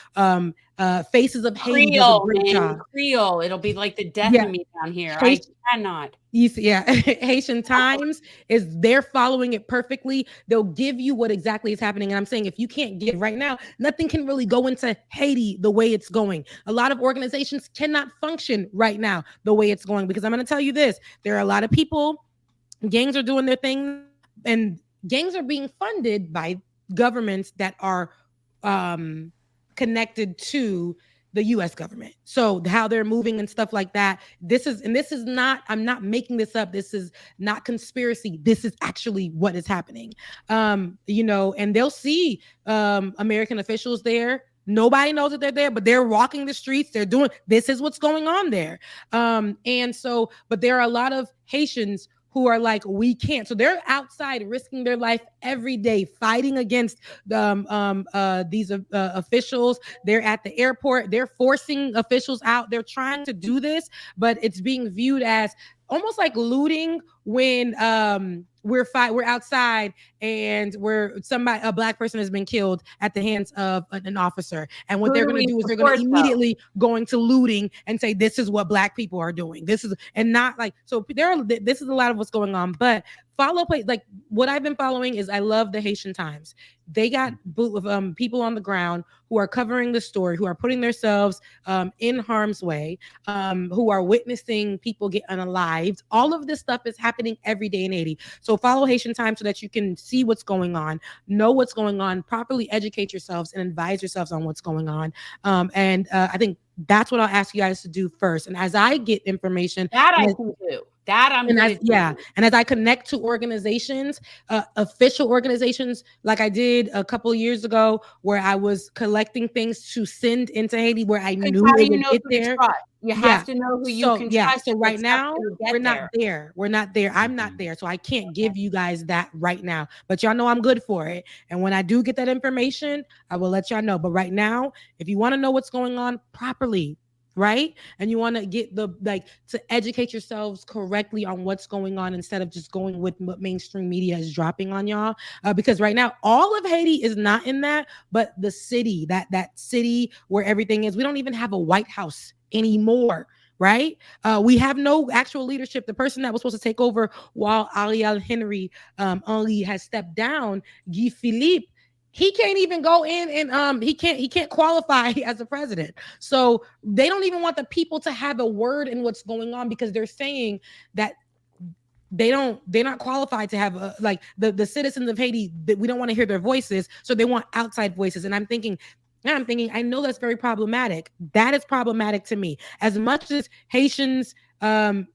Faces of Haiti. Creole. It'll be like the death of me down here. I cannot. Haitian Times they're following it perfectly. They'll give you what exactly is happening. And I'm saying, if you can't give right now, nothing can really go into Haiti the way it's going. A lot of organizations cannot function right now the way it's going, because I'm going to tell you this. There are a lot of people Gangs are doing their thing, and gangs are being funded by governments that are connected to the US government. So how they're moving and stuff like that. This is not, I'm not making this up. This is not conspiracy. This is actually what is happening. You know, and they'll see American officials there. Nobody knows that they're there, but they're walking the streets. They're doing, this is what's going on there. And so, but there are a lot of Haitians who are like, we can't. So they're outside risking their life every day, fighting against these officials. They're at the airport. They're forcing officials out. They're trying to do this, but it's being viewed as almost like looting when we're outside and a black person has been killed at the hands of an officer. And what they're going to do is they're going to immediately going to looting and say, this is what black people are doing. This is, and not like, so this is a lot of what's going on, but like what I've been following is I love the Haitian Times. They got people on the ground who are covering the story, who are putting themselves in harm's way, who are witnessing people get unalived. All of this stuff is happening every day in Haiti. So follow Haitian Times so that you can see what's going on, know what's going on, properly educate yourselves and advise yourselves on what's going on. And I think that's what I'll ask you guys to do first. And as I get information that I can do. And as I connect to organizations, official organizations, like I did a couple of years ago, where I was collecting things to send into Haiti, where I knew it would get there. You have to know who you can trust. So right now, we're not there. We're not there. I'm not there. So I can't give you guys that right now. But y'all know I'm good for it. And when I do get that information, I will let y'all know. But right now, if you want to know what's going on properly, right? And you want to get to educate yourselves correctly on what's going on instead of just going with what mainstream media is dropping on y'all. Because right now, all of Haiti is not in that, but the city, that city where everything is, we don't even have a White House anymore. Right? We have no actual leadership. The person that was supposed to take over while Ariel Henry only has stepped down, Guy Philippe, he can't even go in and he can't qualify as a president. So they don't even want the people to have a word in what's going on, because they're saying that they're not qualified to have the citizens of Haiti, that we don't want to hear their voices, so they want outside voices. And I'm thinking, I know that's very problematic. That is problematic to me. As much as Haitians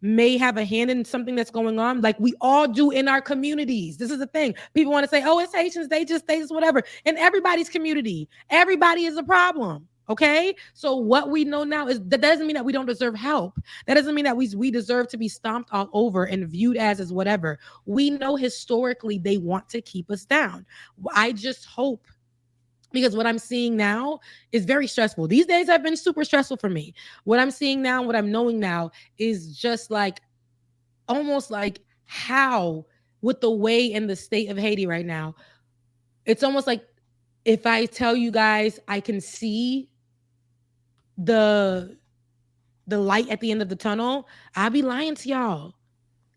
may have a hand in something that's going on, like we all do in our communities. This is the thing. People want to say, oh, it's Haitians, they just whatever. In everybody's community, everybody is a problem. Okay. So what we know now is that doesn't mean that we don't deserve help. That doesn't mean that we deserve to be stomped all over and viewed as whatever. We know historically they want to keep us down. I just hope, because what I'm seeing now is very stressful. These days have been super stressful for me. What I'm seeing now, what I'm knowing now is just like, almost like how, with the way in the state of Haiti right now, it's almost like if I tell you guys I can see the light at the end of the tunnel, I'll be lying to y'all.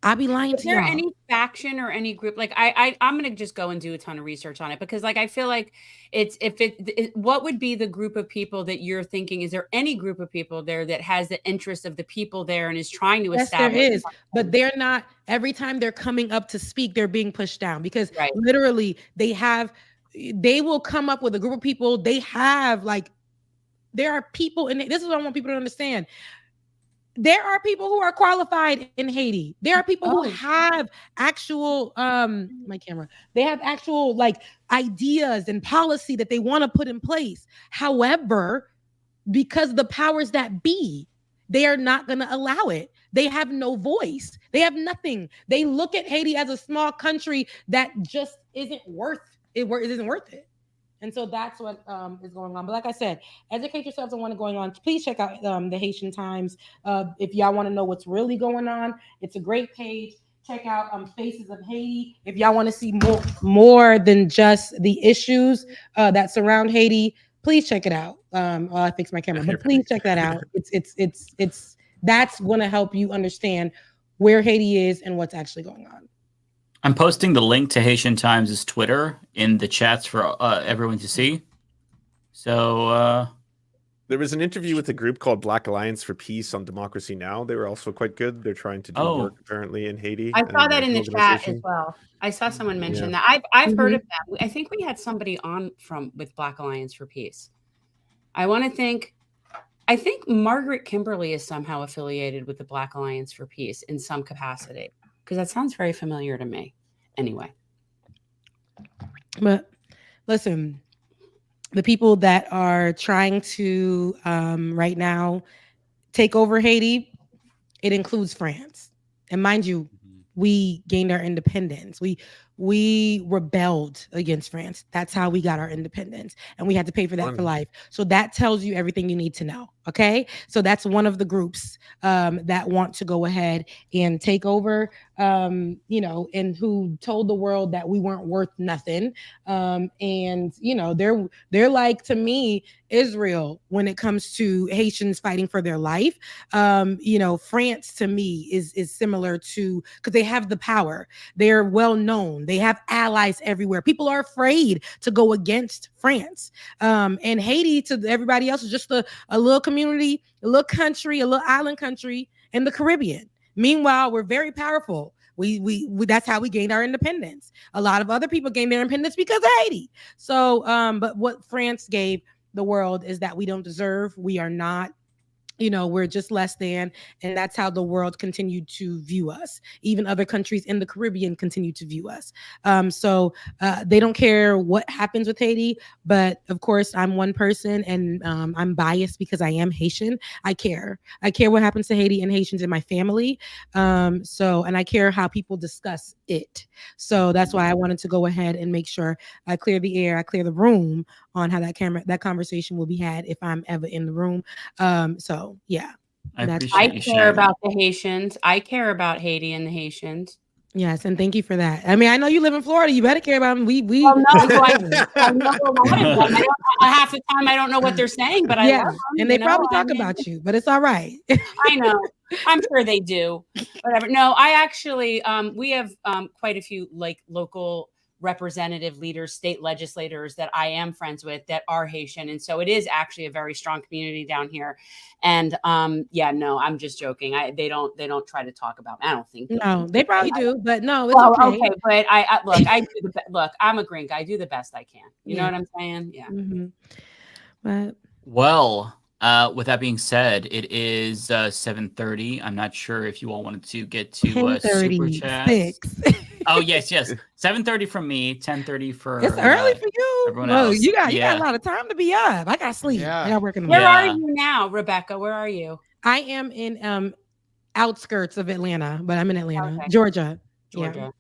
Is there any faction or any group? Like I'm gonna just go and do a ton of research on it, because like I feel like what would be the group of people that you're thinking? Is there any group of people there that has the interest of the people there and is trying to establish? Yes, there is, but they're not. Every time they're coming up to speak, they're being pushed down, because literally they will come up with a group of people. They have there are people, and this is what I want people to understand. There are people who are qualified in Haiti. There are people who have actual, they have actual ideas and policy that they want to put in place. However, because the powers that be, they are not going to allow it. They have no voice. They have nothing. They look at Haiti as a small country that just isn't worth it. It isn't worth it. And so that's what is going on. But like I said, educate yourselves on what's going on. Please check out the Haitian Times. If y'all want to know what's really going on, it's a great page. Check out Faces of Haiti. If y'all want to see more than just the issues that surround Haiti, please check it out. I fixed my camera, but please check that out. It's that's going to help you understand where Haiti is and what's actually going on. I'm posting the link to Haitian Times' Twitter in the chats for everyone to see. So There was an interview with a group called Black Alliance for Peace on Democracy Now! They were also quite good. They're trying to do work apparently in Haiti. I saw that in the chat as well. I saw someone mention that. I've heard of that. I think we had somebody on with Black Alliance for Peace. I think Margaret Kimberly is somehow affiliated with the Black Alliance for Peace in some capacity, because that sounds very familiar to me. Anyway. But listen, the people that are trying to right now take over Haiti, it includes France. And mind you, we gained our independence. We rebelled against France. That's how we got our independence. And we had to pay for that for life. So that tells you everything you need to know. Okay. So that's one of the groups that want to go ahead and take over, you know, and who told the world that we weren't worth nothing. And, you know, they're like, to me, Israel when it comes to Haitians fighting for their life. You know, France to me is similar to, because they have the power. They're well known. They have allies everywhere. People are afraid to go against France. And Haiti to everybody else is just a little community, a little country, a little island country in the Caribbean. Meanwhile, we're very powerful. We that's how we gained our independence. A lot of other people gained their independence because of Haiti. So, but what France gave the world is that we don't deserve. We are not, you know, we're just less than, and that's how the world continued to view us. Even other countries in the Caribbean continue to view us. So they don't care what happens with Haiti, but of course I'm one person and I'm biased because I am Haitian. I care what happens to Haiti and Haitians in my family. And I care how people discuss it. So that's why I wanted to go ahead and make sure I clear the air, I clear the room on how that conversation will be had if I'm ever in the room. So yeah, I care about the Haitians. I care about Haiti and the Haitians. Yes, and thank you for that. I mean, I know you live in Florida. You better care about them. We well, no, I know a lot of them. Half the time I don't know what they're saying, but I love them, and they probably talk about you, but it's all right. I know. I'm sure they do. Whatever. No, I actually we have quite a few like local representative leaders, state legislators that I am friends with that are Haitian. And so it is actually a very strong community down here. And yeah, no, I'm just joking. They don't try to talk about me. I don't think they probably do, but no, it's okay. But look, I'm a green guy. I do the best I can. You know what I'm saying? Yeah. But well, with that being said, it is 7:30. I'm not sure if you all wanted to get to super chat. Oh yes. 7:30 from me, 10:30 for. It's early for you. Everyone else. You got a lot of time to be up. I got sleep. I got work in the morning. Where are you now, Rebecca? Where are you? I am in outskirts of Atlanta, but I'm in Atlanta, Georgia. Yeah.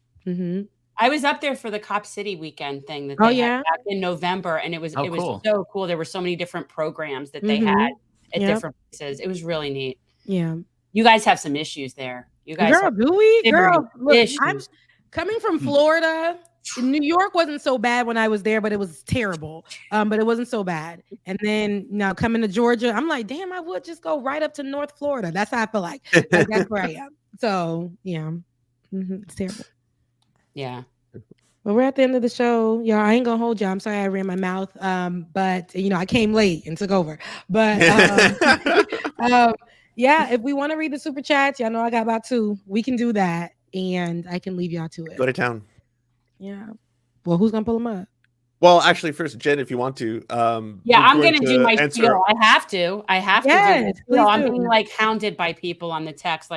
I was up there for the Cop City weekend thing that they had back in November, and it was cool. So cool. There were so many different programs that they had at different places. It was really neat. Yeah. You guys have some issues there. You guys, girl, do we? Girl, look, I'm coming from Florida. New York wasn't so bad when I was there, but it was terrible. But it wasn't so bad. And then now coming to Georgia, I'm like, damn, I would just go right up to North Florida. That's how I feel like. That's where I am. So yeah, it's terrible. Yeah. Well, we're at the end of the show. Y'all, I ain't gonna hold y'all. I'm sorry I ran my mouth. But you know, I came late and took over. But yeah, if we want to read the super chats, y'all know I got about 2. We can do that, and I can leave y'all to it. Go to town. Yeah. Well, who's gonna pull them up? Well, actually, first, Jen, if you want to. Yeah, I'm going to do my spiel. I have to. Yes, do my I'm being like hounded by people on the text.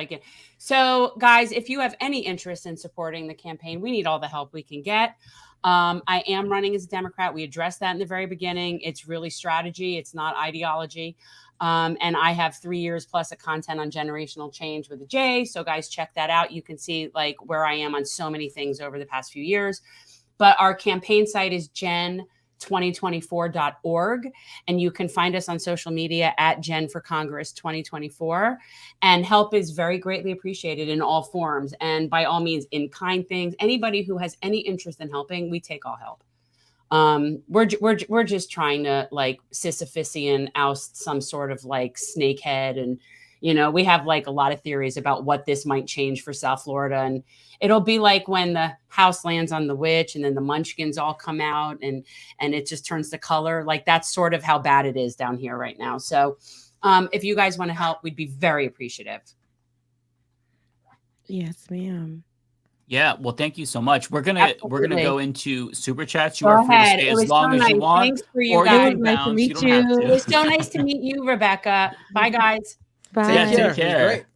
So, guys, if you have any interest in supporting the campaign, we need all the help we can get. I am running as a Democrat. We addressed that in the very beginning. It's really strategy. It's not ideology. And I have 3 years plus of content on generational change with a J. So, guys, check that out. You can see like where I am on so many things over the past few years. But our campaign site is gen2024.org. And you can find us on social media at Gen for Congress 2024. And help is very greatly appreciated in all forms. And by all means, in kind things, anybody who has any interest in helping, we take all help. We're just trying to like Sisyphusian oust some sort of like snakehead and, You know, we have like a lot of theories about what this might change for South Florida. And it'll be like when the house lands on the witch and then the munchkins all come out and it just turns the color. Like that's sort of how bad it is down here right now. So if you guys want to help, we'd be very appreciative. Yes, ma'am. Yeah, well, thank you so much. We're gonna go into super chats. You Go are free ahead. to stay It as was long so as nice. you want. Thanks for you or guys. you can Nice to bounce. meet You don't have you. to. It was so nice to meet you, Rebecca. Bye, guys. Bye. Yeah, Take take care. It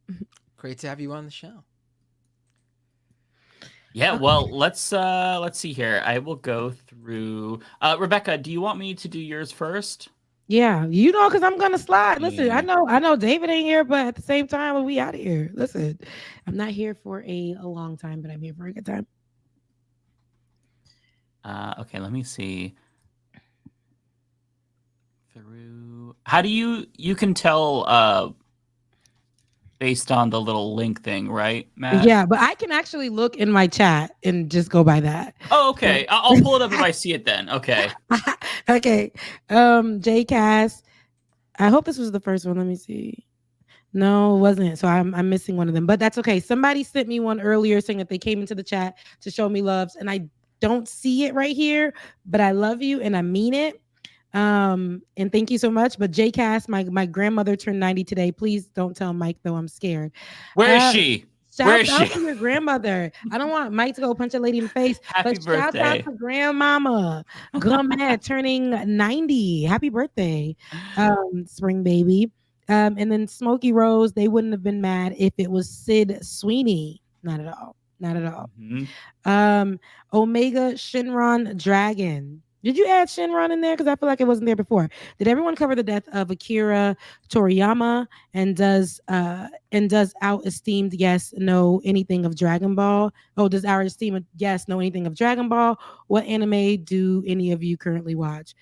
was great to have you on the show. Yeah, well, let's see here. I will go through. Rebecca, do you want me to do yours first? Yeah, you know, because I'm gonna slide. Listen, I know David ain't here, but at the same time, we out of here. Listen, I'm not here for a long time, but I'm here for a good time. Okay, let me see. Through. How do you can tell based on the little link thing, right, Matt? Yeah, but I can actually look in my chat and just go by that. Oh, okay. I'll pull it up if I see it then. Okay. Okay. JCast. I hope this was the first one. Let me see. No, it wasn't. So I'm missing one of them, but that's okay. Somebody sent me one earlier saying that they came into the chat to show me loves, and I don't see it right here, but I love you and I mean it. And thank you so much. But JCast, my grandmother turned 90 today. Please don't tell Mike though. I'm scared. Where is she? Shout out to your grandmother. I don't want Mike to go punch a lady in the face. Happy but shout birthday. out to grandmama Gumette turning 90. Happy birthday, spring baby. And then Smokey Rose, they wouldn't have been mad if it was Sid Sweeney. Not at all. Not at all. Mm-hmm. Omega Shinron Dragon. Did you add Shinron in there? Because I feel like it wasn't there before. Did everyone cover the death of Akira Toriyama? And does our esteemed guest know anything of Dragon Ball? Oh, does our esteemed guest know anything of Dragon Ball? What anime do any of you currently watch?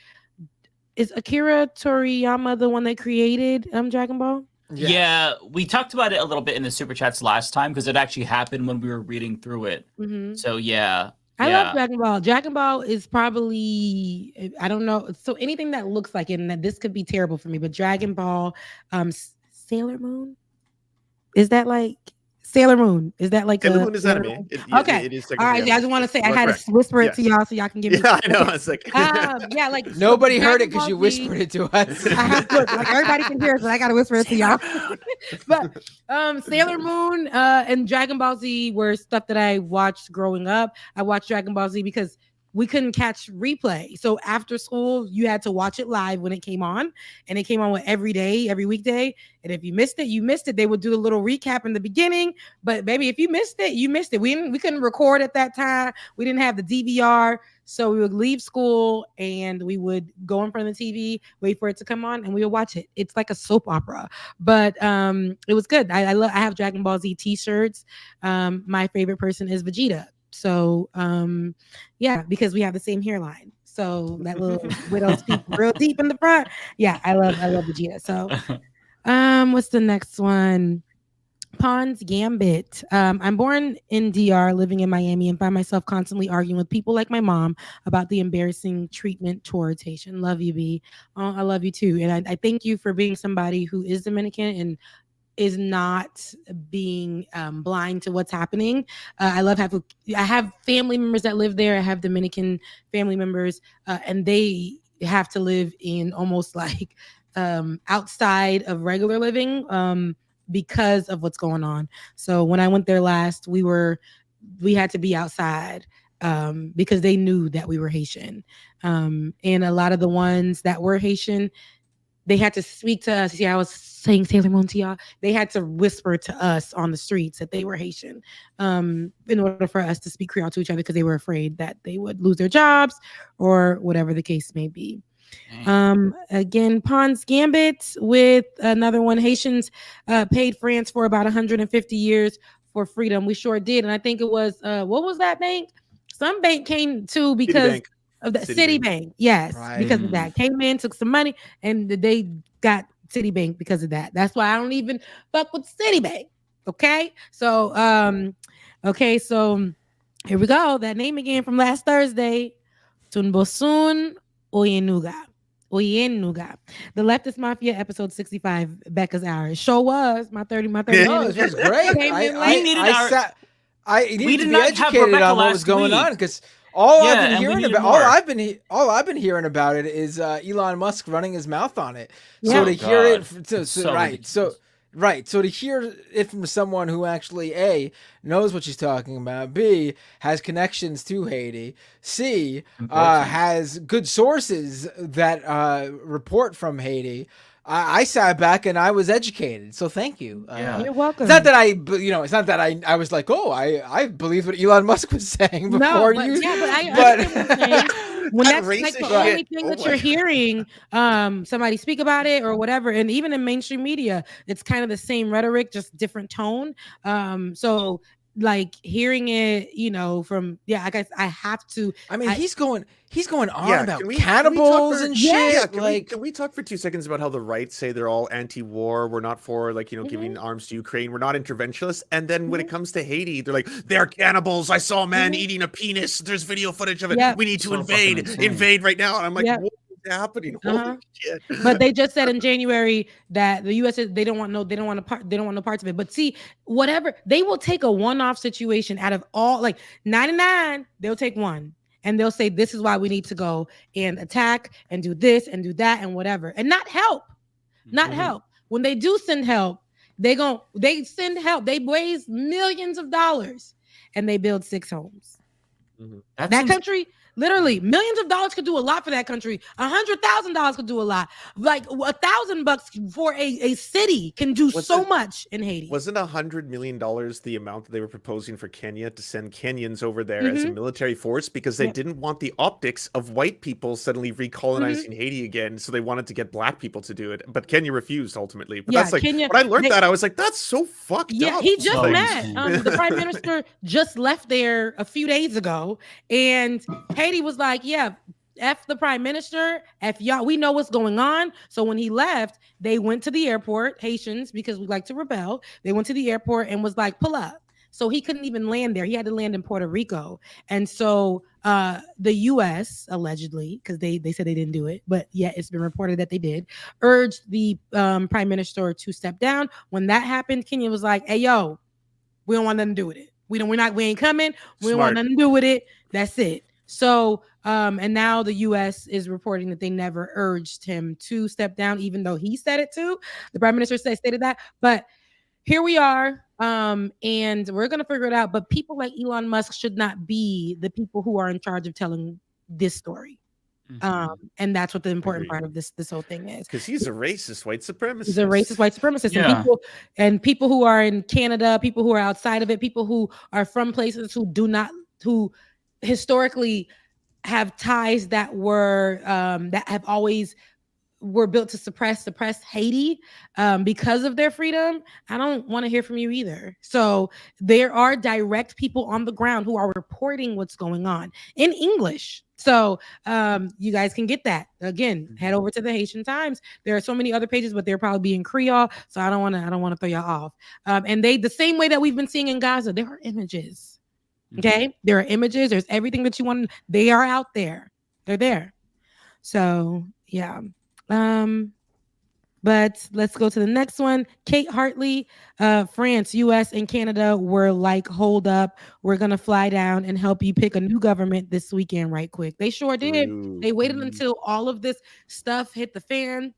Is Akira Toriyama the one that created Dragon Ball? Yes. Yeah, we talked about it a little bit in the super chats last time because it actually happened when we were reading through it. Mm-hmm. So yeah. I love Dragon Ball. Dragon Ball is probably, I don't know. So anything that looks like it, and that this could be terrible for me, but Dragon Ball, Sailor Moon, is that like Sailor Moon? Is that like Sailor Moon is anime? Okay. It is all right. I just want to say I had correct. to whisper it to y'all so y'all can give me. Yeah, I know. It's like yeah, like Nobody heard it Dragon because Ball you Z- whispered it to us. I have to, like everybody can hear it, but I gotta whisper it to y'all. But Sailor Moon and Dragon Ball Z were stuff that I watched growing up. I watched Dragon Ball Z because we couldn't catch replay. So after school, you had to watch it live when it came on, and it came on every day, every weekday. And if you missed it, you missed it. They would do a little recap in the beginning, but baby, if you missed it, you missed it. We couldn't record at that time. We didn't have the DVR, so we would leave school and we would go in front of the TV, wait for it to come on, and we would watch it. It's like a soap opera, but it was good. I have Dragon Ball Z t-shirts. My favorite person is Vegeta. So yeah, because we have the same hairline. So that little widow's peak real deep in the front. Yeah, I love Vegeta. So what's the next one? Pons Gambit. I'm born in DR, living in Miami, and find myself constantly arguing with people like my mom about the embarrassing treatment towards Haitian. Love you, B. I love you too. And I thank you for being somebody who is Dominican and is not being blind to what's happening. I have family members that live there. I have Dominican family members, and they have to live in almost like outside of regular living because of what's going on. So when I went there last, we had to be outside because they knew that we were Haitian. And a lot of the ones that were Haitian, they had to speak to us. Yeah, I was saying Sailor Moon to y'all. They had to whisper to us on the streets that they were Haitian in order for us to speak Creole to each other because they were afraid that they would lose their jobs or whatever the case may be. Again, Pons Gambit with another one. Haitians paid France for about 150 years for freedom. We sure did. And I think it was, what was that bank? Some bank came to because of the Citibank. Yes, right. Because of that. Came in, took some money, and they got Citibank because of that. That's why I don't even fuck with Citibank. Okay? So, so here we go. That name again from last Thursday. Tunbosun Oyenuga. Oyenuga. The Leftist Mafia episode 65, Becca's Hour. Sure was my 30 No, minutes. it was great. We needed to be educated on what was going on because all I've been hearing about it is Elon Musk running his mouth on it. So to hear it, so to hear it from someone who actually knows what she's talking about, B, has connections to Haiti, C, has good sources that report from Haiti. I sat back and I was educated, so thank you. You're welcome. It's not that I was like, oh, I believe what Elon Musk was saying before you. Yeah, but I understand what you're saying. When that's like the only thing that you're hearing, somebody speak about it or whatever, and even in mainstream media, it's kind of the same rhetoric, just different tone. So like hearing it, from I guess I have to. I mean, he's going on about cannibals and shit. Can we talk for 2 seconds about how the right say they're all anti-war? We're not for giving arms to Ukraine. We're not interventionists. And then when it comes to Haiti, they're like, they're cannibals. I saw a man eating a penis. There's video footage of it. We need to invade right now. And I'm like, what is happening? Holy shit. But they just said in January that the U.S. they don't want no parts of it. But see, whatever, they will take a one-off situation out of all 99. They'll take one. And they'll say, this is why we need to go and attack and do this and do that and whatever. And not help. Help. When they do send help, they send help. They raise millions of dollars and they build 6 homes. That country, literally, millions of dollars could do a lot for that country. $100,000 could do a lot. Like $1,000 for a city can do much in Haiti. Wasn't $100 million the amount that they were proposing for Kenya to send Kenyans over there as a military force because they didn't want the optics of white people suddenly recolonizing Haiti again, so they wanted to get black people to do it. But Kenya refused ultimately. But that's Kenya, when I learned that, I was like, that's so fucked up. Yeah, he just met. The prime minister just left there a few days ago, and Haiti was like, F the prime minister, F y'all, we know what's going on. So when he left, they went to the airport, Haitians, because we like to rebel. They went to the airport and was like, pull up. So he couldn't even land there. He had to land in Puerto Rico. And so the U.S. allegedly, because they said they didn't do it, but yet it's been reported that they did, urged the prime minister to step down. When that happened, Kenya was like, hey, yo, we don't want nothing to do with it. We ain't coming. We don't want nothing to do with it. That's it. So, and now the U.S. is reporting that they never urged him to step down, even though he said it too. The prime minister stated that. But here we are, and we're going to figure it out. But people like Elon Musk should not be the people who are in charge of telling this story. And that's what the important part of this whole thing is. Because he's a racist white supremacist. He's a racist white supremacist. Yeah. And people who are in Canada, people who are outside of it, people who are from places who historically have ties that were that have always were built to suppress Haiti because of their freedom. I don't want to hear from you either. So there are direct people on the ground who are reporting what's going on in English. So you guys can get that. Again, head over to the Haitian Times. There are so many other pages, but they're probably being Creole. So I don't want to throw y'all off. And the same way that we've been seeing in Gaza, there are images. Okay, there are images. There's everything that you want. They are out there. They're there. So yeah. But let's go to the next one. Kate Hartley, France, US, and Canada were like, hold up. We're going to fly down and help you pick a new government this weekend right quick. They sure did. They waited until all of this stuff hit the fan,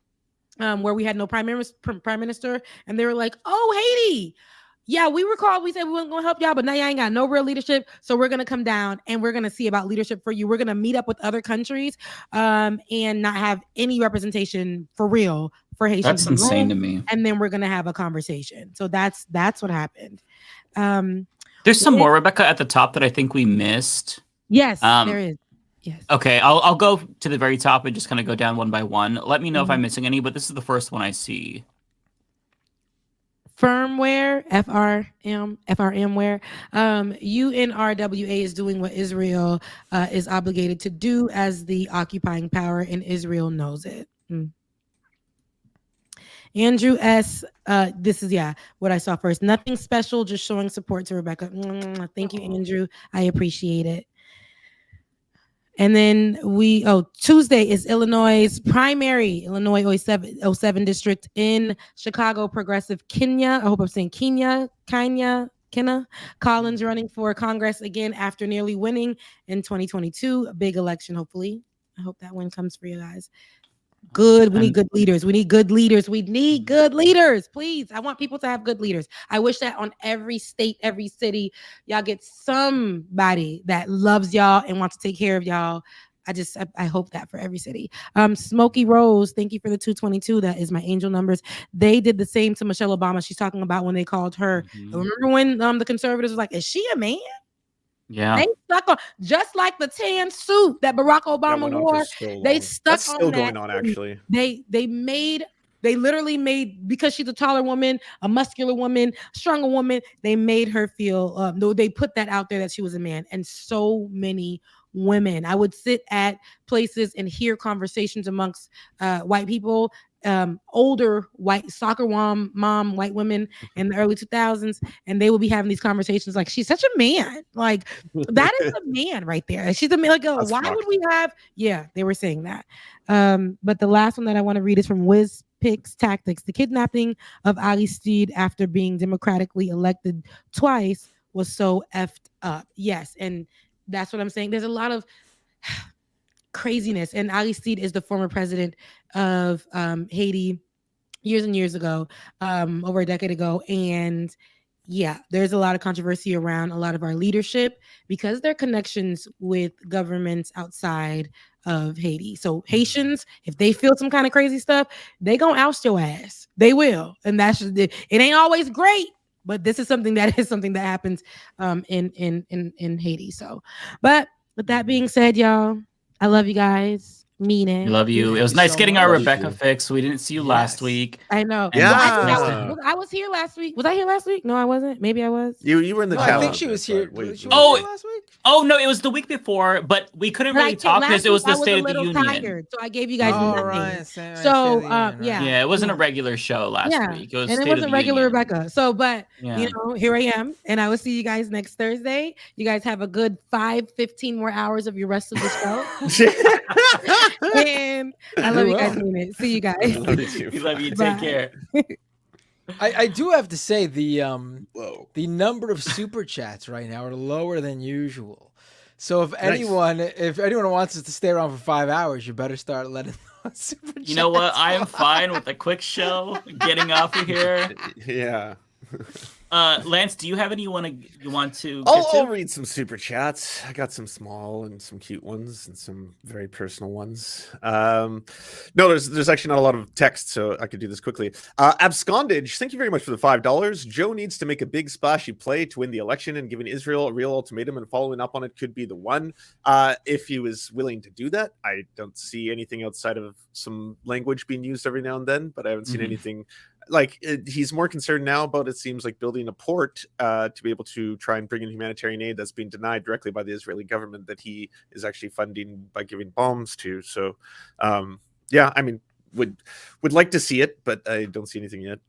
where we had no prime minister. And they were like, oh, Haiti. Yeah, we said we weren't going to help y'all, but now y'all ain't got no real leadership. So we're going to come down and we're going to see about leadership for you. We're going to meet up with other countries and not have any representation for real for Haitians. That's insane to me. And then we're going to have a conversation. So that's what happened. There's some more, Rebecca, at the top that I think we missed. Yes, there is. Yes. Okay, I'll go to the very top and just kind of go down one by one. Let me know if I'm missing any, but this is the first one I see. Firmware, FRMware. UNRWA is doing what Israel is obligated to do as the occupying power, and Israel knows it. Andrew S. This is what I saw first. Nothing special, just showing support to Rebecca. Thank you, Andrew. I appreciate it. And then Tuesday is Illinois' primary, Illinois 07 district in Chicago, Progressive Kenya. I hope I'm saying Kenya. Collins running for Congress again after nearly winning in 2022. A big election, hopefully. I hope that win comes for you guys. Good. We need good leaders. We need good leaders. We need good leaders. Please. I want people to have good leaders. I wish that on every state, every city, y'all get somebody that loves y'all and wants to take care of y'all. I hope that for every city. Smokey Rose, thank you for the 222. That is my angel numbers. They did the same to Michelle Obama. She's talking about when they called her. Remember when the conservatives was like, is she a man? Yeah. They stuck on, just like the tan suit that Barack Obama wore. They stuck That's on still that. going on, actually. They literally made, because she's a taller woman, a muscular woman, stronger woman, they made her feel, they put that out there that she was a man. And so many women, I would sit at places and hear conversations amongst white people, older white soccer mom white women in the early 2000s, and they will be having these conversations like, she's such a man, like that is a man right there, she's a man, like, oh, why would we have, they were saying that. But the last one that I want to read is from Wiz Picks Tactics. The kidnapping of Ali Steed after being democratically elected twice was so effed up. Yes, and that's what I'm saying. There's a lot of craziness. And Ali Steed is the former president of Haiti years and years ago, over a decade ago. And yeah, there's a lot of controversy around a lot of our leadership because their connections with governments outside of Haiti. So Haitians, if they feel some kind of crazy stuff, they gonna oust your ass. They will. And that's just, it ain't always great. But this is something that happens in Haiti. So, but with that being said, y'all, I love you guys. Mean it. We love you. It was nice getting our Rebecca fix. We didn't see you last week. I know. Yeah. I was here last week. Was I here last week? No, I wasn't. Maybe I was. You were in the challenge. I think she was here. Last week? Oh no, it was the week before, but we couldn't really talk because it was the State of the Union. Tired, so I gave you guys nothing. Right. So yeah, it wasn't a regular show last week. It wasn't regular Rebecca. So, but you know, here I am, and I will see you guys next Thursday. You guys have a good 15 more hours of your rest of the show. And I love you guys. Mean it. See you guys. We love you. Take care. I do have to say the number of super chats right now are lower than usual. So if anyone wants us to stay around for 5 hours, you better start letting super chats. You know what? I am fine with a quick show. Getting off of here. Yeah. Lance, do you have any you want to? I'll read some super chats. I got some small and some cute ones and some very personal ones. No, there's actually not a lot of text, so I could do this quickly. Abscondage, thank you very much for the $5. Joe needs to make a big splashy play to win the election, and giving Israel a real ultimatum and following up on it could be the one. If he was willing to do that, I don't see anything outside of some language being used every now and then, but I haven't seen anything. Like, he's more concerned now about, it seems like, building a port to be able to try and bring in humanitarian aid that's being denied directly by the Israeli government that he is actually funding by giving bombs to. So, yeah, I mean, would like to see it, but I don't see anything yet.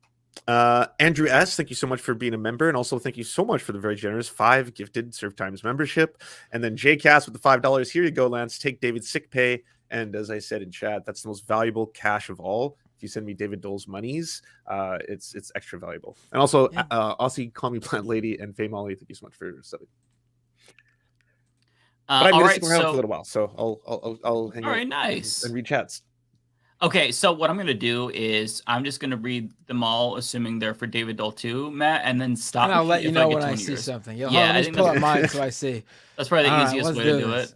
Andrew S., thank you so much for being a member, and also thank you so much for the very generous 5 gifted Surf Times membership. And then JCast with the $5. Here you go, Lance. Take David's sick pay, and as I said in chat, that's the most valuable cash of all. You send me David Dole's monies, it's extra valuable. And also, Aussie Call Me Plant Lady and Faye Molly, thank you so much for subbing. But I'm going to stick around for a little while, so I'll hang out. All right, nice. And read chats. Okay, so what I'm going to do is I'm just going to read them all, assuming they're for David Dole too, Matt, and then stop. And I'll let you know when I see something. Yeah, I just pull up mine so I see. That's probably the easiest way to do it.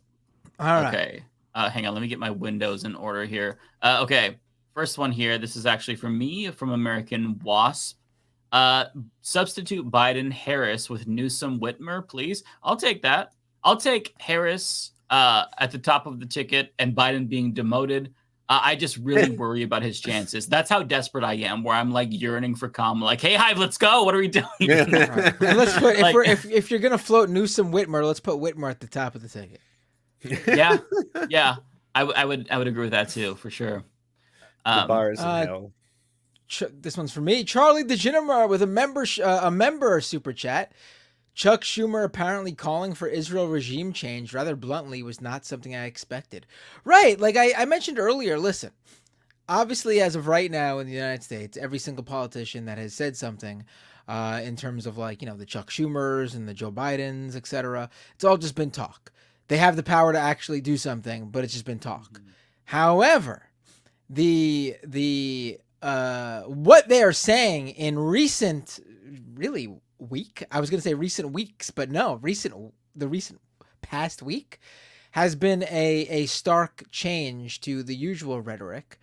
All right. Okay, hang on. Let me get my windows in order here. Okay. First one here. This is actually from me, from American Wasp. Substitute Biden Harris with Newsom Whitmer, please. I'll take that. I'll take Harris at the top of the ticket and Biden being demoted. I just really worry about his chances. That's how desperate I am, where I'm like yearning for Kamala. Like, hey, Hive, let's go. What are we doing? Right. And let's put if you're gonna float Newsom Whitmer, let's put Whitmer at the top of the ticket. Yeah. I would agree with that too, for sure. The bars in hell. This one's for me. Charlie DeGenemer with a member super chat. Chuck Schumer apparently calling for Israel regime change rather bluntly was not something I expected. Right, like I mentioned earlier, listen, obviously as of right now in the United States, every single politician that has said something in terms of like, the Chuck Schumers and the Joe Bidens, etc., it's all just been talk. They have the power to actually do something, but it's just been talk. Mm-hmm. However, the what they are saying in recent weeks, but no, the recent past week has been a stark change to the usual rhetoric.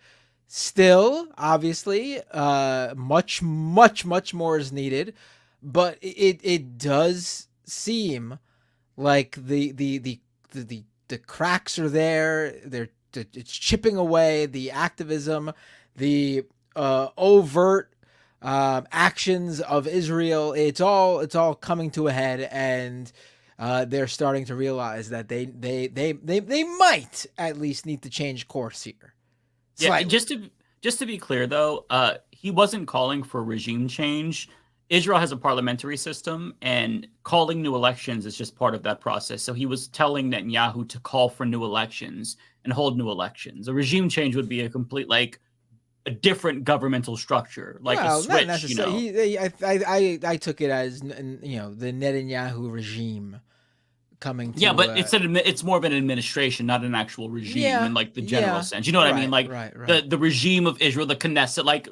Still, obviously, much more is needed, but it does seem like the cracks are there. It's chipping away. The activism, the overt actions of Israel, it's all coming to a head, and they're starting to realize that they might at least need to change course here. Slightly. Yeah, just to be clear though, he wasn't calling for regime change. Israel has a parliamentary system, and calling new elections is just part of that process. So he was telling Netanyahu to call for new elections and hold new elections. A regime change would be a complete, like, a different governmental structure, like a switch. Not necessarily. I took it as, the Netanyahu regime coming to... Yeah, but it's more of an administration, not an actual regime in like the general sense. You know what I mean? Like the regime of Israel, the Knesset, like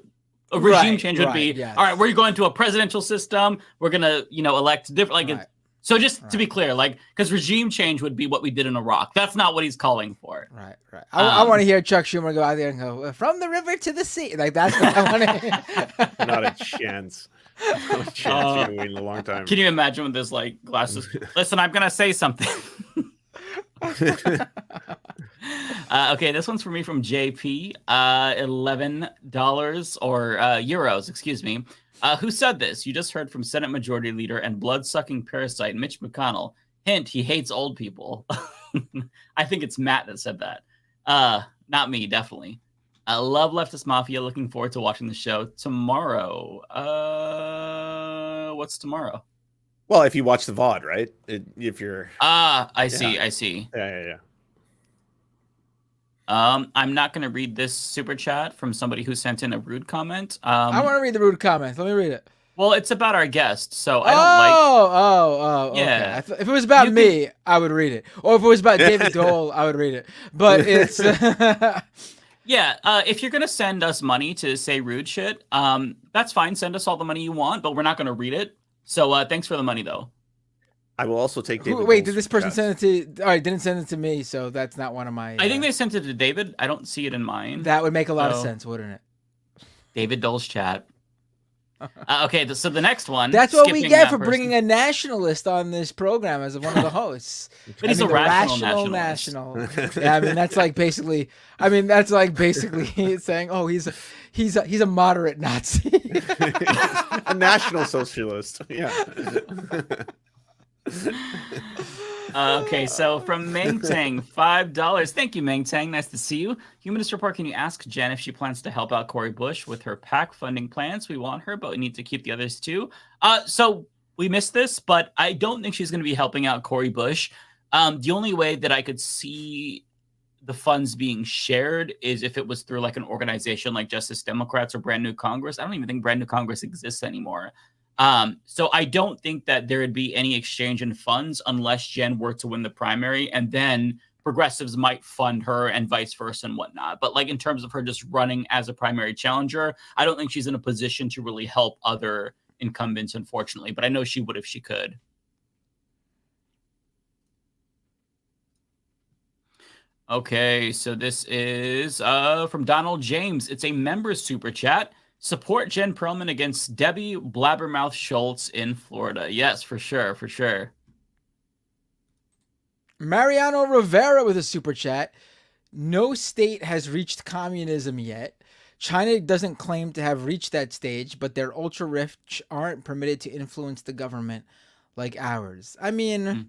a regime change would be, all right, we're going to a presidential system. We're going to, elect different, like, so just to be clear, like, because regime change would be what we did in Iraq. That's not what he's calling for. Right. I want to hear Chuck Schumer go out there and go, from the river to the sea. Like, that's what I want to hear. Not a chance. Not a chance. You're going to wait a long time. Can you imagine with this, like, glasses? Listen, I'm going to say something. Okay, this one's for me from JP. $11 or euros, excuse me. Who said this? You just heard from Senate Majority Leader and blood-sucking parasite Mitch McConnell. Hint, he hates old people. I think it's Matt that said that. Not me, definitely. I love Leftist Mafia. Looking forward to watching the show tomorrow. What's tomorrow? Well, if you watch the VOD, right? If you're... I see. Yeah. I'm not going to read this super chat from somebody who sent in a rude comment. I want to read the rude comment. Let me read it. Well, it's about our guest, so I don't yeah. Okay. If it was about me, I would read it. Or if it was about David Doel, I would read it. But it's... Yeah, if you're going to send us money to say rude shit, that's fine. Send us all the money you want, but we're not going to read it. So thanks for the money, though. I will also take David. Wait, did this person send it to... All right, didn't send it to me, so that's not one of my... I think they sent it to David. I don't see it in mine. That would make a lot of sense, wouldn't it? David Dole's chat. Okay, so the next one... That's what we get for bringing a nationalist on this program as one of the hosts. But he's a rational national. Yeah, I mean, that's like basically... saying, oh, he's a moderate Nazi. A national socialist. Yeah. Okay, so from Meng Tang, $5. Thank you, Meng Tang. Nice to see you. Humanist Report, can you ask Jen if she plans to help out Cori Bush with her PAC funding plans? We want her, but we need to keep the others too. So we missed this, but I don't think she's going to be helping out Cori Bush. The only way that I could see the funds being shared is if it was through like an organization like Justice Democrats or Brand New Congress. I don't even think Brand New Congress exists anymore. So I don't think that there would be any exchange in funds unless Jen were to win the primary, and then progressives might fund her and vice versa and whatnot. But like in terms of her just running as a primary challenger, I don't think she's in a position to really help other incumbents, unfortunately. But I know she would if she could. Okay, so this is from Donald James. It's a member super chat. Support Jen Perelman against Debbie Blabbermouth Schultz in Florida. Yes, for sure, for sure. Mariano Rivera with a super chat. No state has reached communism yet. China doesn't claim to have reached that stage, but their ultra rich aren't permitted to influence the government like ours. I mean,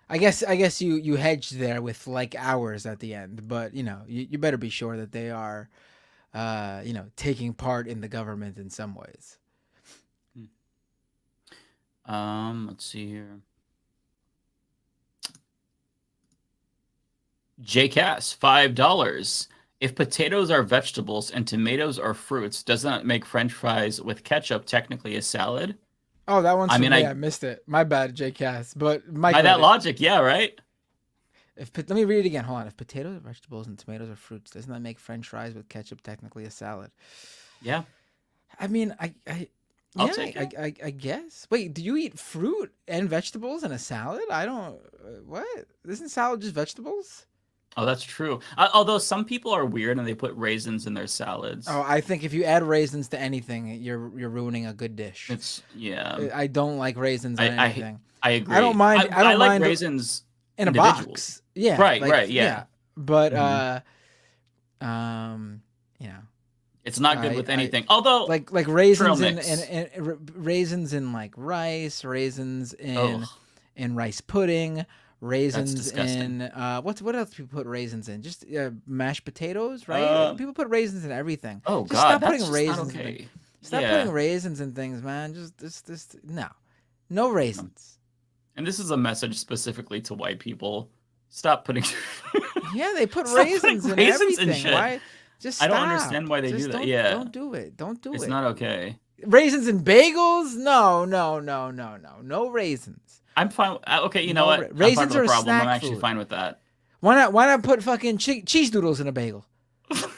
I guess you hedged there with like ours at the end, but you better be sure that they are, taking part in the government in some ways. Let's see here. JCass, $5. If potatoes are vegetables and tomatoes are fruits, doesn't that make French fries with ketchup technically a salad? Oh, that one's I missed it. My bad, JCass. But by that logic, yeah, right? Let me read it again. Hold on. If potatoes are vegetables and tomatoes are fruits, doesn't that make French fries with ketchup technically a salad? Yeah. I mean, I'll take it. I guess. Wait, do you eat fruit and vegetables in a salad? I don't. What? Isn't salad just vegetables? Oh, that's true. Although some people are weird and they put raisins in their salads. Oh, I think if you add raisins to anything, you're ruining a good dish. I don't like raisins in anything. I agree. I don't mind. I don't like mind raisins in a box. Yeah. Right. Yeah. But you know, it's not good with anything. Although like raisins in raisins in like rice, raisins in rice pudding. Raisins in what else do people put raisins in? Just mashed potatoes, right? People put raisins in everything. Oh just God, stop putting raisins. Okay. Stop putting raisins in things, man. Just no raisins. And this is a message specifically to white people. Stop putting. Yeah, they put raisins in everything. Why? Just stop. I don't understand why they do that. Yeah, don't do it. Don't do it. It's not okay. Raisins in bagels? No raisins. I'm fine. Okay, you know what? Raisins are a problem. snack I'm actually food. fine with that. Why not put fucking cheese doodles in a bagel?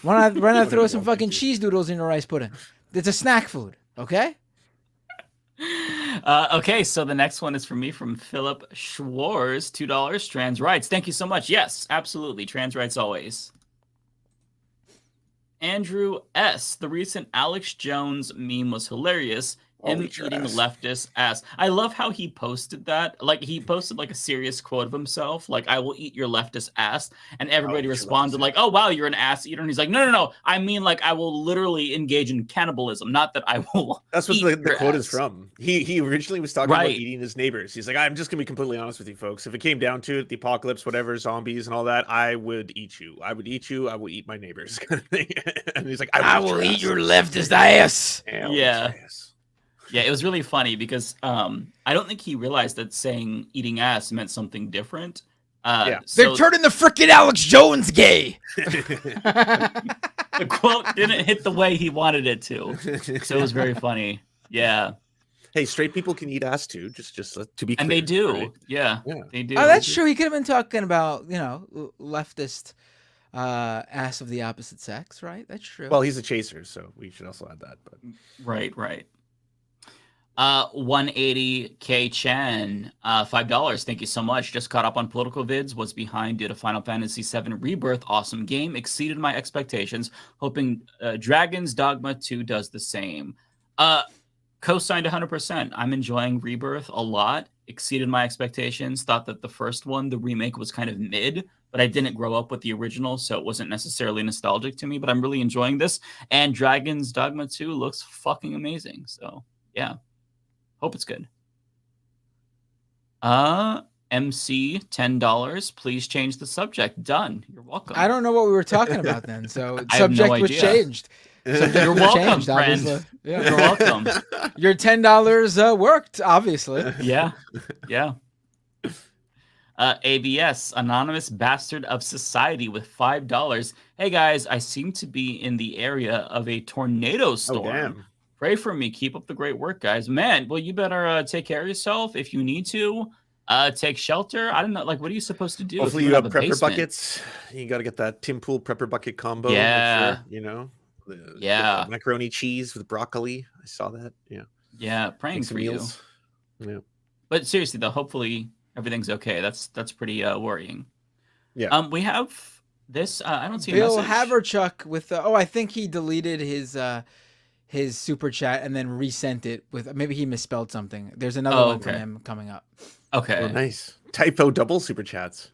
Why not throw some fucking cheese doodles in your rice pudding? It's a snack food, okay? Okay, so the next one is from me from Philip Schwartz, $2. Trans rights. Thank you so much. Yes, absolutely. Trans rights always. Andrew S. The recent Alex Jones meme was hilarious. Him eating leftist ass. I love how he posted that. Like, he posted like a serious quote of himself, like, I will eat your leftist ass. And everybody responded like, oh, wow, you're an ass eater. And he's like, no. I mean, like, I will literally engage in cannibalism, not that I will. That's what the quote is from. He originally was talking about eating his neighbors. He's like, I'm just going to be completely honest with you folks. If it came down to it, the apocalypse, whatever, zombies and all that, I would eat you. I would eat you. I would eat my neighbors. Kind of thing. And he's like, I will eat your leftist ass. Yeah. Yeah, it was really funny because I don't think he realized that saying eating ass meant something different. They're turning the frickin' Alex Jones gay. The quote didn't hit the way he wanted it to. So it was very funny. Yeah. Hey, straight people can eat ass too, just to be clear. And they do. Right? Yeah, they do. Oh, that's true. He could have been talking about, leftist ass of the opposite sex, right? That's true. Well, he's a chaser, so we should also add that. But Right. 180K Chen, $5. Thank you so much. Just caught up on political vids. Was behind due to Final Fantasy VII Rebirth. Awesome game. Exceeded my expectations. Hoping Dragon's Dogma 2 does the same. Co-signed 100%. I'm enjoying Rebirth a lot. Exceeded my expectations. Thought that the first one, the remake, was kind of mid, but I didn't grow up with the original, so it wasn't necessarily nostalgic to me, but I'm really enjoying this. And Dragon's Dogma 2 looks fucking amazing. So, yeah. Hope it's good. MC, $10. Please change the subject. Done. You're welcome. I don't know what we were talking about then. So subject was changed. You're welcome, friend. Yeah. You're welcome. Your $10 worked, obviously. Yeah. ABS, Anonymous Bastard of Society with $5. Hey guys, I seem to be in the area of a tornado storm. Oh, damn. Pray for me. Keep up the great work, guys. Man, well, you better take care of yourself. If you need to, take shelter. I don't know. Like, what are you supposed to do? Hopefully you have prepper buckets. You got to get that Tim Pool prepper bucket combo. Yeah. Sure, the macaroni cheese with broccoli. I saw that. Yeah. Yeah. Praying for you. Yeah. But seriously, though, hopefully everything's okay. That's pretty worrying. Yeah. We have this. I don't see Bill a message. Haverchuck with I think he deleted his super chat and then resent it with maybe he misspelled something. There's another one from him coming up. Okay. Oh, nice. Typo double super chats.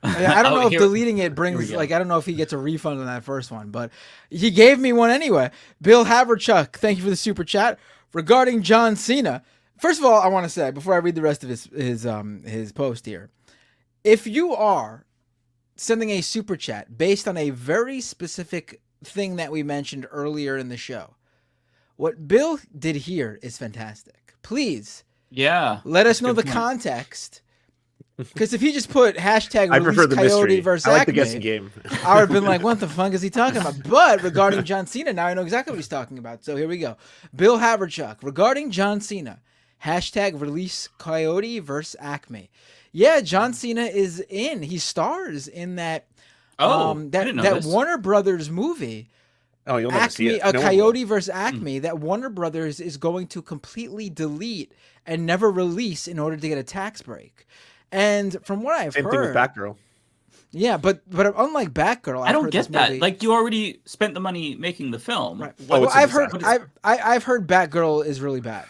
I don't know if deleting it brings I don't know if he gets a refund on that first one, but he gave me one anyway. Bill Haverchuck, thank you for the super chat. Regarding John Cena, first of all, I want to say before I read the rest of his post here, if you are sending a super chat based on a very specific thing that we mentioned earlier in the show, what Bill did here is fantastic. Please Yeah. Let us know Good the point. context. Because if he just put hashtag I prefer release the Coyote mystery. versus I like Acme, the guessing game. I would have been like, what the fuck is he talking about? But regarding John Cena, now I know exactly what he's talking about. So here we go. Bill Haverchuck, regarding John Cena, hashtag release Coyote versus Acme. Yeah, John Cena is in. He stars in that that Warner Brothers movie. Oh, you'll never see Acme, it. a Coyote versus Acme, that Warner Brothers is going to completely delete and never release in order to get a tax break. And from what I've Same heard, thing with Batgirl. Yeah, but unlike Batgirl, I don't get that. Like, you already spent the money making the film. Right. Well, Well, I've heard Batgirl is really bad.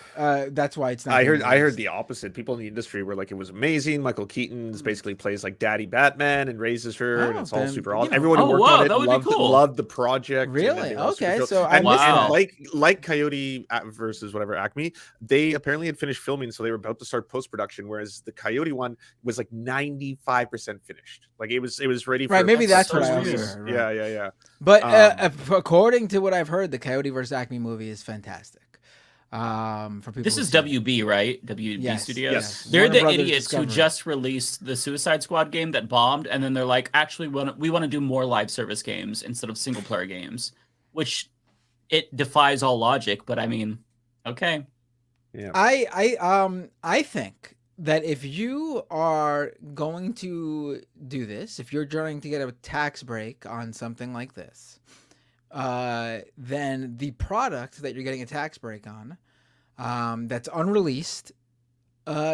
That's why it's not. I heard the opposite. People in the industry were like, it was amazing. Michael Keaton basically plays like Daddy Batman and raises her, and it's all super awesome. Everyone who worked on it loved the project. Really? Okay, so and wow. like Coyote versus whatever Acme, they apparently had finished filming, so they were about to start post production. Whereas the Coyote one was like 95% finished. Like it was ready for right. Maybe that's what I release. heard. Right. Yeah. But according to what I've heard, the Coyote versus Acme movie is fantastic. For people, this is WB, right? WB Studios. Yes. They're Warner the Brothers idiots Discovery. who just released the Suicide Squad game that bombed, and then they're like, actually, we want to do more live service games instead of single player games, which it defies all logic. But I mean, okay. Yeah. I think that if you are going to do this, if you're trying to get a tax break on something like this, then the product that you're getting a tax break on, that's unreleased,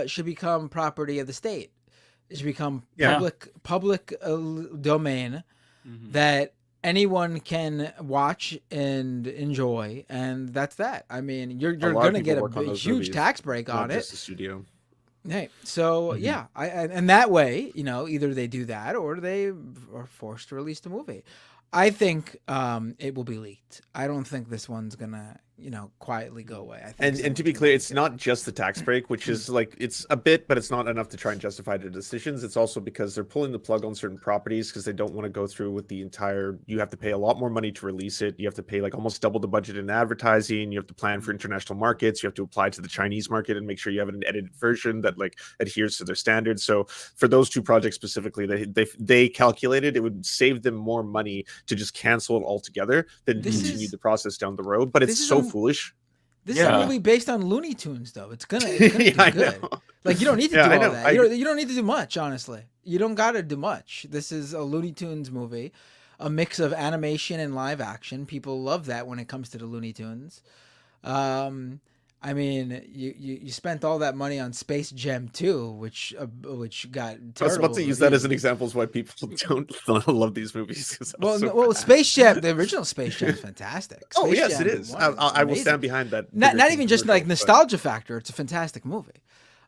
should become property of the state. It should become public domain that anyone can watch and enjoy, and that's that. I mean, you're going to get a huge tax break on it. Just the studio. Hey, so yeah, and that way, either they do that or they are forced to release the movie. I think it will be leaked. I don't think this one's gonna, quietly go away. I think And to be clear, it's not just the tax break, which is like, it's a bit, but it's not enough to try and justify their decisions. It's also because they're pulling the plug on certain properties because they don't want to go through with the entire. You have to pay a lot more money to release it. You have to pay like almost double the budget in advertising. You have to plan for international markets. You have to apply to the Chinese market and make sure you have an edited version that like adheres to their standards. So for those two projects specifically, they calculated it would save them more money to just cancel it altogether than continue the process down the road. But it's so foolish. This is a movie based on Looney Tunes, though. It's gonna do good. Like, you don't need to do all that. You don't need to do much, honestly. You don't gotta do much. This is a Looney Tunes movie, a mix of animation and live action. People love that when it comes to the Looney Tunes. I mean, you spent all that money on Space Jam 2, which got terrible. I was about to use that as an example of why people don't love these movies. Well, Space Jam, the original Space Jam is fantastic. Space Jam, it is. I will stand behind that. Not even just like nostalgia factor. It's a fantastic movie.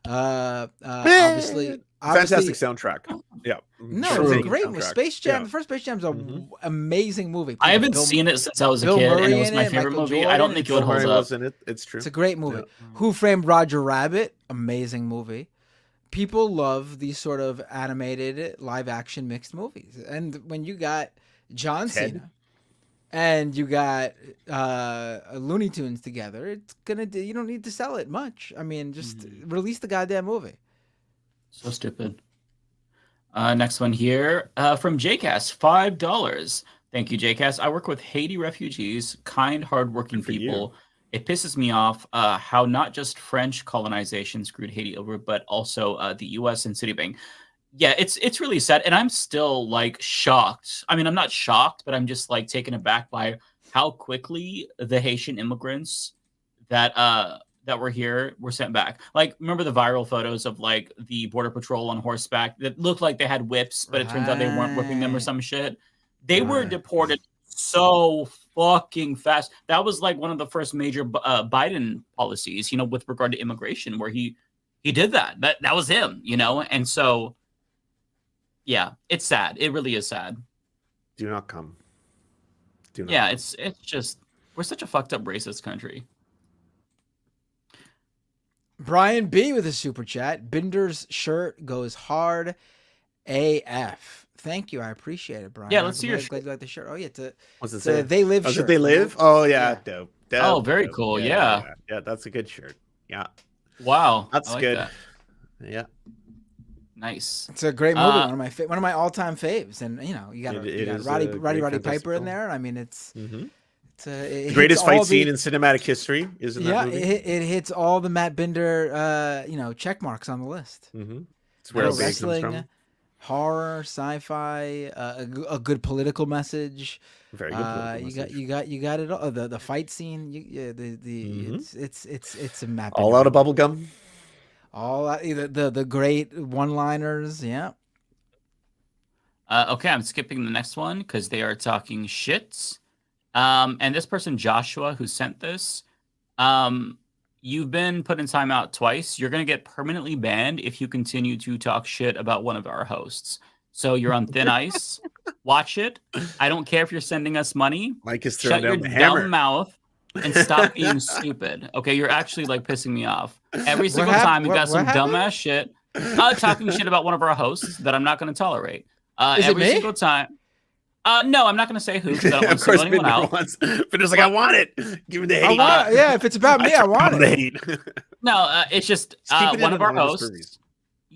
Obviously, fantastic soundtrack. Yeah. No, it's a great movie. Space Jam. The first Space Jam is an amazing movie. I haven't seen it since I was a kid, and it was my favorite movie. I don't think it would hold up. It's true. It's a great movie. Who Framed Roger Rabbit? Amazing movie. People love these sort of animated live action mixed movies, and when you got John Cena and you got Looney Tunes together, it's gonna. You don't need to sell it much. I mean, just release the goddamn movie. So stupid. Next one here from JCast, $5. Thank you, JCast. I work with Haiti refugees, kind, hardworking people. It pisses me off how not just French colonization screwed Haiti over, but also the U.S. and Citibank. Yeah, it's really sad, and I'm still like shocked. I mean, I'm not shocked, but I'm just like taken aback by how quickly the Haitian immigrants that were here were sent back. Like, remember the viral photos of like the border patrol on horseback that looked like they had whips, but it turns out they weren't whipping them or some shit. They were deported so fucking fast. That was like one of the first major Biden policies, with regard to immigration, where he did that. That was him, and so. Yeah, it's sad. It really is sad. Do not come. Do not. Yeah, come. It's just, we're such a fucked up racist country. Brian B with a super chat. Binder's shirt goes hard AF. Thank you. I appreciate it, Brian. Yeah, let's see your shirt. Glad you like the shirt. Oh yeah, what's it say? They Live shirt. Shirt. They Live? Oh yeah, dope. Oh, very cool. Yeah, that's a good shirt. Yeah. Wow, That's I like good. that. Yeah. Nice. It's a great movie, one of my all-time faves, and you got Roddy Piper in there. I mean, it's the greatest fight scene in cinematic history is in that movie. It hits all the Matt Binder check marks on the list. It's where wrestling, comes from. horror, sci-fi, a good political message. Very good political message. You got it all. The fight scene, it's a Matt Binder All out of bubble gum. All the great one-liners, yeah. Okay, I'm skipping the next one because they are talking shit. And this person, Joshua, who sent this, you've been put in timeout twice. You're going to get permanently banned if you continue to talk shit about one of our hosts. So you're on thin ice. Watch it. I don't care if you're sending us money. Mike is throwing Shut down your the hammer. dumb mouth and stop being stupid. Okay, you're actually like pissing me off. Every single time you got some dumbass shit talking shit about one of our hosts that I'm not going to tolerate. Every single time. No, I'm not going to say who because I don't want to single anyone out. Bender's like, I want it. Give me the hate. Yeah, if it's about me, I want it. No, it's just one of our hosts.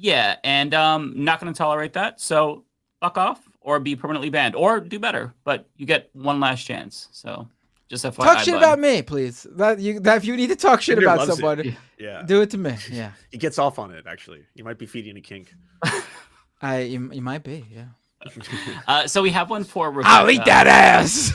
Yeah, and not going to tolerate that. So fuck off or be permanently banned or do better. But you get one last chance. So just FYI. Talk shit about me, please. That if you need to talk shit about somebody, do it to me. Yeah, he gets off on it. Actually, you might be feeding a kink. You might be. Yeah. So we have one for Rebecca. I'll eat that ass.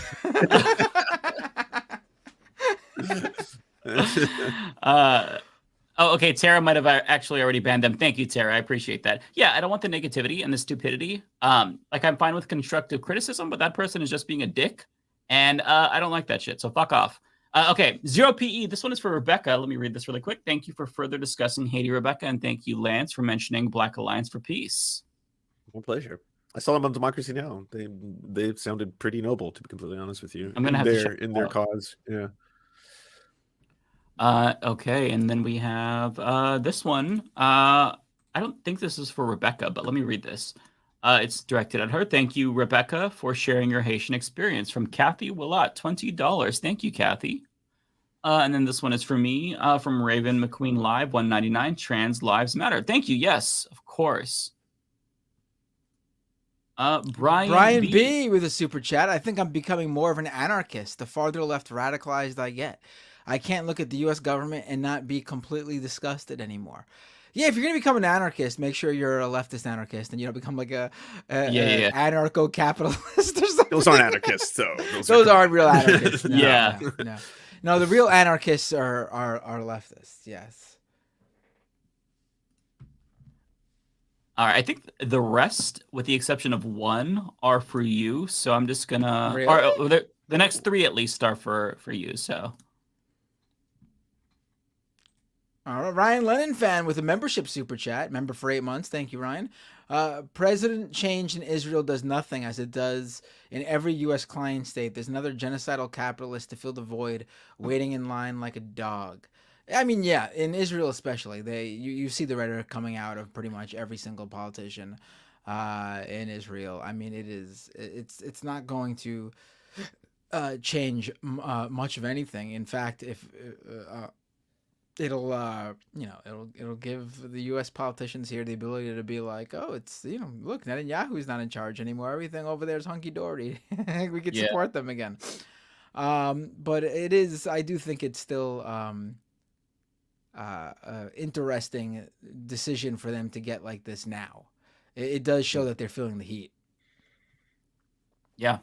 Okay. Tara might have actually already banned them. Thank you, Tara. I appreciate that. Yeah, I don't want the negativity and the stupidity. Like I'm fine with constructive criticism, but that person is just being a dick, and I don't like that shit. So fuck off. Okay, 0PE. This one is for Rebecca. Let me read this really quick. Thank you for further discussing Haiti, Rebecca, and thank you, Lance, for mentioning Black Alliance for Peace. My pleasure. I saw them on Democracy Now. They sounded pretty noble, to be completely honest with you. I'm gonna have to check in their cause. Yeah. Okay, and then we have this one. I don't think this is for Rebecca, but let me read this. It's directed at her. Thank you, Rebecca, for sharing your Haitian experience. From Kathy Willott, $20. Thank you, Kathy. And then this one is for me, from Raven McQueen Live, $1.99. Trans Lives Matter. Thank you. Yes, of course. Brian B with a super chat. I think I'm becoming more of an anarchist the farther left radicalized I get. I can't look at the U.S. government and not be completely disgusted anymore. Yeah, if you're gonna become an anarchist, make sure you're a leftist anarchist and you don't become like a anarcho-capitalist or something. Those aren't anarchists, though. Those aren't real anarchists. No, No, the real anarchists are leftists. Yes. All right, I think the rest, with the exception of one, are for you. So I'm just gonna, or the next three at least are for you. So, all right, Ryan Lennon fan with a membership super chat, member for 8 months. Thank you, Ryan. President change in Israel does nothing as it does in every U.S. client state. There's another genocidal capitalist to fill the void, waiting in line like a dog. I mean, yeah, in Israel especially, you see the rhetoric coming out of pretty much every single politician in Israel. I mean, it's not going to change much of anything. In fact, if it'll give the U.S. politicians here the ability to be like, oh, it's look, Netanyahu's not in charge anymore. Everything over there is hunky dory. We could support them again. But it is. I do think it's still. Interesting decision for them to get like this now. It does show that they're feeling the heat. Yeah.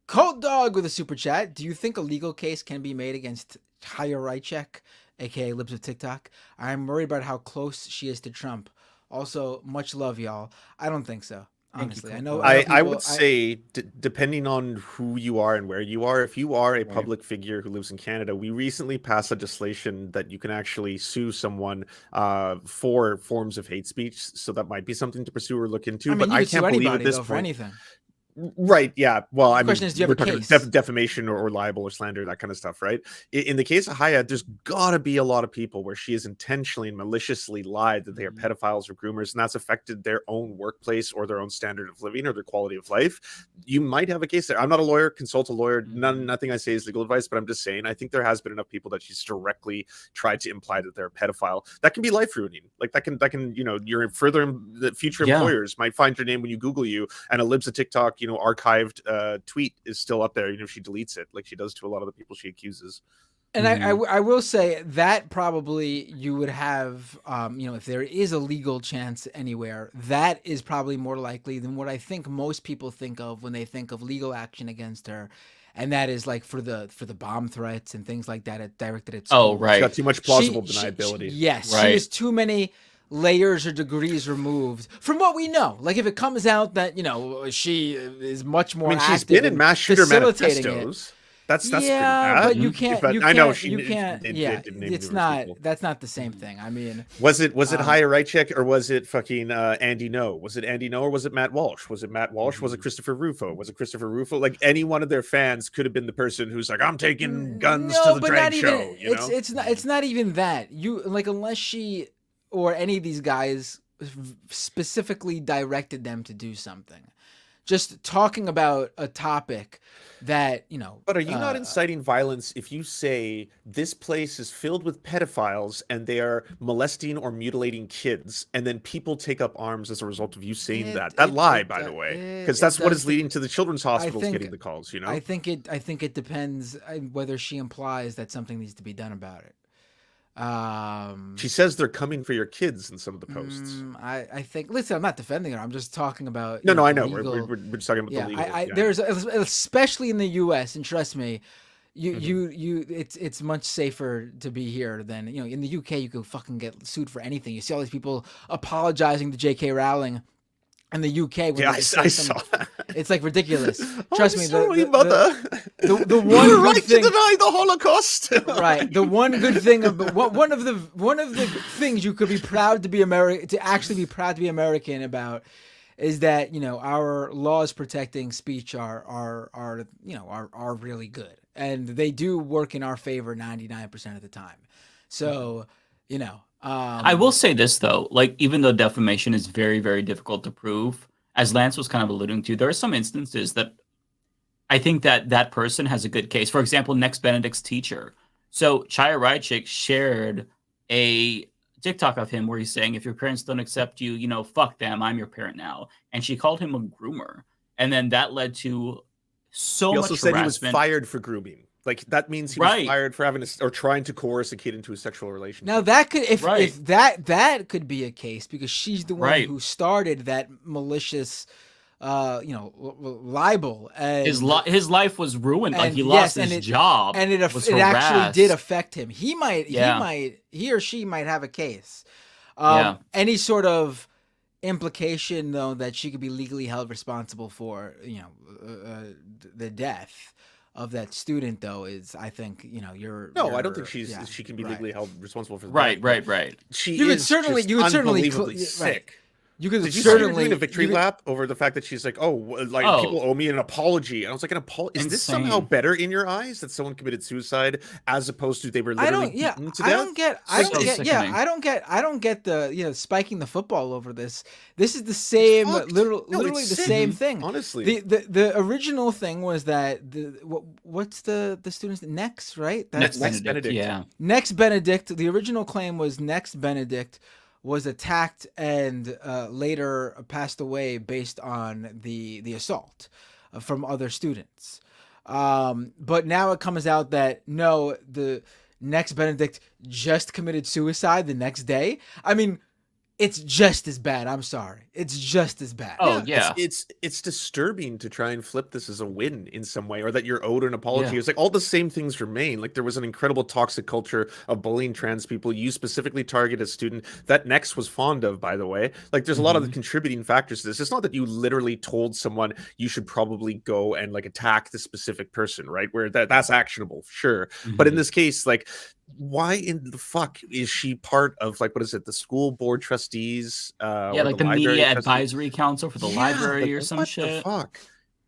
Cold Dog with a super chat. Do you think a legal case can be made against Chaya Raichik, aka Libs of TikTok? I'm worried about how close she is to Trump. Also, much love, y'all. I don't think so. Honestly, I would say, depending on who you are and where you are, if you are a public figure who lives in Canada, we recently passed legislation that you can actually sue someone for forms of hate speech. So that might be something to pursue or look into. I mean, but I can't believe at this for point. Anything. Right. Yeah. Well, I question mean, is, do you have we're a talking case? defamation or libel or slander, that kind of stuff, right? In the case of Chaya, there's got to be a lot of people where she has intentionally and maliciously lied that they are pedophiles or groomers, and that's affected their own workplace or their own standard of living or their quality of life. You might have a case there. I'm not a lawyer. Consult a lawyer. Nothing I say is legal advice, but I'm just saying I think there has been enough people that she's directly tried to imply that they're a pedophile. That can be life ruining. Like that can your the future employers might find your name when you Google you, and a Libs TikTok archived tweet is still up there, if she deletes it, like she does to a lot of the people she accuses. And I will say that probably you would have, if there is a legal chance anywhere, that is probably more likely than what I think most people think of when they think of legal action against her. And that is like for the bomb threats and things like that directed at school. Oh, right. She's got too much plausible deniability. Yes. Right. She has too many layers or degrees removed from what we know. Like if it comes out that she is much more active, she's been in mass shooter facilitating manifestos. That's yeah, bad. but you can't. But you I know can't, she. You can't. Yeah, it's not. People. That's not the same thing. I mean, was it Chaya Raichik or was it fucking Andy No? Was it Andy No or was it Matt Walsh? Was it Matt Walsh? Was it Christopher Rufo? Was it Christopher Rufo? Like any one of their fans could have been the person who's like, I'm taking guns to the trade show. It's not even that. You like unless she or any of these guys specifically directed them to do something. Just talking about a topic that, But are you not inciting violence if you say this place is filled with pedophiles and they are molesting or mutilating kids, and then people take up arms as a result of you saying that? That lie, by the way, because that's what is leading to the children's hospitals getting the calls. I think it depends whether she implies that something needs to be done about it. She says they're coming for your kids in some of the posts. I think. Listen, I'm not defending her. I'm just talking about. No, I know. We're just talking about the legal. There's especially in the U.S. and trust me, it's much safer to be here than in the UK. You could fucking get sued for anything. You see all these people apologizing to J.K. Rowling. In the UK, when I saw that. It's like ridiculous. Trust me, the one You're good right thing, to deny the Holocaust. Right, the one good thing one of the things you could be proud to be actually be proud to be American about is that our laws protecting speech are really good, and they do work in our favor 99% of the time. So I will say this though, like even though defamation is very, very difficult to prove, as Lance was kind of alluding to, there are some instances that I think that person has a good case. For example, Next Benedict's teacher. So Chaya Raichik shared a TikTok of him where he's saying, if your parents don't accept you, fuck them, I'm your parent now. And she called him a groomer. And then that led to so much harassment. He also said he was fired for grooming. Like that means he was fired for having or trying to coerce a kid into a sexual relationship. Now that could, if that could be a case because she's the one who started that malicious, libel. And his life was ruined. Like he lost his job, and it actually did affect him. He or she might have a case. Any sort of implication though that she could be legally held responsible for, the death of that student though is, I think, I don't think she can be legally held responsible for that. Right. You could certainly sick. You could Did you certainly see her doing a victory lap over the fact that she's like, people owe me an apology, and I was like, an apology? Is this somehow better in your eyes that someone committed suicide as opposed to they were literally beaten to death? I don't get the spiking the football over this. This is the same, literally the same thing. Honestly, the original thing was that what's the student's Next, right? Next Benedict. Yeah. Next Benedict. The original claim was Next Benedict was attacked and later passed away based on the assault from other students. But now it comes out that no, the Next Benedict just committed suicide the next day. I mean, it's just as bad. I'm sorry. It's just as bad. Oh, yeah. It's disturbing to try and flip this as a win in some way, or that you're owed an apology. It's like all the same things remain. Like there was an incredible toxic culture of bullying trans people. You specifically target a student that Next was fond of, by the way. Like there's a lot of the contributing factors to this. It's not that you literally told someone you should probably go and like attack the specific person, right? Where that's actionable, sure. But in this case, like, why in the fuck is she part of the school board trustees? Like the media advisory council for the library or some shit. What the fuck?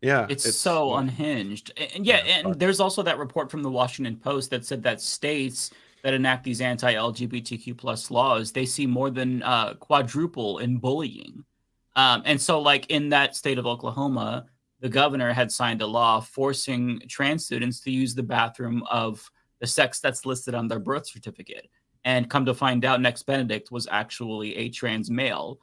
Yeah, it's so unhinged. And and there's also that report from the Washington Post that said that states that enact these anti-LGBTQ plus laws, they see more than quadruple in bullying. And so, like in that state of Oklahoma, the governor had signed a law forcing trans students to use the bathroom of the sex that's listed on their birth certificate. And come to find out, Next Benedict was actually a trans male.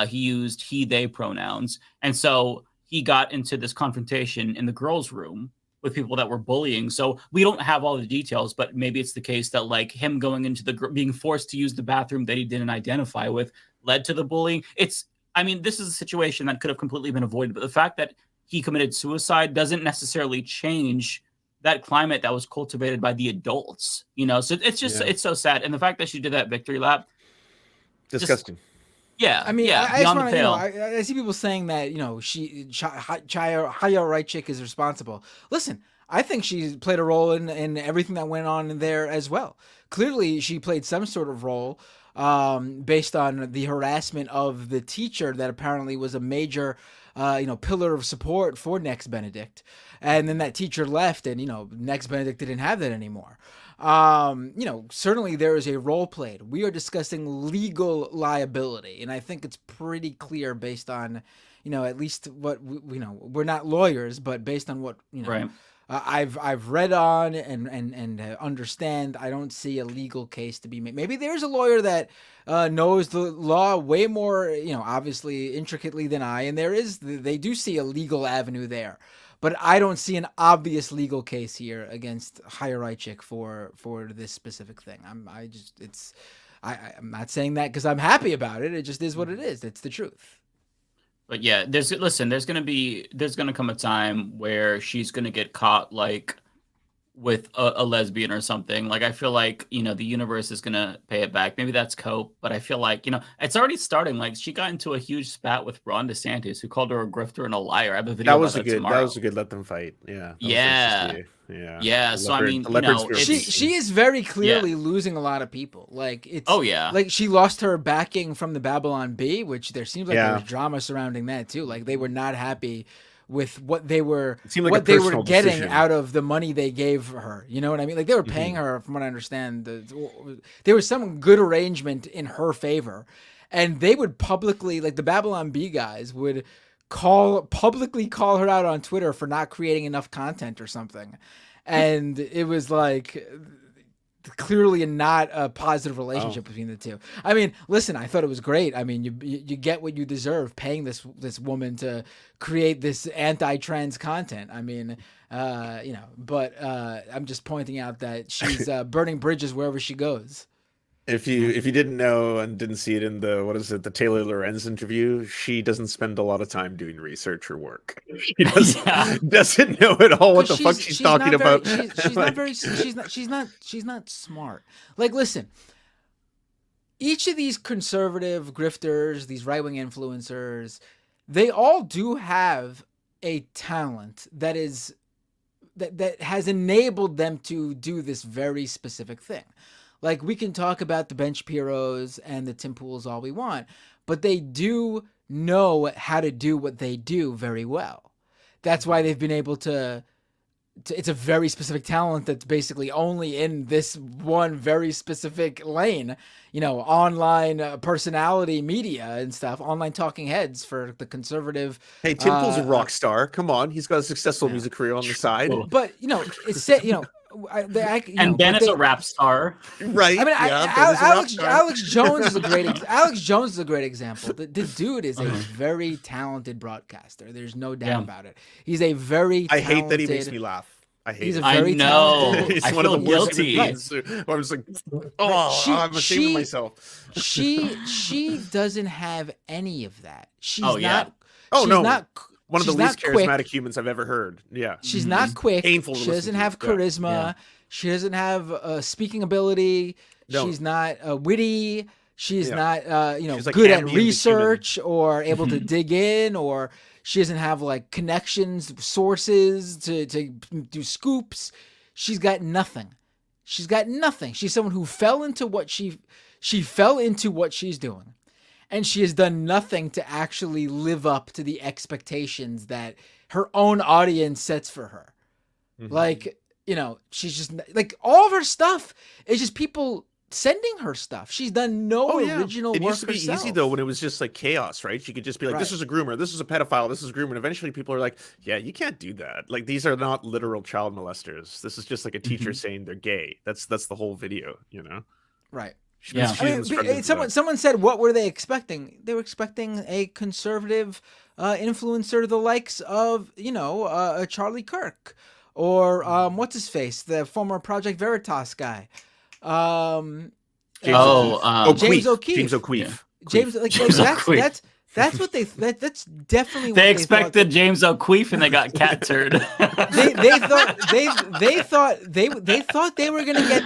He used he, they pronouns. And so he got into this confrontation in the girls' room with people that were bullying. So we don't have all the details, but maybe it's the case that like him going into being forced to use the bathroom that he didn't identify with led to the bullying. I mean, this is a situation that could have completely been avoided, but the fact that he committed suicide doesn't necessarily change that climate that was cultivated by the adults, you know? So it's just, it's so sad. And the fact that she did that victory lap. Disgusting. I mean, yeah, I just want to, I see people saying that, Chaya Raichik is responsible. Listen, I think she played a role in everything that went on in there as well. Clearly, she played some sort of role based on the harassment of the teacher that apparently was a major, pillar of support for Next Benedict. And then that teacher left and, Next Benedict didn't have that anymore. Certainly there is a role played. We are discussing legal liability. And I think it's pretty clear based on, at least what, we're not lawyers, but based on what, right. I've read on and understand, I don't see a legal case to be made. Maybe there's a lawyer that knows the law way more, obviously intricately than I, and they do see a legal avenue there. But I don't see an obvious legal case here against Chaya Raichik for this specific thing. I'm not saying that because I'm happy about it. It just is what it is. It's the truth. But yeah, there's gonna come a time where she's gonna get caught like with a lesbian or something. Like I feel like the universe is gonna pay it back. Maybe that's cope, but I feel like it's already starting. Like she got into a huge spat with Ron DeSantis, who called her a grifter and a liar. I have a video. That was a good let them fight. Yeah. Yeah. So I mean, she is very clearly losing a lot of people. Like it's like she lost her backing from the Babylon Bee, which there seems like there was drama surrounding that too. Like they were not happy with what they were getting decision out of the money they gave her. You know what I mean? Like they were paying her, from what I understand, there was some good arrangement in her favor, and they would publicly, like the Babylon Bee guys would publicly call her out on Twitter for not creating enough content or something. And it was like clearly not a positive relationship between the two. I mean, listen, I thought it was great. I mean, you get what you deserve paying this woman to create this anti-trans content. I mean, but I'm just pointing out that she's burning bridges wherever she goes. If you didn't know and didn't see it in the Taylor Lorenz interview, she doesn't spend a lot of time doing research or work. She doesn't know at all what the fuck she's talking about. She's not smart. Like, listen, each of these conservative grifters, these right-wing influencers, they all do have a talent that has enabled them to do this very specific thing. Like, we can talk about the Ben Shapiros and the Tim Pools all we want, but they do know how to do what they do very well. That's why they've been able to it's a very specific talent that's basically only in this one very specific lane, online personality media and stuff, online talking heads for the conservative. Hey, Tim Pool's a rock star. Come on. He's got a successful music career on the side. But, it's and Ben is a rap star, right? I mean, Alex Jones is a great. Alex Jones is a great example. The dude is a very talented broadcaster. There's no doubt about it. He's a very. I hate that he makes me laugh. I hate. I know. He's I one feel of the worst guilty. I'm just like, I'm ashamed of myself. She doesn't have any of that. She's not. One of the least charismatic humans I've ever heard. Yeah. She's not quick. Painful. She doesn't have charisma. Yeah. She doesn't have speaking ability. No. She's not witty. She's not, she's like good at research or able to dig in, or she doesn't have like connections, sources to do scoops. She's got nothing. She's someone who fell into what she fell into what she's doing. and she has done nothing to actually live up to the expectations that her own audience sets for her. Mm-hmm. Like, you know, she's just like, all of her stuff is just people sending her stuff. She's done no original work herself. It used to be easy though when it was just like chaos, right? She could just be like, this is a groomer, this is a pedophile, this is a groomer. And eventually people are like, yeah, you can't do that. Like, these are not literal child molesters. This is just like a teacher saying they're gay. That's the whole video, you know? Right. Yeah. I mean, someone said, what were they expecting? They were expecting a conservative influencer, the likes of, you know, Charlie Kirk, or what's his face, the former Project Veritas guy. James O'Keefe. James, that's what that's definitely what they expected. James O'Keefe, and they got cat turd. they thought they were gonna get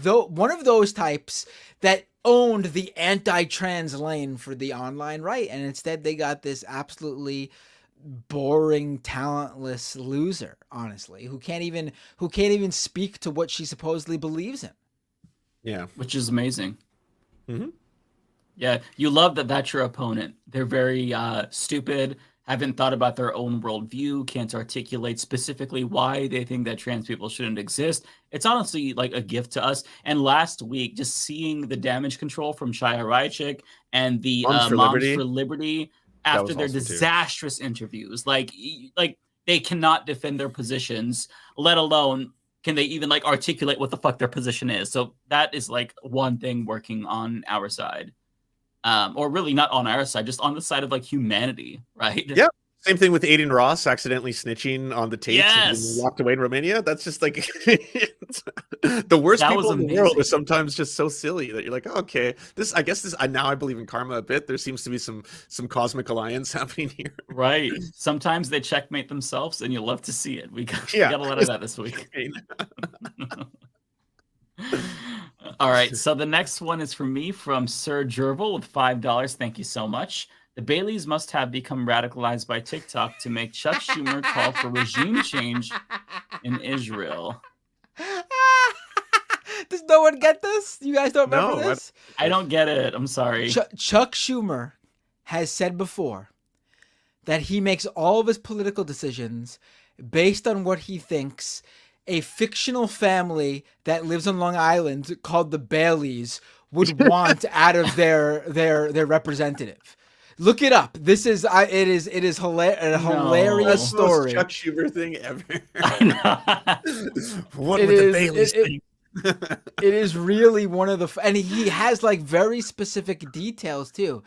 the one of those types that owned the anti-trans lane for the online right, and instead they got this absolutely boring, talentless loser, honestly, who can't even speak to what she supposedly believes in. Yeah, which is amazing. Mm-hmm. Yeah, you love that that's your opponent. They're very stupid, haven't thought about their own worldview, can't articulate specifically why they think that trans people shouldn't exist. It's honestly like a gift to us. And last week, just seeing the damage control from Chaya Raichik and the Moms for Liberty after their disastrous interviews, like they cannot defend their positions, let alone can they even like articulate what the fuck their position is. So that is like one thing working on our side, or really not on our side, just on the side of like humanity, right? Yeah. Same thing with Aiden Ross accidentally snitching on the tapes and walked away in Romania. That's just like the worst people in the world are sometimes just so silly that you're like, oh, okay, now I believe in karma a bit. There seems to be some cosmic alliance happening here. Right. Sometimes they checkmate themselves, and you'll love to see it. We got a lot of that this week. All right. So the next one is from me, from Sir Gerbil with $5. Thank you so much. The Baileys must have become radicalized by TikTok to make Chuck Schumer call for regime change in Israel. Does no one get this? You guys don't remember this? I don't get it. I'm sorry. Chuck Schumer has said before that he makes all of his political decisions based on what he thinks a fictional family that lives on Long Island called the Baileys would want out of their representative. Look it up. This is it is a hilarious story. Chuck Schumer thing ever. I know. What would the Baileys think? It is really one of the, and he has like very specific details too,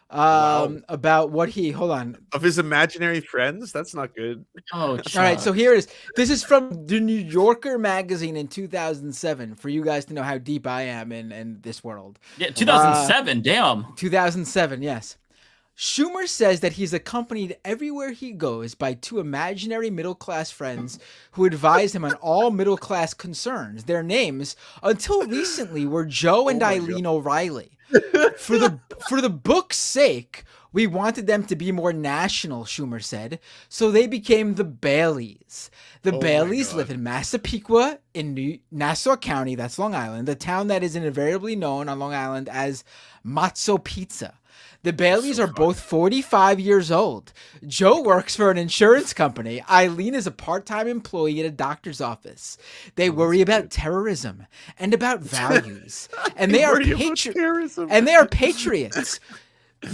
about what of his imaginary friends. That's not good. Oh, Chuck. All right. So here it is. This is from the New Yorker magazine in 2007. For you guys to know how deep I am in this world. Yeah, 2007. Damn. 2007. Yes. Schumer says that he's accompanied everywhere he goes by two imaginary middle-class friends who advise him on all middle-class concerns. Their names, until recently, were Joe and Eileen O'Reilly. For the book's sake, we wanted them to be more national, Schumer said, so they became the Baileys. The Baileys live in Massapequa in Nassau County, that's Long Island, a town that is invariably known on Long Island as Matzo Pizza. The Baileys are both 45 years old. Joe works for an insurance company. Eileen is a part-time employee at a doctor's office. They worry about terrorism and about values. And they are patriots.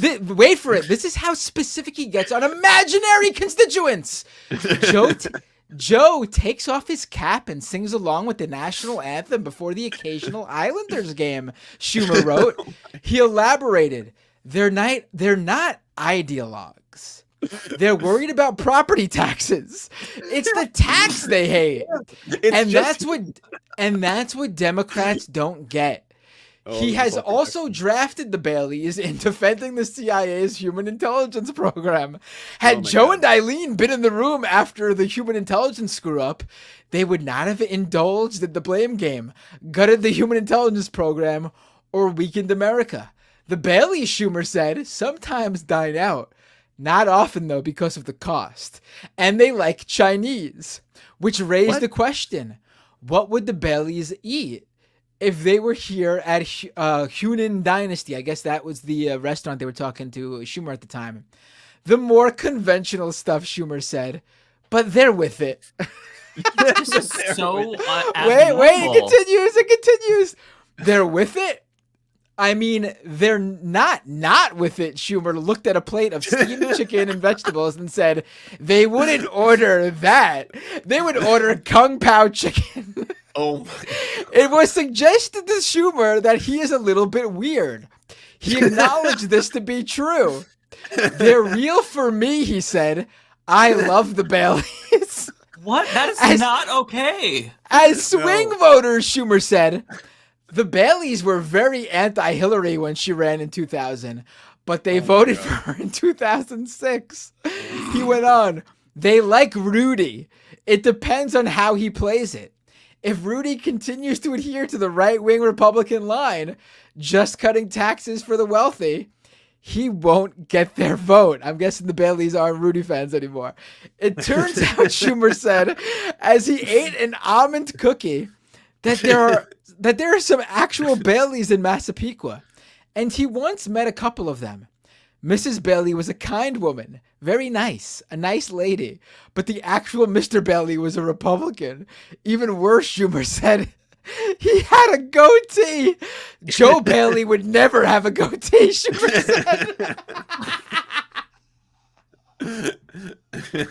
Wait for it. This is how specific he gets on imaginary constituents. Joe takes off his cap and sings along with the national anthem before the occasional Islanders game, Schumer wrote. He elaborated. They're not ideologues. They're worried about property taxes. It's the tax they hate. That's what Democrats don't get. He has also drafted the Baileys in defending the CIA's human intelligence program. Had Joe and Eileen been in the room after the human intelligence screw up, they would not have indulged in the blame game, gutted the human intelligence program, or weakened America. The Baileys, Schumer said, sometimes dine out. Not often, though, because of the cost. And they like Chinese, which raised the question, what would the Baileys eat if they were here at Hunan Dynasty, I guess that was the restaurant they were talking to Schumer at the time, the more conventional stuff Schumer said, but they're with it. This is so wait, it continues. They're with it? I mean, they're not with it. Schumer looked at a plate of steamed chicken and vegetables and said they wouldn't order that. They would order Kung Pao chicken. Oh my. It was suggested to Schumer that he is a little bit weird. He acknowledged this to be true. They're real for me, he said. I love the Baileys. What? That is not okay. As swing voters, Schumer said, the Baileys were very anti-Hillary when she ran in 2000, but they voted for her in 2006. He went on, they like Rudy. It depends on how he plays it. If Rudy continues to adhere to the right-wing Republican line, just cutting taxes for the wealthy, he won't get their vote. I'm guessing the Baileys aren't Rudy fans anymore. It turns out, Schumer said, as he ate an almond cookie, that there are some actual Baileys in Massapequa, and he once met a couple of them. Mrs. Bailey was a kind woman, very nice, a nice lady, but the actual Mr. Bailey was a Republican. Even worse, Schumer said, he had a goatee. Joe Bailey would never have a goatee, Schumer said.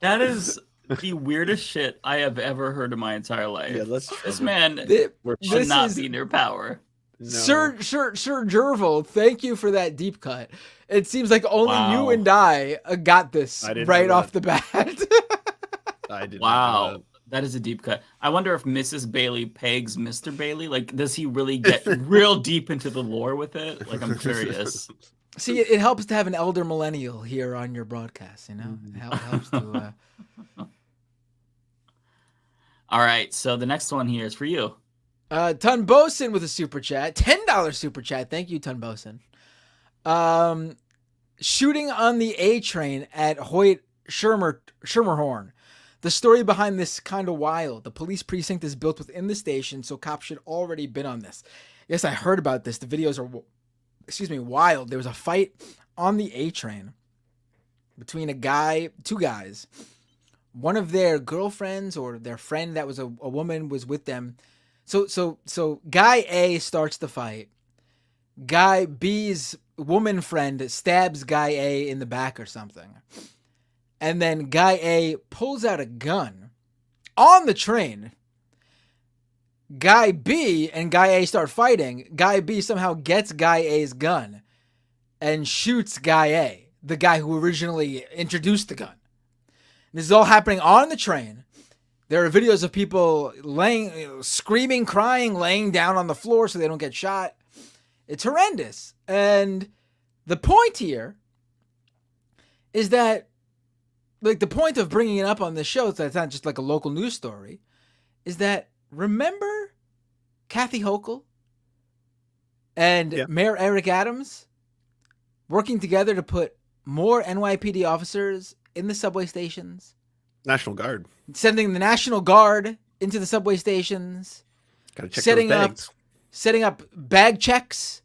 That is the weirdest shit I have ever heard in my entire life. Yeah, this man should not be near power. No. Sir Jervil, thank you for that deep cut. It seems like only you and I got this right off the bat. I didn't. Wow. That is a deep cut. I wonder if Mrs. Bailey pegs Mr. Bailey. Like, does he really get real deep into the lore with it? Like, I'm curious. See, it helps to have an elder millennial here on your broadcast, you know? It helps to... All right, so the next one here is for you. Tun Boson with a super chat. $10 super chat. Thank you, Tun Boson. Shooting on the A train at Hoyt Schermerhorn. The story behind this kind of wild. The police precinct is built within the station, so cops should already been on this. Yes, I heard about this. The videos are, wild. There was a fight on the A train between two guys. One of their girlfriends or their friend that was a woman was with them. So guy A starts the fight. Guy B's woman friend stabs guy A in the back or something. And then guy A pulls out a gun on the train. Guy B and guy A start fighting. Guy B somehow gets guy A's gun and shoots guy A, the guy who originally introduced the gun. This is all happening on the train. There are videos of people screaming, crying, laying down on the floor so they don't get shot. It's horrendous. And the point here is that, like, the point of bringing it up on this show, so it's not just like a local news story, is that, remember Kathy Hochul and Mayor Eric Adams working together to put more NYPD officers in the subway stations? National Guard. Sending the National Guard into the subway stations. Gotta check those bags. Setting up bag checks.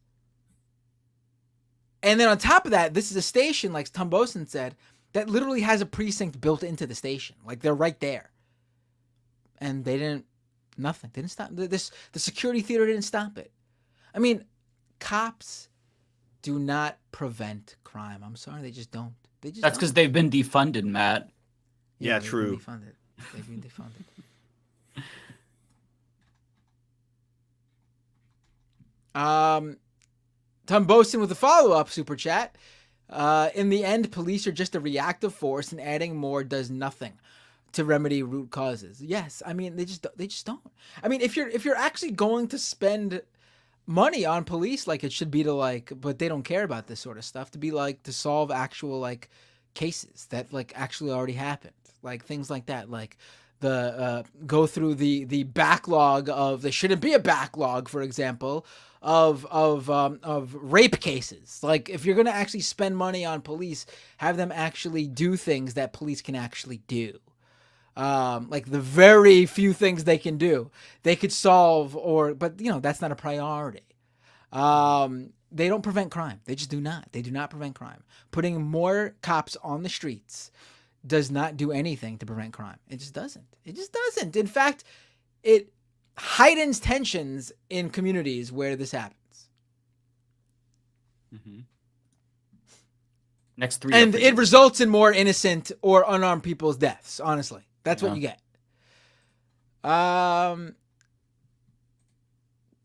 And then on top of that, this is a station, like Tom Boson said, that literally has a precinct built into the station. Like, they're right there. And they didn't stop. The security theater didn't stop it. I mean, cops do not prevent crime. I'm sorry, they just don't. That's because they've been defunded, Matt. Yeah, true. They've been defunded. Tom Boson with a follow-up super chat. In the end, police are just a reactive force, and adding more does nothing to remedy root causes. Yes, I mean they just don't. I mean, if you're actually going to spend money on police, like, it should be to, but they don't care about this sort of stuff, to be to solve actual cases that actually already happened, things like that, the go through the backlog of, there shouldn't be a backlog, for example, of rape cases. If you're going to actually spend money on police, have them actually do things that police can actually do. Like the very few things they can do, they could solve, but that's not a priority. They don't prevent crime. They just do not. They do not prevent crime. Putting more cops on the streets does not do anything to prevent crime. It just doesn't. It just doesn't. In fact, it heightens tensions in communities where this happens. Mm-hmm. Next 3. And it results in more innocent or unarmed people's deaths, honestly. That's what you get.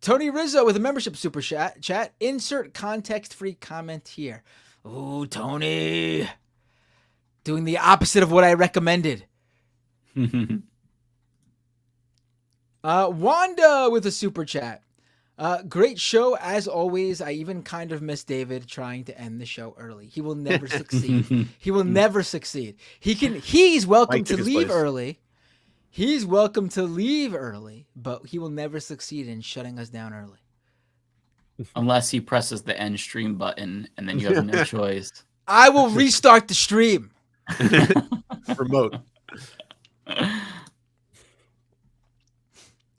Tony Rizzo with a membership super chat. Insert context-free comment here. Ooh, Tony. Doing the opposite of what I recommended. Wanda with a super chat. Great show as always. I even kind of miss David trying to end the show early. He will never succeed. He will never succeed. He's welcome to leave early. He's welcome to leave early, but he will never succeed in shutting us down early. Unless he presses the end stream button and then you have no choice. I will restart the stream. Remote.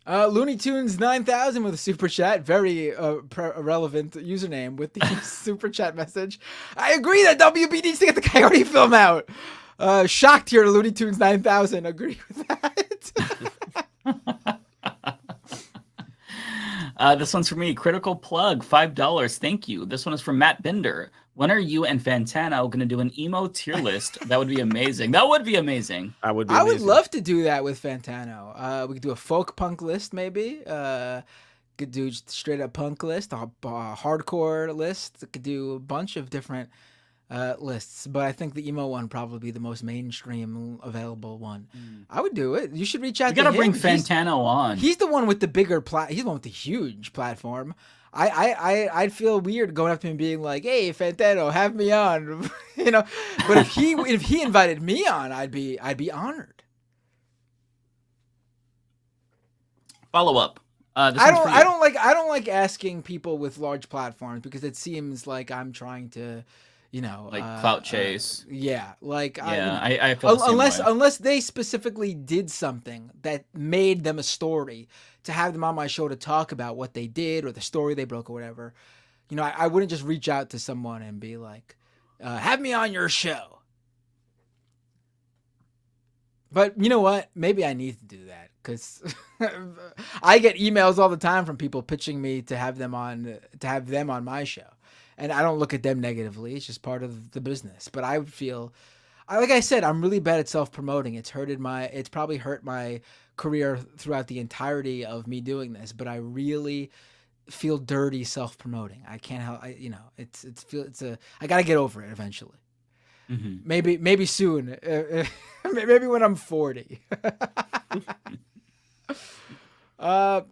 Looney Tunes 9000 with a super chat. Very relevant username with the super chat message. I agree that WB needs to get the Coyote film out. Shocked here, Looney Tunes 9000. Agree with that. This one's for me. Critical plug, $5. Thank you. This one is from Matt Binder. When are you and Fantano going to do an emo tier list? That would be amazing. That would be amazing. I would love to do that with Fantano. We could do a folk punk list, maybe. Could do just straight up punk list, a hardcore list. Could do a bunch of different lists, but I think the emo one probably be the most mainstream available one. I would do it. You should reach out. You gotta bring Fantano on. He's the one with the bigger he's the one with the huge platform. I'd feel weird going up to him and being like, "Hey, Fantano, have me on," But if he invited me on, I'd be honored. Follow up. I don't like asking people with large platforms because it seems like I'm trying to, clout chase. I feel unless they specifically did something that made them a story to have them on my show to talk about what they did or the story they broke or whatever. I wouldn't just reach out to someone and be like, have me on your show. But you know what? Maybe I need to do that because I get emails all the time from people pitching me to have them on my show. And I don't look at them negatively. It's just part of the business. But I would feel, like I said, I'm really bad at self-promoting. It's probably hurt my career throughout the entirety of me doing this. But I really feel dirty self-promoting. I can't help. I gotta get over it eventually. Mm-hmm. Maybe soon. Maybe when I'm 40.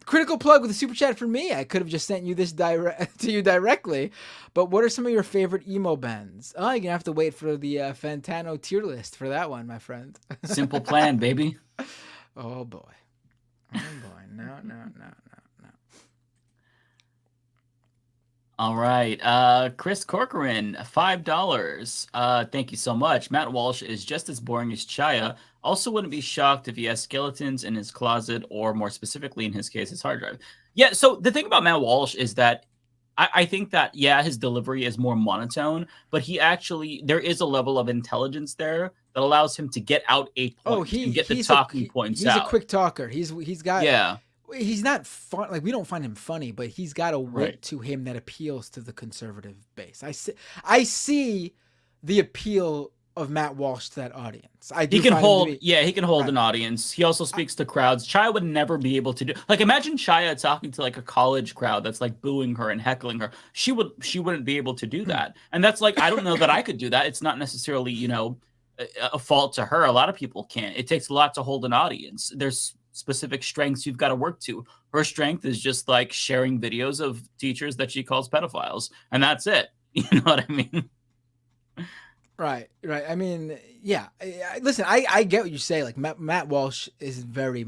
Critical plug with a super chat for me. I could have just sent you this to you directly, but what are some of your favorite emo bands? Oh, you're gonna have to wait for the Fantano tier list for that one, my friend. Simple Plan, baby. Oh boy. No. All right. Chris Corcoran, $5. Thank you so much. Matt Walsh is just as boring as Chaya. Also wouldn't be shocked if he has skeletons in his closet or more specifically in his case, his hard drive. Yeah, so the thing about Matt Walsh is that I think that, his delivery is more monotone, but there is a level of intelligence there that allows him to get out a point and get the talking points out. He's a quick talker. He's got... Yeah. He's not fun. Like, we don't find him funny, but he's got a wit to him that appeals to the conservative base. I see the appeal of Matt Walsh to that audience. He can hold an audience. He also speaks to crowds. Chaya would never be able to do. Like, imagine Chaya talking to like a college crowd that's like booing her and heckling her. She wouldn't be able to do that. And that's like, I don't know that I could do that. It's not necessarily, a fault to her. A lot of people can't. It takes a lot to hold an audience. There's specific strengths you've got to work to. Her strength is just like sharing videos of teachers that she calls pedophiles, and that's it. You know what I mean? Right. I mean, yeah. Listen, I get what you say. Like Matt Walsh is very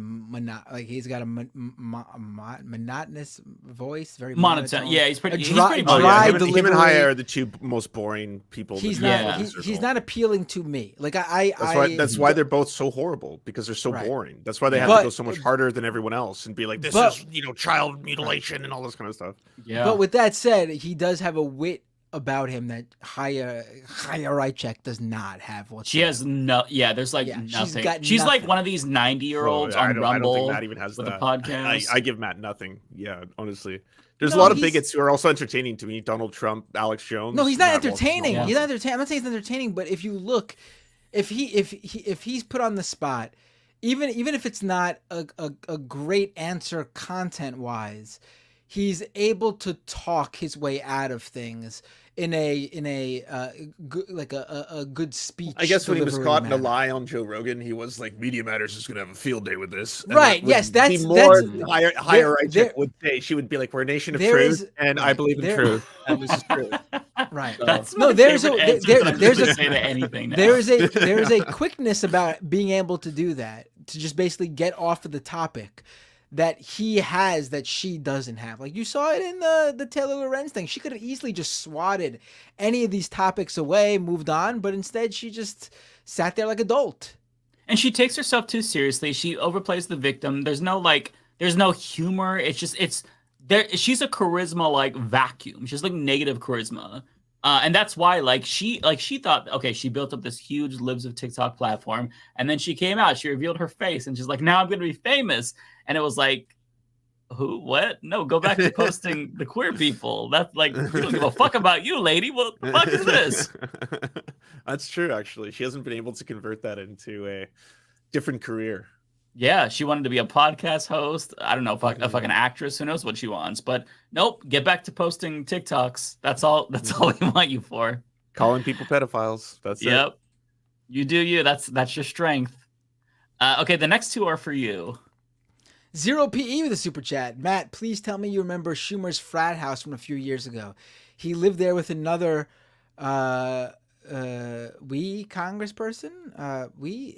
he's got a monotonous voice, very monotone. Yeah, he's pretty dry. Him and Chaya are the two most boring people. He's not appealing to me. Like that's why they're both so horrible, because they're so boring. That's why they have to go so much harder than everyone else and be like, this is child mutilation and all this kind of stuff. Yeah. But with that said, he does have a wit about him that Chaya Raichik does not have. She has no. Yeah, there's nothing. She's like one of these 90-year-olds on Rumble. I don't think Matt even has with a podcast. I give Matt nothing. Yeah, honestly, there's a lot of bigots who are also entertaining to me. Donald Trump, Alex Jones. No, he's not entertaining. He's not entertaining. I'm not saying he's entertaining, but if you look, if he's put on the spot, even if it's not a great answer content wise, he's able to talk his way out of things in a good speech. I guess when he was caught in a lie on Joe Rogan, he was like, "Media Matters is going to have a field day with this." And right? Yes, that's higher. Raichik would say. She would be like, "We're a nation of truth, and I believe in truth, and this is true." Right. So, there's a quickness about being able to do that, to just basically get off of the topic that he has that she doesn't have. Like you saw it in the Taylor Lorenz thing. She could have easily just swatted any of these topics away, moved on, but instead she just sat there like a dolt. And she takes herself too seriously. She overplays the victim. There's no humor. She's a charisma vacuum. She's like negative charisma. And that's why she thought, okay, she built up this huge Libs of TikTok platform, and then she came out, she revealed her face, and she's like, now I'm going to be famous. And it was like, who? What? No, go back to posting the queer people. That's like, we don't give a fuck about you, lady. What the fuck is this? That's true, actually. She hasn't been able to convert that into a different career. Yeah, she wanted to be a podcast host. I don't know, a fucking actress. Who knows what she wants? But nope, get back to posting TikToks. That's all we want you for. Calling people pedophiles. That's it. Yep. You do you. That's your strength. Okay, the next two are for you. 0PE with a super chat. Matt, please tell me you remember Schumer's frat house from a few years ago. He lived there with another congressperson,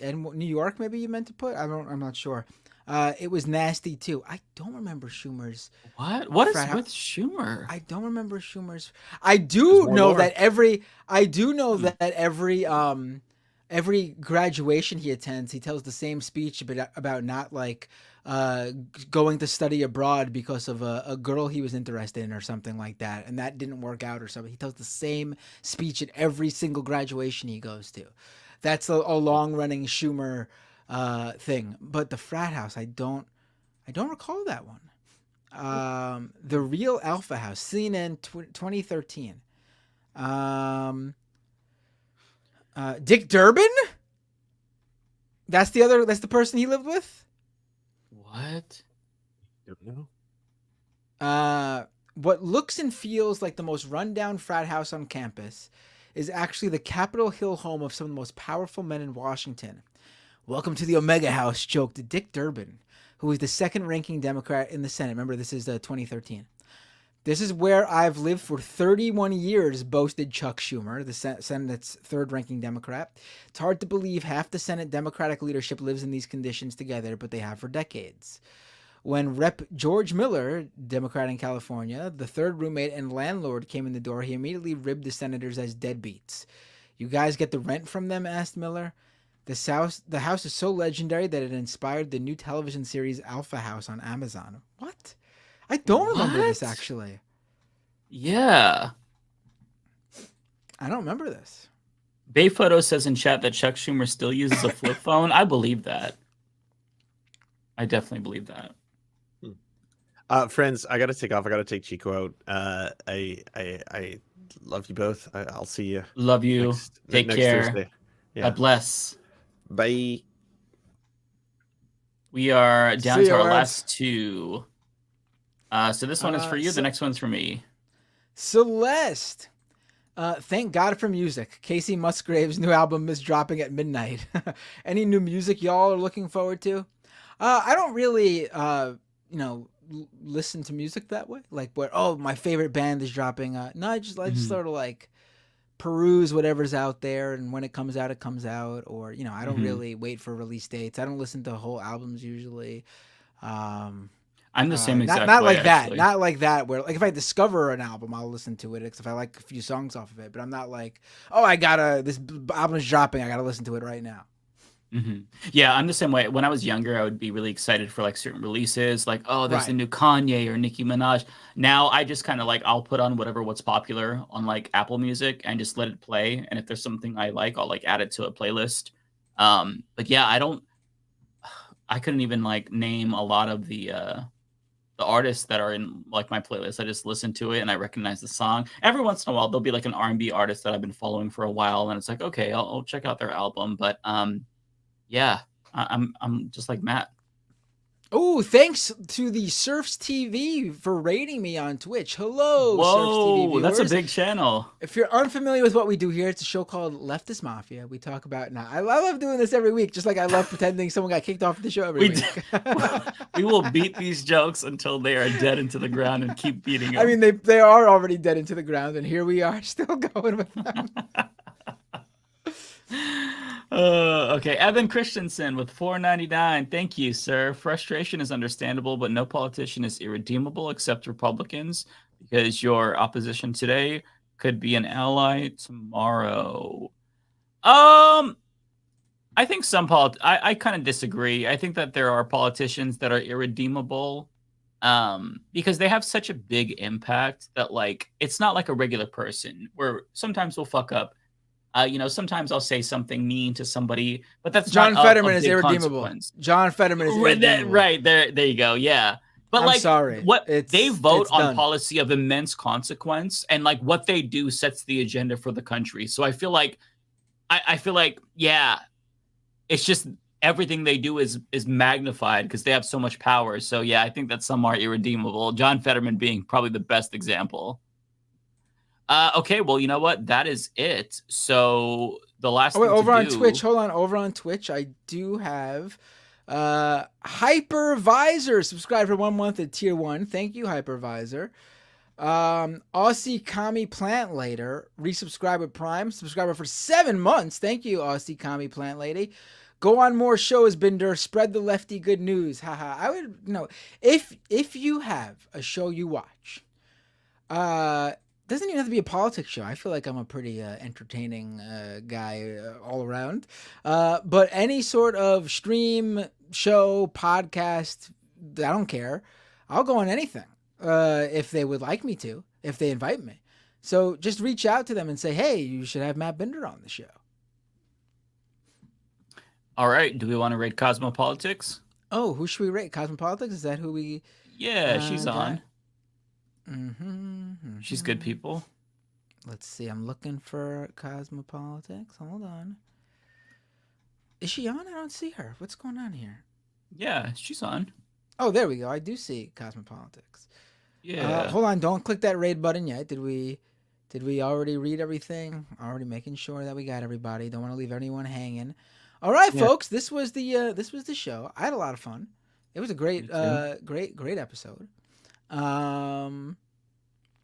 and New York, maybe you meant to put. I'm not sure. It was nasty too. I don't remember Schumer's. What is with Schumer? I don't remember Schumer's. I do know that every graduation he attends, he tells the same speech about not going to study abroad because of a girl he was interested in or something like that, and that didn't work out or something. He tells the same speech at every single graduation he goes to. That's a long-running Schumer thing. But the frat house, I don't recall that one. The Real Alpha House, seen in 2013. Dick Durbin? That's the person he lived with? What? Don't know. What looks and feels like the most rundown frat house on campus is actually the Capitol Hill home of some of the most powerful men in Washington. Welcome to the Omega House, joked Dick Durbin, who is the second-ranking Democrat in the Senate. Remember, this is 2013. This is where I've lived for 31 years, boasted Chuck Schumer, the Senate's third-ranking Democrat. It's hard to believe half the Senate Democratic leadership lives in these conditions together, but they have for decades. When Rep. George Miller, Democrat in California, the third roommate and landlord, came in the door, he immediately ribbed the senators as deadbeats. You guys get the rent from them? Asked Miller. The house is so legendary that it inspired the new television series Alpha House on Amazon. What? I don't remember this, actually. Yeah. I don't remember this. Bayphoto says in chat that Chuck Schumer still uses a flip phone. I believe that. I definitely believe that. Friends, I got to take off. I got to take Chico out. I love you both. I'll see you. Love you. Take care. Thursday. Yeah. God bless. Bye. We are down to our last two. So this one is for you. The next one's for me. Celeste. Thank God for music. Casey Musgrave's new album is dropping at midnight. Any new music y'all are looking forward to? I don't really, listen to music that way. Like, my favorite band is dropping. No, I just sort of peruse whatever's out there, and when it comes out, it comes out. Or I don't Mhm. really wait for release dates. I don't listen to whole albums usually. I'm the same exact not way, like that. actually. Not like that. Where like if I discover an album, I'll listen to it if I like a few songs off of it. But I'm not like, oh, this album is dropping, I gotta listen to it right now. Yeah, I'm the same way. When I was younger, I would be really excited for like certain releases, like, oh, there's a Right. new Kanye or Nicki Minaj. Now I just kind of like, I'll put on what's popular on like Apple Music and just let it play. And if there's something I like, I'll like add it to a playlist. But yeah, I couldn't even like name a lot of the artists that are in like my playlist. I just listen to it and I recognize the song. Every once in a while, there'll be like an R&B artist that I've been following for a while, and it's like, okay, I'll check out their album. But yeah, I'm just like Matt. Oh, thanks to the Serfs TV for rating me on Twitch. Hello, Whoa, Serfs TV viewers. that's a big channel. If you're unfamiliar with what we do here, it's a show called Leftist Mafia. We talk about I love doing this every week, just like I love pretending someone got kicked off the show every week. We will beat these jokes until they are dead into the ground and keep beating them. I mean, they are already dead into the ground, and here we are still going with them. Okay, Evan Christensen with $4.99. Thank you, sir. Frustration is understandable, but no politician is irredeemable except Republicans, because your opposition today could be an ally tomorrow. I think I kind of disagree. I think that there are politicians that are irredeemable because they have such a big impact that like it's not like a regular person where sometimes we'll fuck up. Sometimes I'll say something mean to somebody, but that's John not Fetterman a is big irredeemable. consequence. John Fetterman is irredeemable. Right there you go. Yeah, but I'm sorry. What they vote on done. policy of immense consequence, and like what they do sets the agenda for the country. So I feel like, yeah, it's just everything they do is magnified because they have so much power. So yeah, I think that some are irredeemable. John Fetterman being probably the best example. Okay, well, you know what? That is it. So the last thing over to on do... Twitch, hold on. Over on Twitch, I do have Hypervisor subscribe for 1 month at tier 1. Thank you, Hypervisor. Aussie Kami Plant Later resubscribe with Prime subscriber for 7 months. Thank you, Aussie Kami Plant Lady. Go on more shows, Binder. Spread the lefty good news. Haha. I would if you have a show you watch, doesn't even have to be a politics show. I feel like I'm a pretty entertaining guy all around. But any sort of stream, show, podcast, I don't care. I'll go on anything if they would like me to, if they invite me. So just reach out to them and say, hey, you should have Matt Binder on the show. All right. Do we want to rate Cosmopolitics? Oh, who should we rate? Cosmopolitics? Is that who we... Yeah, she's on. Mm-hmm. She's good people. Let's see. I'm looking for Cosmopolitics. Hold on. Is she on? I don't see her. What's going on here? Yeah, she's on. Oh, there we go. I do see Cosmopolitics. Yeah. Hold on. Don't click that raid button yet. Did we already read everything? Already making sure that we got everybody. Don't want to leave anyone hanging. All right, folks. This was the show. I had a lot of fun. It was a great episode.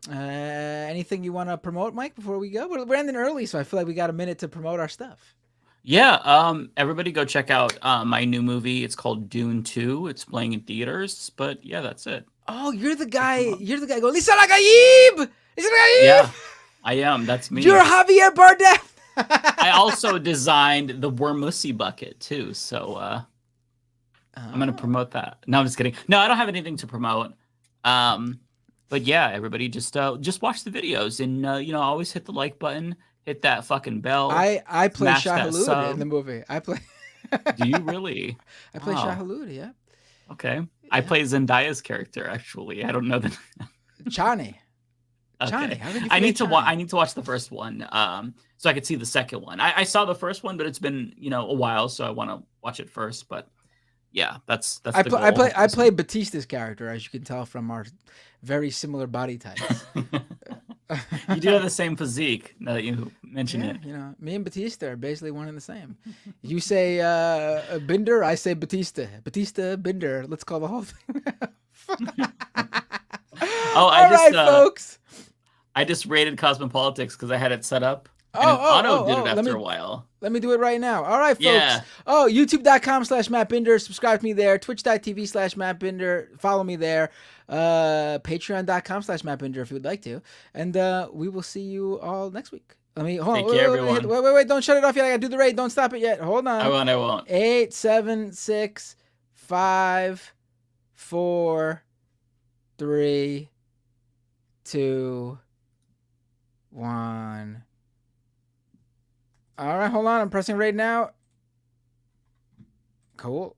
Anything you want to promote, Mike, before we go? We're ending early, so I feel like we got a minute to promote our stuff. Yeah, everybody go check out my new movie. It's called Dune 2. It's playing in theaters, but yeah, that's it. Oh, you're the guy going, Lisa Lagayib! Yeah, I am. That's me. You're Javier Bardem! I also designed the Wormussy bucket too, so I'm gonna promote that. No, I'm just kidding. No, I don't have anything to promote. But yeah, everybody just watch the videos and always hit the like button, hit that fucking bell. I play Shah-Hulud in the movie. Do you really? I play Shah-Hulud, yeah. Okay. Yeah. I play Zendaya's character actually. I don't know the Chani. Okay. Chani. How did you I need to watch the first one so I could see the second one. I saw the first one, but it's been a while, so I want to watch it first. But yeah, that's the goal. I play Batista's character, as you can tell from our very similar body types. You do have the same physique now that you mention it. Me and Batista are basically one and the same. You say Binder, I say Batista. Batista, Binder. Let's call the whole thing. All right, folks. I just rated Cosmopolitics because I had it set up. And Otto did it after a while. Let me do it right now. All right, folks. Yeah. Oh, youtube.com/MattBinder. Subscribe to me there. Twitch.tv/MattBinder. Follow me there. Patreon.com/MattBinder if you would like to. And we will see you all next week. Let me hold on. Take care, everyone. Wait. Don't shut it off yet. I gotta do the raid. Don't stop it yet. Hold on. I won't. 8, 7, 6, 5, 4, 3, 2, 1. All right, hold on. I'm pressing raid now. Cool.